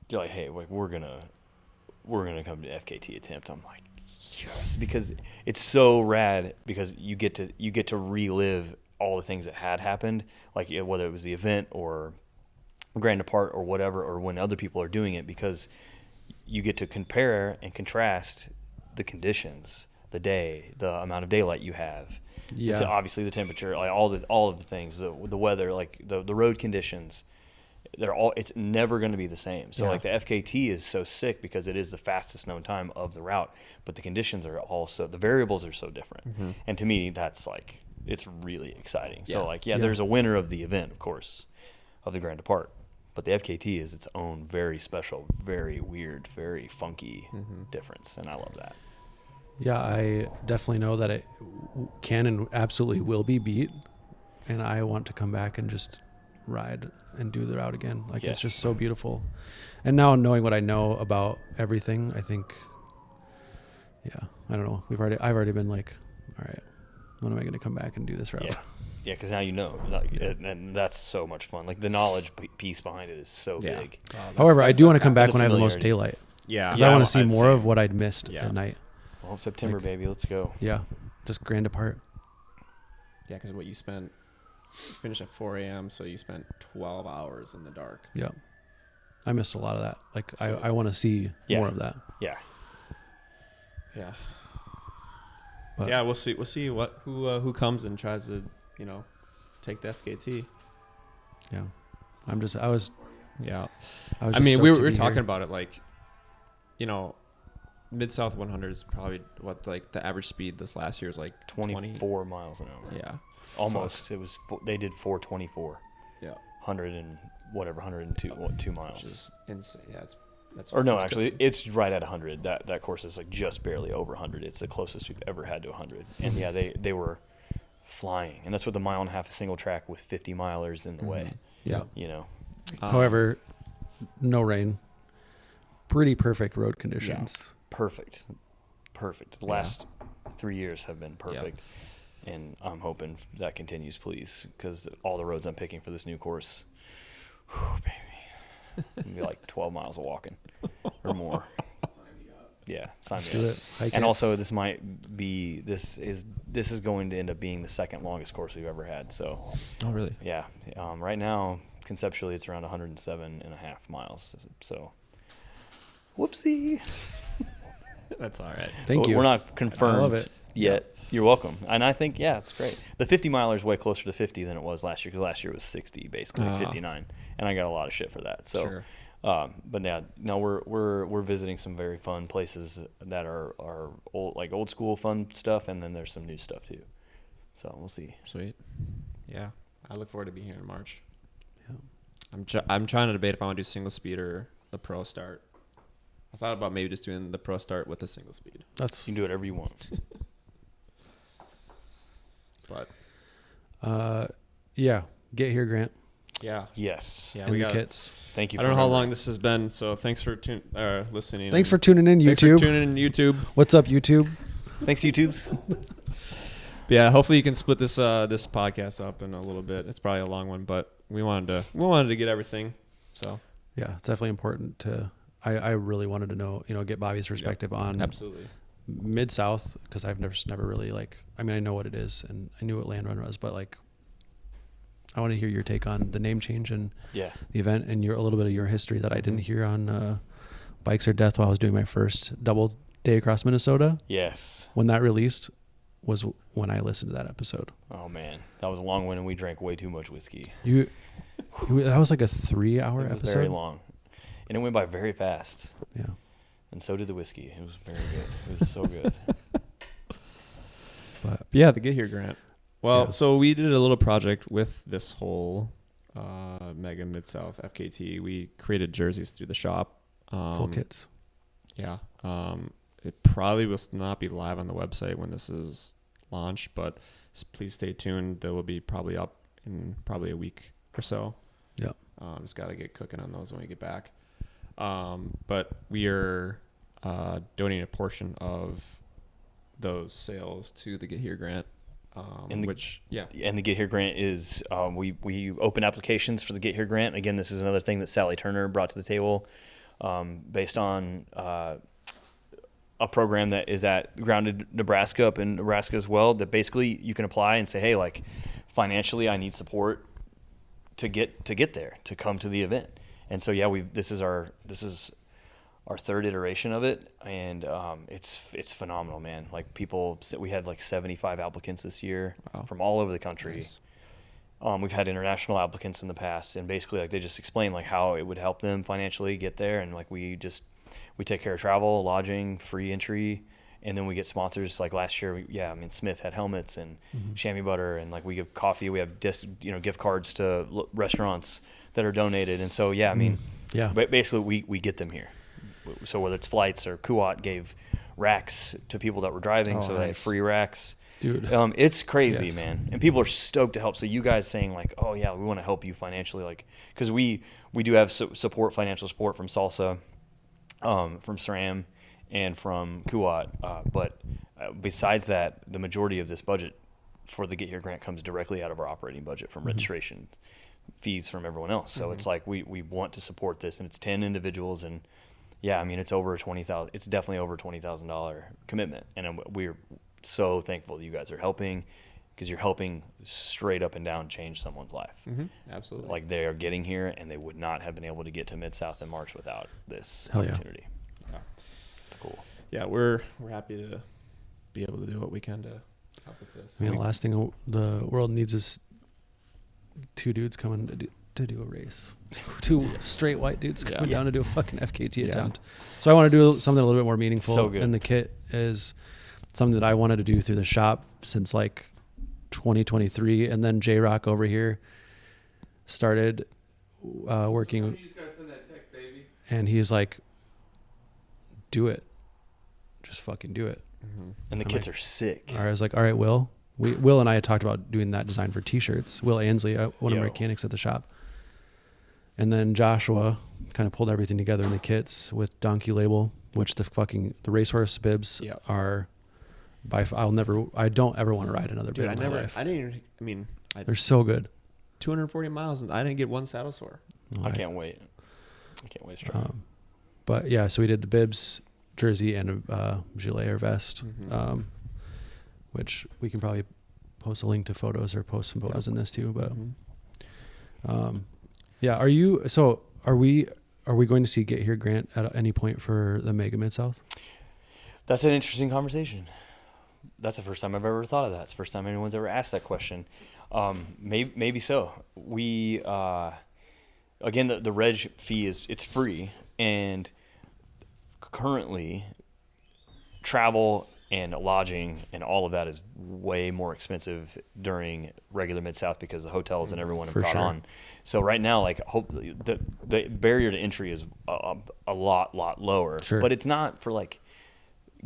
you're like, hey, like, we're gonna come to FKT attempt. I'm like, yes, because it's so rad because you get to relive all the things that had happened, like whether it was the event or Grand Depart or whatever, or when other people are doing it, because you get to compare and contrast the conditions, the day, the amount of daylight you have, obviously the temperature, like all of the things, the weather, like the road conditions. It's never going to be the same. So like the FKT is so sick because it is the fastest known time of the route, but the conditions are also, the variables are so different. And to me, that's like, it's really exciting. So like, there's a winner of the event, of course, of the Grand Depart, but the FKT is its own very special, very weird, very funky difference. And I love that. Yeah, I definitely know that it can and absolutely will be beat. And I want to come back and just ride and do the route again. Like it's just so beautiful. And now knowing what I know about everything, I think, I don't know. I've already been like, all right, when am I going to come back and do this route? Yeah, because now you know, and that's so much fun. Like the knowledge piece behind it is so big. However, I do want to come back when I have the most familiarity. daylight. Yeah. Because I want to see more of what I'd missed at night. Well, September, baby, let's go. Yeah, just Grand Depart. Yeah, because what you spent, finish at 4 a.m., so you spent 12 hours in the dark. Yeah, I missed a lot of that. Like I want to see more of that. Yeah. Yeah. But Yeah, we'll see. We'll see who comes and tries to, take the FKT. yeah, I was. Yeah. I I mean, we stoked to were be talking here. about it like, Midsouth 100 is probably what like the average speed this last year was like 24 miles an hour. Yeah. Almost. It was. They did 424. Yeah. 100 and whatever, 102 2 miles. Which is insane. Yeah, that's. Or no, that's actually, good. it's right at 100. That course is like just barely over 100. It's the closest we've ever had to 100. And yeah, they were flying, and that's with a mile and a half of single track with 50 milers in the way. Yeah. However, However, no rain. Pretty perfect road conditions. perfect. The last 3 years have been perfect, and I'm hoping that continues, please, because all the roads I'm picking for this new course, baby, it'll be like 12 miles of walking or more. Yeah, sign Let's me do up. it. Hike And it. also, this is going to end up being the second longest course we've ever had. So, Oh, really? yeah, right now conceptually it's around 107.5 miles. So, whoopsie. That's all right. Thank you. We're not confirmed I love it. yet. You're welcome. And I think, it's great. The 50 miler is way closer to 50 than it was last year, because last year was 60, basically 59, and I got a lot of shit for that. So, Sure. but yeah, no, we're visiting some very fun places that are old school fun stuff, and then there's some new stuff too. So we'll see. Sweet. Yeah, I look forward to being here in March. Yeah. I'm trying to debate if I want to do single speed or the pro start. I thought about maybe just doing the pro start with the single speed, You That's can do whatever you want. but get here, Grant. yeah, Yes. yeah, And we the got. kits. Thank you. I for don't know how remembering. long this has been, so thanks for listening. Thanks and for tuning in, thanks for YouTube. tuning in, YouTube. What's up, YouTube? Thanks, YouTubes. yeah, hopefully you can split this this podcast up in a little bit. It's probably a long one, but we wanted to get everything. So Yeah, it's definitely important to. I really wanted to know, get Bobby's perspective on absolutely. Midsouth, because I've never really I know what it is and I knew what Land Run was, but I want to hear your take on the name change and Yeah. the event and a little bit of your history that I didn't hear on Bikes or Death while I was doing my first double day across Minnesota. Yes. When that released was when I listened to that episode. Oh man, that was a long one, and we drank way too much whiskey. That was like a 3-hour It was episode. very long, and it went by very fast. Yeah. And so did the whiskey. It was very good. It was so good. But Yeah, the Get Here grant. Well, Yeah. so we did a little project with this whole Mega Midsouth FKT. We created jerseys through the shop. full kits. Yeah. It probably will not be live on the website when this is launched, but please stay tuned. They will be probably up in probably a week or so. Yeah. Just got to get cooking on those when we get back. But we are donating a portion of those sales to the Get Here grant. And the Get Here grant is we open applications for the Get Here grant. Again, this is another thing that Sally Turner brought to the table, based on a program that is at Grounded Nebraska up in Nebraska as well. That basically you can apply and say, hey, financially, I need support to get there, to come to the event. And so this is our third iteration of it, and it's phenomenal, man. We had 75 applicants this year. Wow. From all over the country. Nice. We've had international applicants in the past, and basically they just explain how it would help them financially get there, and we take care of travel, lodging, free entry, and then we get sponsors. Last year, Smith had helmets and chamois butter, and we give coffee. We have gift cards to restaurants that are donated, and so Yeah. basically we get them here. So whether it's flights or Kuat gave racks to people that were driving, so they had nice. free racks. Dude. It's crazy, Yes. man, and people are stoked to help. So you guys saying oh yeah, we want to help you financially, because we do have financial support from Salsa, from SRAM, and from Kuat. But besides that, the majority of this budget for the Get Here grant comes directly out of our operating budget from registration fees from everyone else. So it's we want to support this, and it's 10 individuals, and it's over $20,000. It's definitely over $20,000 commitment, and we're so thankful that you guys are helping, because you're helping straight up and down change someone's life. Absolutely. They are getting here, and they would not have been able to get to Midsouth in March without this Hell yeah. opportunity. Yeah. It's cool. Yeah, we're happy to be able to do what we can to help with this. The last thing the world needs is two dudes coming to do a race. Two straight white dudes coming down to do a fucking FKT attempt. So I want to do something a little bit more meaningful. So good. And the kit is something that I wanted to do through the shop since 2023. And then J-Rock over here started working. You just gotta send that text, baby. And he's like, do it. Just fucking do it. And the I'm kits like, are sick. I was like, all right, Will. Will and I had talked about doing that design for T-shirts. Will Ansley, one of my mechanics at the shop. And then Joshua kind of pulled everything together in the kits with Donkey Label, which the racehorse bibs are I don't ever want to ride another bib in my life. They're so good. 240 miles and I didn't get one saddle sore. I can't wait. I can't wait to try. But yeah, so we did the bibs, jersey, and a gilet or vest, which we can probably post a link to photos or post some photos in this too. But yeah, are we going to see Get Here grant at any point for the Mega Mid-South? That's an interesting conversation. That's the first time I've ever thought of that. It's the first time anyone's ever asked that question. Maybe so. We again, the reg fee it's free, and currently travel and lodging and all of that is way more expensive during regular Mid-South because the hotels and everyone have For caught sure. on. So right now, hopefully the barrier to entry is a lot lower. Sure. But it's not for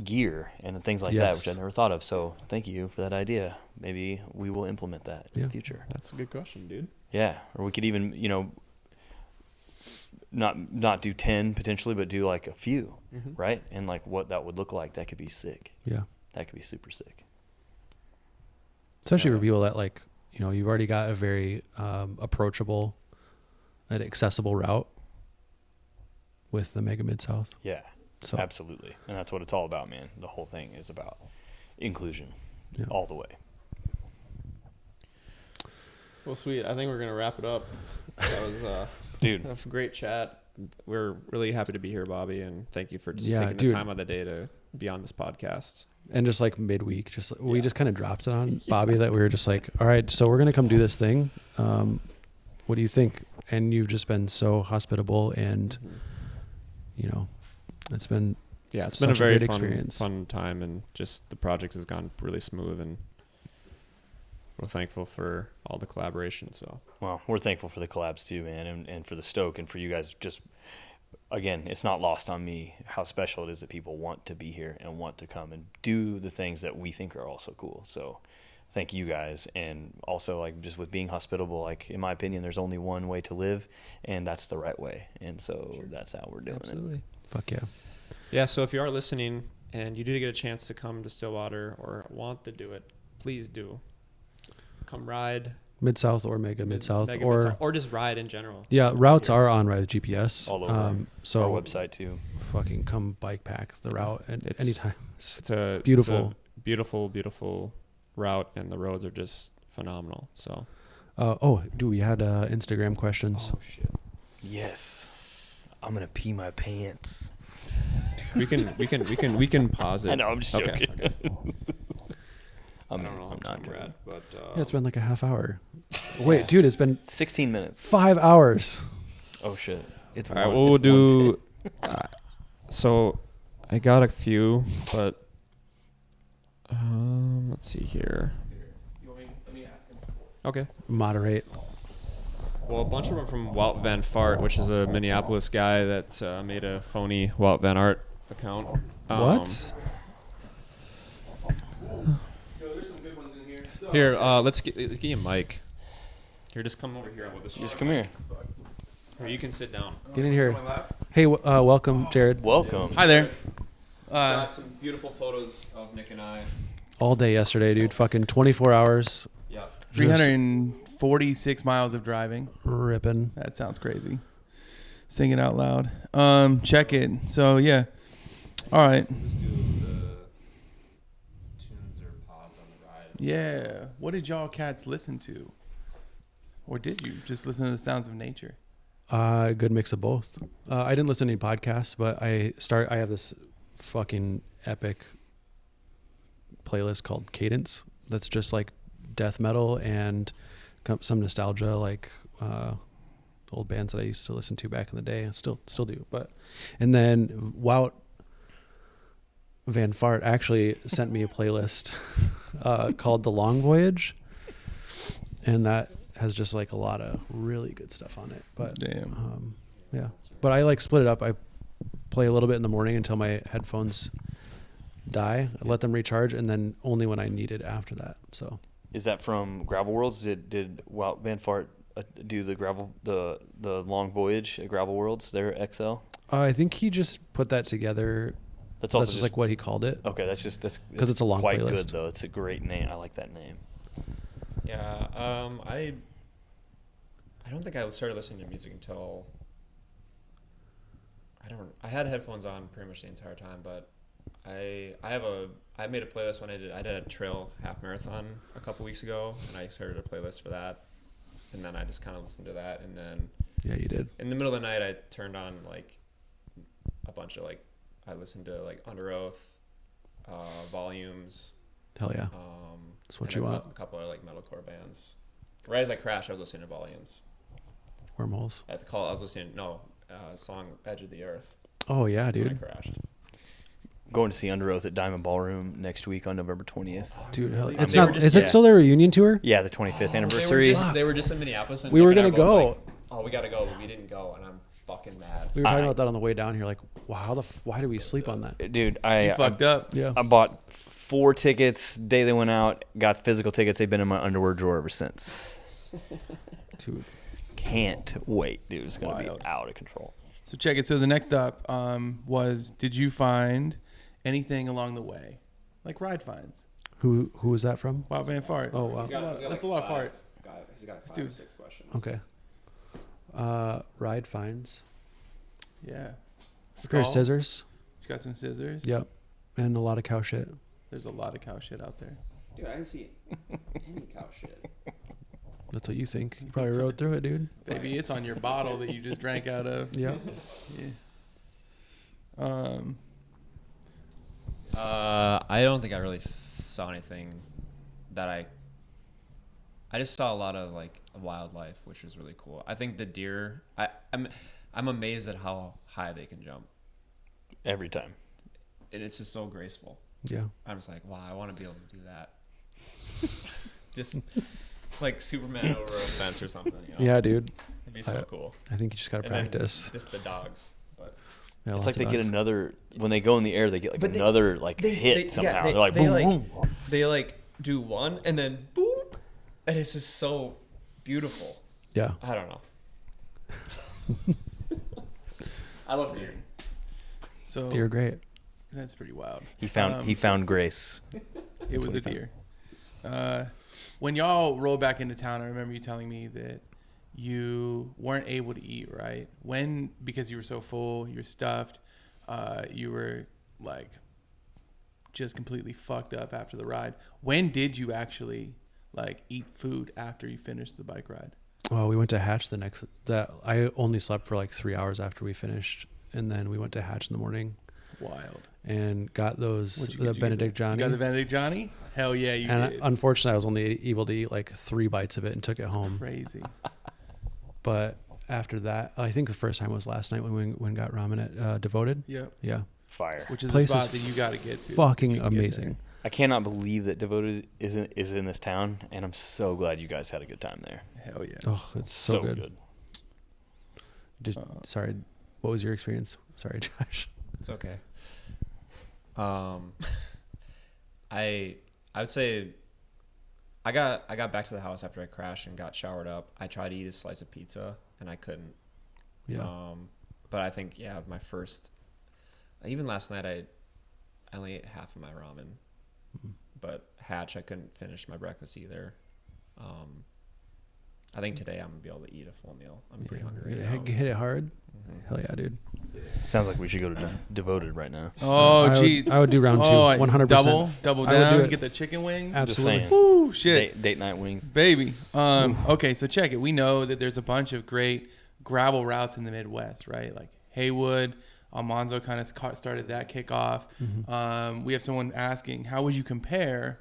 gear and things like that, which I never thought of. So thank you for that idea. Maybe we will implement that in the future. That's a good question, dude. Yeah, or we could even not do 10 potentially, but do a few, right? And what that would look like, that could be sick. Yeah. That could be super sick. especially Yeah. for people that like, you know, you've already got a very approachable and accessible route with the Mega Mid-South. Yeah, So absolutely. And that's what it's all about, man. The whole thing is about inclusion Yeah. all the way. Well, sweet. I think we're gonna wrap it up. That was Dude, a great chat. We're really happy to be here, Bobby, and thank you for just Yeah, taking dude. the time of the day to be on this podcast. and just like midweek, we just kind of dropped it on Bobby that we were just like, all right, so we're gonna come do this thing. What do you think? And you've just been so hospitable, and you know, it's been Yeah, it's Such been a a very great fun, experience. fun time, and just the project has gone really smooth, and we're thankful for all the collaboration. So well, we're thankful for the collabs too, man, and for the Stoke, and for you guys. Just again, it's not lost on me how special it is that people want to be here and want to come and do the things that we think are also cool. So thank you guys. And also, like, just with being hospitable, like, in my opinion, there's only one way to live, and that's the right way. And so that's how we're doing it. fuck yeah. yeah, so if you are listening and you do get a chance to come to Stillwater or want to do it, please do. Come ride. Mid-South or Mega Mid-South, or Mid-South, or just ride in general. yeah, routes are on Rise GPS. All over so our website too. fucking come bike pack the route at It's- anytime. It's a Beautiful. it's a beautiful route, and the roads are just phenomenal. So Dude, we had Instagram questions. shit. Yes, I'm gonna pee my pants. We can pause it. I know, I'm just joking. Okay. I'm I don't know how I'm much not we're joking. at, but Yeah, it's been like a half hour. Wait, dude, it's been 16 minutes. 5 hours. Oh shit! It's all right. one- Well, we'll it's do. So, I got a few, but let's see here. Let me ask him. Okay. Moderate. Well, a bunch of them from Wout Van Fart, which is a Minneapolis guy that made a phony Wout Van Art account. What? There's some good ones in here. So, Here, let's get you a mic. Here, just come over here. I will just Just come here. Here, you can sit down. Get in here. my lap. Hey, welcome, Jared. Welcome. Hi there. Got some beautiful photos of Nick and I. All day yesterday, dude. Fucking 24 hours. Yeah. 346 miles of driving. Ripping. That sounds crazy. Sing it out loud. Check it. So yeah. All right. Just do the tunes or pods on the ride. Yeah. What did y'all cats listen to? Or did you just listen to the sounds of nature? Good mix of both. I didn't listen to any podcasts, but I have this fucking epic playlist called Cadence. That's just like death metal and some nostalgia, like old bands that I used to listen to back in the day. I still do. But and then Wout Van Fart actually sent me a playlist called The Long Voyage, and that has just like a lot of really good stuff on it. But Damn. yeah, but I like split it up. I play a little bit in the morning until my headphones die. I let them recharge, and then only when I need it after that. So Is that from Gravel Worlds? Did Wout Van Fart do the long voyage at Gravel Worlds? Their XL. I think he just put that together. That's also That's just like what he called it. okay. That's 'Cause it's a long quite playlist. good though. It's a great name. I like that name. Yeah. I don't think I started listening to music until I had headphones on pretty much the entire time, but I made a playlist when I did a trail half marathon a couple weeks ago, and I started a playlist for that, and then I just kind of listened to that, and then Yeah, you did. in the middle of the night I turned on like a bunch of like I listened to like Under Oath, Volumes. Hell yeah. That's what you want. A couple of like metalcore bands. Right as I crashed, I was listening to Volumes. Wormholes. I was listening. Song "Edge of the Earth." Oh yeah, When I dude. crashed. Going to see Under Oath at Diamond Ballroom next week on November 20th. Dude, hell, They it's were not. just- Is it yeah. still their reunion tour? Yeah, the 25th anniversary. They were just in Minneapolis. And We Nick were and I gonna both go. like, oh, we gotta go, but we didn't go, and I'm fucking mad. We were talking I- about that on the way down here. Like, wow, why did we sleep on that? Dude, You I fucked up. Yeah. bought 4 tickets day they went out. Got physical tickets. They've been in my underwear drawer ever since. Dude. Can't wait, dude. It's gonna Wild. be out of control. So check it. So the next up was, did you find anything along the way, like ride finds? Who was that from? Wild Van Fart. Oh wow. That's a lot of fart. He's got Let's do 6 questions. Okay. Ride finds. Yeah. A pair of scissors. She's got some scissors. Yep. And a lot of cow shit. There's a lot of cow shit out there. Dude, I didn't see any cow shit. That's what you think. You probably rode through it, dude. Maybe it's on your bottle that you just drank out of. Yeah. Yeah. I don't think I really saw anything that I just saw a lot of like wildlife, which was really cool. I think the deer. I'm amazed at how high they can jump, Every time. and it's just so graceful. Yeah. I'm just like, wow, I want to be able to do that. Just like Superman over a fence or something. You know? Yeah, dude. It'd be so cool. I think you just gotta And then practice. Just the dogs, but Yeah, It's lots like they of get dogs. another, when they go in the air, they get like But another hit somehow. They're like, boom, boom. They like do one and then boop, and it's just so beautiful. Yeah. I don't know. I love deer. So You're great. that's pretty wild. He found grace. It was a deer. When y'all rolled back into town, I remember you telling me that you weren't able to eat, right? When, because you were so full, you were stuffed, you were like just completely fucked up after the ride. When did you actually like eat food after you finished the bike ride? Well, we went to Hatch I only slept for like 3 hours after we finished. And then we went to Hatch in the morning Wild. and got the Benedict Johnny. You got the Benedict Johnny? Hell yeah, you And did. unfortunately, I was only able to eat like 3 bites of it and took it home. Crazy. But after that, I think the first time was last night when we got ramen at Devoted. Yep. Yeah. Fire. Which is Place a is spot that you got to get to. Fucking You can get amazing. there. I cannot believe that Devoted is in this town, and I'm so glad you guys had a good time there. Hell yeah. Oh, it's so good. Sorry, what was your experience? Sorry, Josh. It's okay. I would say I got back to the house after I crashed and got showered up. I tried to eat a slice of pizza and I couldn't. Yeah. But I think my first, even last night I only ate half of my ramen. But Hatch, I couldn't finish my breakfast either. I think today I'm gonna be able to eat a full meal. I'm pretty hungry right now. Hit it hard. Mhm. Hell yeah, dude. Sounds like we should go to Devoted right now. Oh, I gee. would do round 2. 100%. Double I would down. do it. Get the chicken wings. Just Absolutely. saying. Woo, shit. Date night wings. Baby. Okay, so check it. We know that there's a bunch of great gravel routes in the Midwest, right? Like Haywood, Almanzo kind of started that kickoff. Mm-hmm. We have someone asking, how would you compare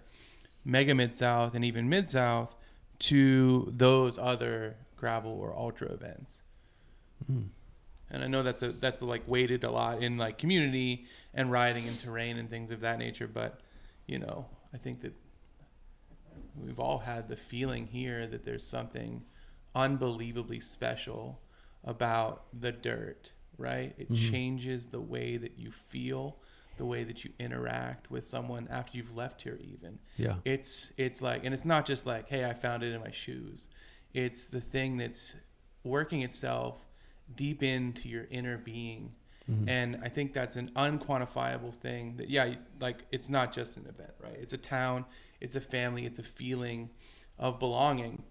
Mega Midsouth and even Midsouth to those other gravel or ultra events? And I know that's like weighted a lot in like community and riding and terrain and things of that nature, but I think that we've all had the feeling here that there's something unbelievably special about the dirt, right? It changes the way that you feel, the way that you interact with someone after you've left here even. Yeah. It's like, and it's not just like, hey, I found it in my shoes. It's the thing that's working itself deep into your inner being. And I think that's an unquantifiable thing that, like it's not just an event, right? It's a town, it's a family, it's a feeling of belonging.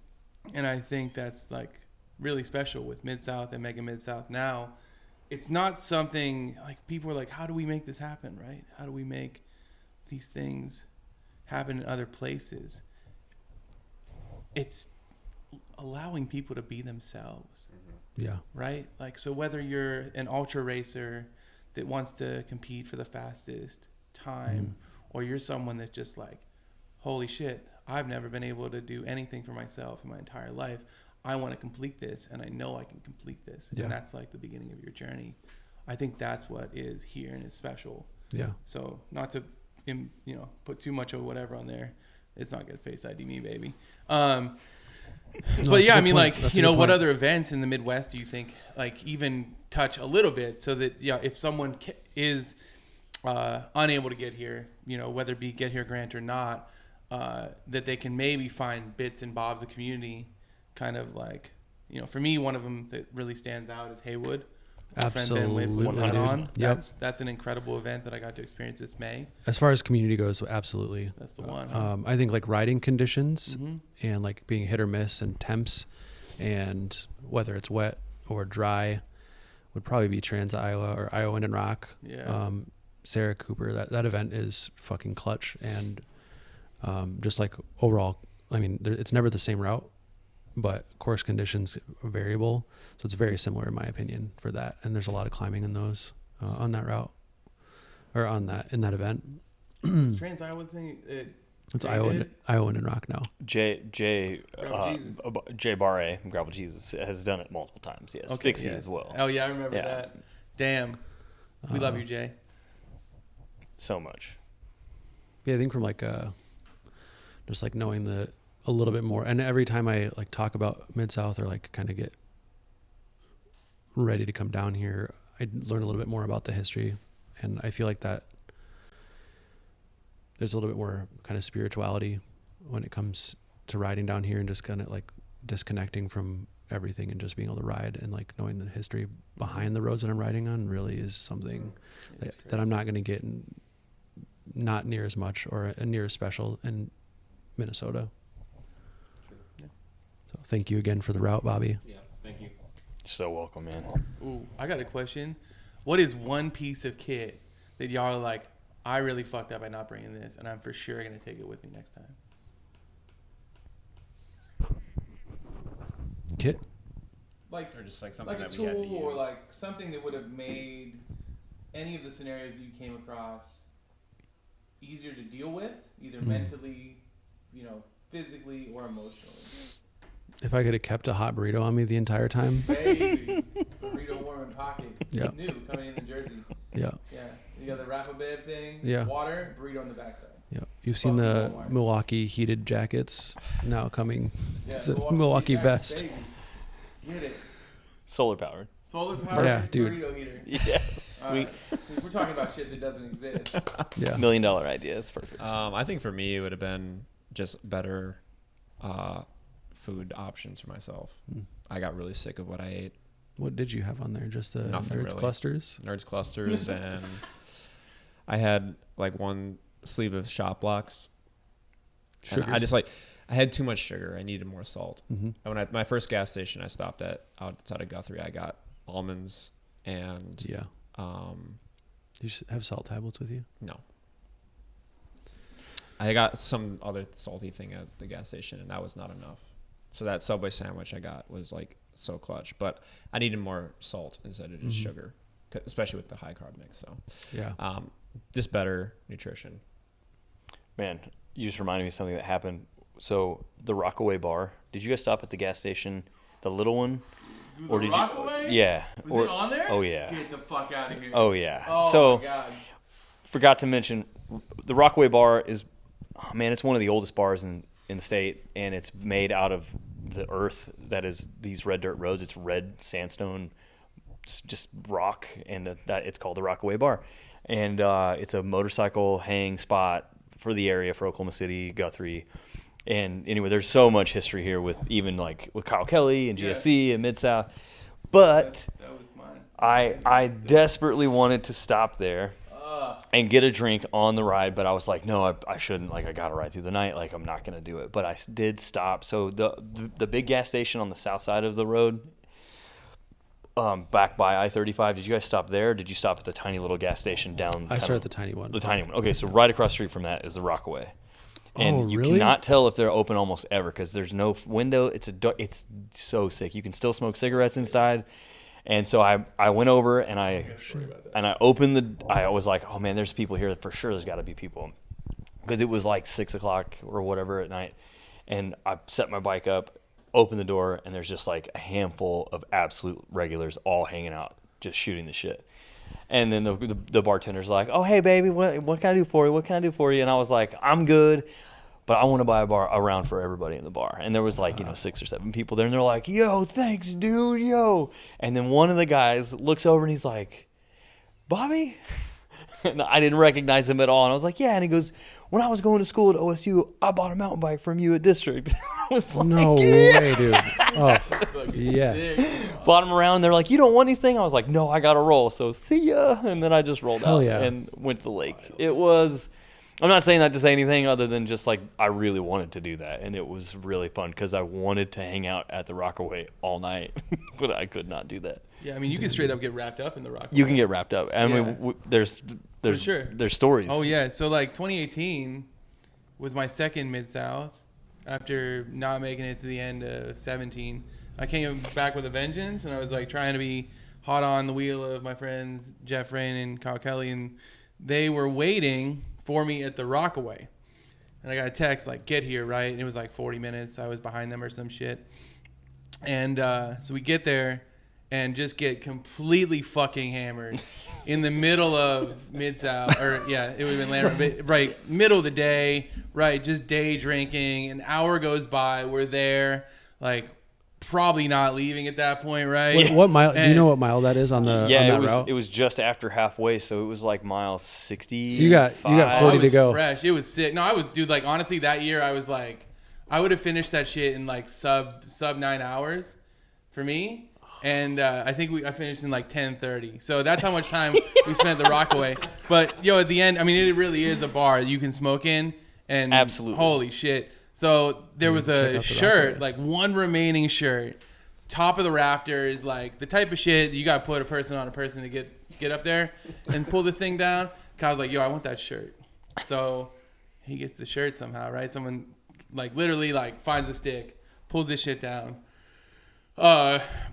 And I think that's like really special with Midsouth and Mega Midsouth now. It's not something like people are like, how do we make this happen, right? How do we make these things happen in other places? It's allowing people to be themselves. Yeah. Right? Like, so whether you're an ultra racer that wants to compete for the fastest time, or you're someone that's just like, holy shit, I've never been able to do anything for myself in my entire life. I want to complete this, and I know I can complete this. Yeah. And that's like the beginning of your journey. I think that's what is here and is special. Yeah. So not to, put too much of whatever on there. It's not going to Face ID me, baby. But yeah, I mean, like, what other events in the Midwest do you think, like, even touch a little bit so that, if someone is unable to get here, whether it be get here grant or not, that they can maybe find bits and bobs of community, kind of like, for me, one of them that really stands out is Haywood, Absolutely, put dude. on. Yep. That's an incredible event that I got to experience this May. As far as community goes, absolutely. That's the one. Huh? I think like riding conditions Mm-hmm. and like being hit or miss and temps and whether it's wet or dry would probably be Trans Iowa or Iowa Wind and Rock. Yeah. Sarah Cooper, that event is fucking clutch. And just like overall, I mean, it's never the same route, but course conditions are variable. So it's very similar in my opinion for that. And there's a lot of climbing in those on that route or in that event. This Trans Iowa thing. It's Iowa Wind and Rock now. Jay Gravel Barre, Gravel Jesus, has done it multiple times. Yes, Fixie as well. Oh yeah, I remember Yeah. that. Damn, we love you, Jay. So much. Yeah, I think from like just like knowing a little bit more, and every time I like talk about Midsouth or like kind of get ready to come down here, I learn a little bit more about the history, and I feel like that there's a little bit more kind of spirituality when it comes to riding down here and just kind of like disconnecting from everything and just being able to ride and like knowing the history behind the roads that I'm riding on really is something that I'm not going to get not near as much or near as special in Minnesota. Yeah. So thank you again for the route, Bobby. Yeah, thank you. You're so welcome, man. Ooh, I got a question. What is one piece of kit that y'all are like, I really fucked up by not bringing this, and I'm for sure gonna take it with me next time? Kit? Like Or just like something like a that we had to tool or use. like something that would have made any of the scenarios that you came across easier to deal with, either mentally, physically or emotionally. If I could have kept a hot burrito on me the entire time. Baby, burrito warm in pocket. Yeah. New coming in the jersey. Yeah. Yeah, you got the wrap-a-bib thing. Yeah. Water, burrito on the backside. Yeah. You've seen Fucking the Walmart. Milwaukee heated jackets now coming. Yeah, It's a Milwaukee jacket, vest. baby. Get it. Solar powered. Solar powered Yeah, dude. burrito heater. Yeah. All right. We're talking about shit that doesn't exist. Yeah. $1 million idea. It's perfect. I think for me it would have been just better food options for myself. I got really sick of what I ate. What did you have on there? Just the Nothing Nerds really. clusters? Nerds clusters and I had like one sleeve of shop blocks. Sugar. And I had too much sugar. I needed more salt. Mm-hmm. And when my first gas station I stopped at outside of Guthrie, I got almonds and Yeah. You just have salt tablets with you? no. I got some other salty thing at the gas station, and that was not enough. So that Subway sandwich I got was like so clutch, but I needed more salt instead of just sugar, especially with the high carb mix. So Yeah. just better nutrition. Man, you just reminded me of something that happened. So the Rockaway bar. Did you guys stop at the gas station, the little one? Dude, Or the did you? Rockaway? Yeah. Was it on there? Oh yeah. Get the fuck out of here. Oh yeah. Oh So my god. forgot to mention, the Rockaway bar is, oh man, it's one of the oldest bars in the state, and it's made out of the earth that is these red dirt roads. It's red sandstone, just rock, and that it's called the Rockaway Bar, and it's a motorcycle hang spot for the area, for Oklahoma City, Guthrie. And anyway, there's so much history here with even like with Kyle Kelly and GSC and Midsouth, but That was mine. I desperately wanted to stop there and get a drink on the ride, but I was like, no, I shouldn't. Like, I got to ride through the night. Like, I'm not going to do it. But I did stop. So the big gas station on the south side of the road, back by I-35, did you guys stop there? Or did you stop at the tiny little gas station down? I started at the tiny one. The tiny one. Okay, so right across the street from that is the Rockaway. And Oh, you really? cannot tell if they're open almost ever because there's no window. It's so sick. You can still smoke cigarettes inside. And so I went over and I opened I was like, oh man, there's people here for sure. There's got to be people, because it was like 6 o'clock or whatever at night. And I set my bike up, opened the door, and there's just like a handful of absolute regulars all hanging out, just shooting the shit. And then the bartender's like, oh, hey, baby, what can I do for you? What can I do for you? And I was like, I'm good, but I want to buy a round for everybody in the bar. And there was like, 6 or 7 people there. And they're like, yo, thanks, dude, yo. And then one of the guys looks over and he's like, Bobby? And I didn't recognize him at all. And I was like, yeah. And he goes, when I was going to school at OSU, I bought a mountain bike from you at District. I was like, No way, dude. Oh, yes. bought him around. They're like, you don't want anything? I was like, no, I got to roll. So see ya. And then I just rolled Hell out yeah. and went to the lake. It was, I'm not saying that to say anything other than just like, I really wanted to do that. And it was really fun because I wanted to hang out at the Rockaway all night, but I could not do that. Yeah, I mean, you can straight up get wrapped up in the rock. You can get wrapped up. I mean, Yeah. there's sure. there's stories. Oh yeah, so like 2018 was my second Midsouth after not making it to the end of 17. I came back with a vengeance, and I was like trying to be hot on the wheel of my friends Jeff Rain and Kyle Kelly, and they were waiting for me at the Rockaway. And I got a text like, get here, right? And it was like 40 minutes. I was behind them or some shit. And so we get there and just get completely fucking hammered in the middle of Midsouth. Or, yeah, it would have been later. Right, middle of the day, right, just day drinking. An hour goes by. We're there, like, probably not leaving at that point, right? What mile? Do you know what mile that is on the Yeah, on that it was route? it was just after halfway, so it was like mile 60. So you got 40 I to was go. fresh. It was sick. No, I was, dude, like, honestly, that year I was like, I would have finished that shit in like sub 9 hours for me. And I think I finished in like 10:30. So that's how much time we spent at the Rockaway. But at the end, I mean, it really is a bar you can smoke in. And Absolutely. Holy shit. So there was check a out the shirt, Rockaway. like one remaining shirt, top of the rafters, like the type of shit you got to put a person on a person to get up there and pull this thing down. Kyle's like, yo, I want that shirt. So he gets the shirt somehow, right? Someone like literally like finds a stick, pulls this shit down.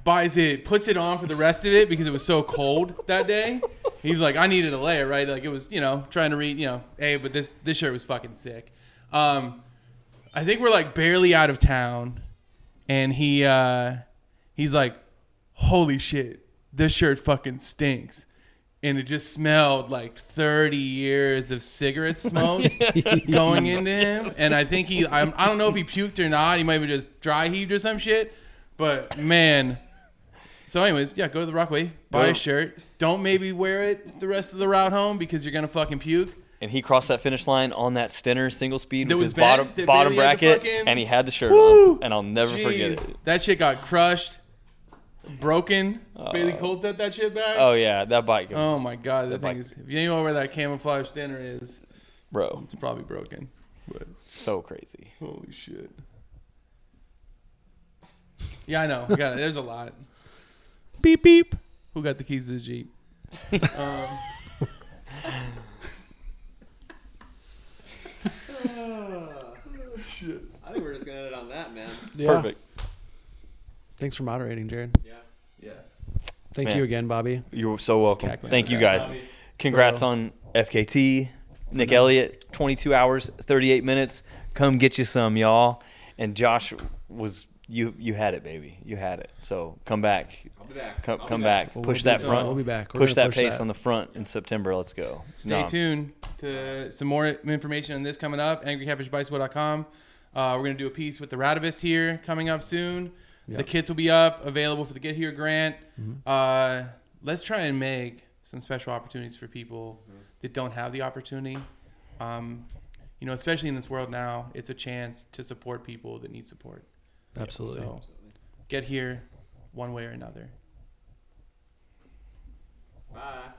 Buys it, puts it on for the rest of it because it was so cold that day. He was like, I needed a layer, right? Like it was, trying to read, hey, but this shirt was fucking sick. I think we're like barely out of town, and he's like, holy shit, this shirt fucking stinks. And it just smelled like 30 years of cigarette smoke going into him. And I think I don't know if he puked or not. He might have just dry heaved or some shit. But man, so anyways, yeah, go to the Rockaway, buy a shirt. Don't maybe wear it the rest of the route home because you're gonna fucking puke. And he crossed that finish line on that Stenner single speed That with was his bent, that bottom barely had the bracket, fucking- and he had the shirt Woo! on. And I'll never forget Jeez. it. That shit got crushed, broken. Bailey Colt set that shit back. Oh yeah, that bike goes, Oh my god, that bike- thing is. If you know where that camouflage dinner is, bro, it's probably broken. But so crazy. holy shit. Yeah, I know. We got it. There's a lot. Beep beep. Who got the keys to the Jeep? Shit. I think we're just gonna end it on that, man. Yeah. Perfect. Thanks for moderating, Jared. Yeah. Thank Man. you again, Bobby. You're so welcome. cackling. Thank you Yeah, guys. Congrats on FKT. Nick Elliott, 22 hours, 38 minutes. Come get you some, y'all. And Josh was you had it, baby. You had it. So come back. I'll be back. Come back. We'll Push be- that front. We'll be back. We're Push gonna that pace that. on the front in September. Let's go. Stay No. tuned to some more information on this coming up. AngryCatfishBicycle.com. We're going to do a piece with the Radavist here coming up soon. Yep. The kits will be up, available for the Get Here grant. Mm-hmm. Let's try and make some special opportunities for people that don't have the opportunity. Especially in this world now, it's a chance to support people that need support. Absolutely. So get here one way or another. Bye.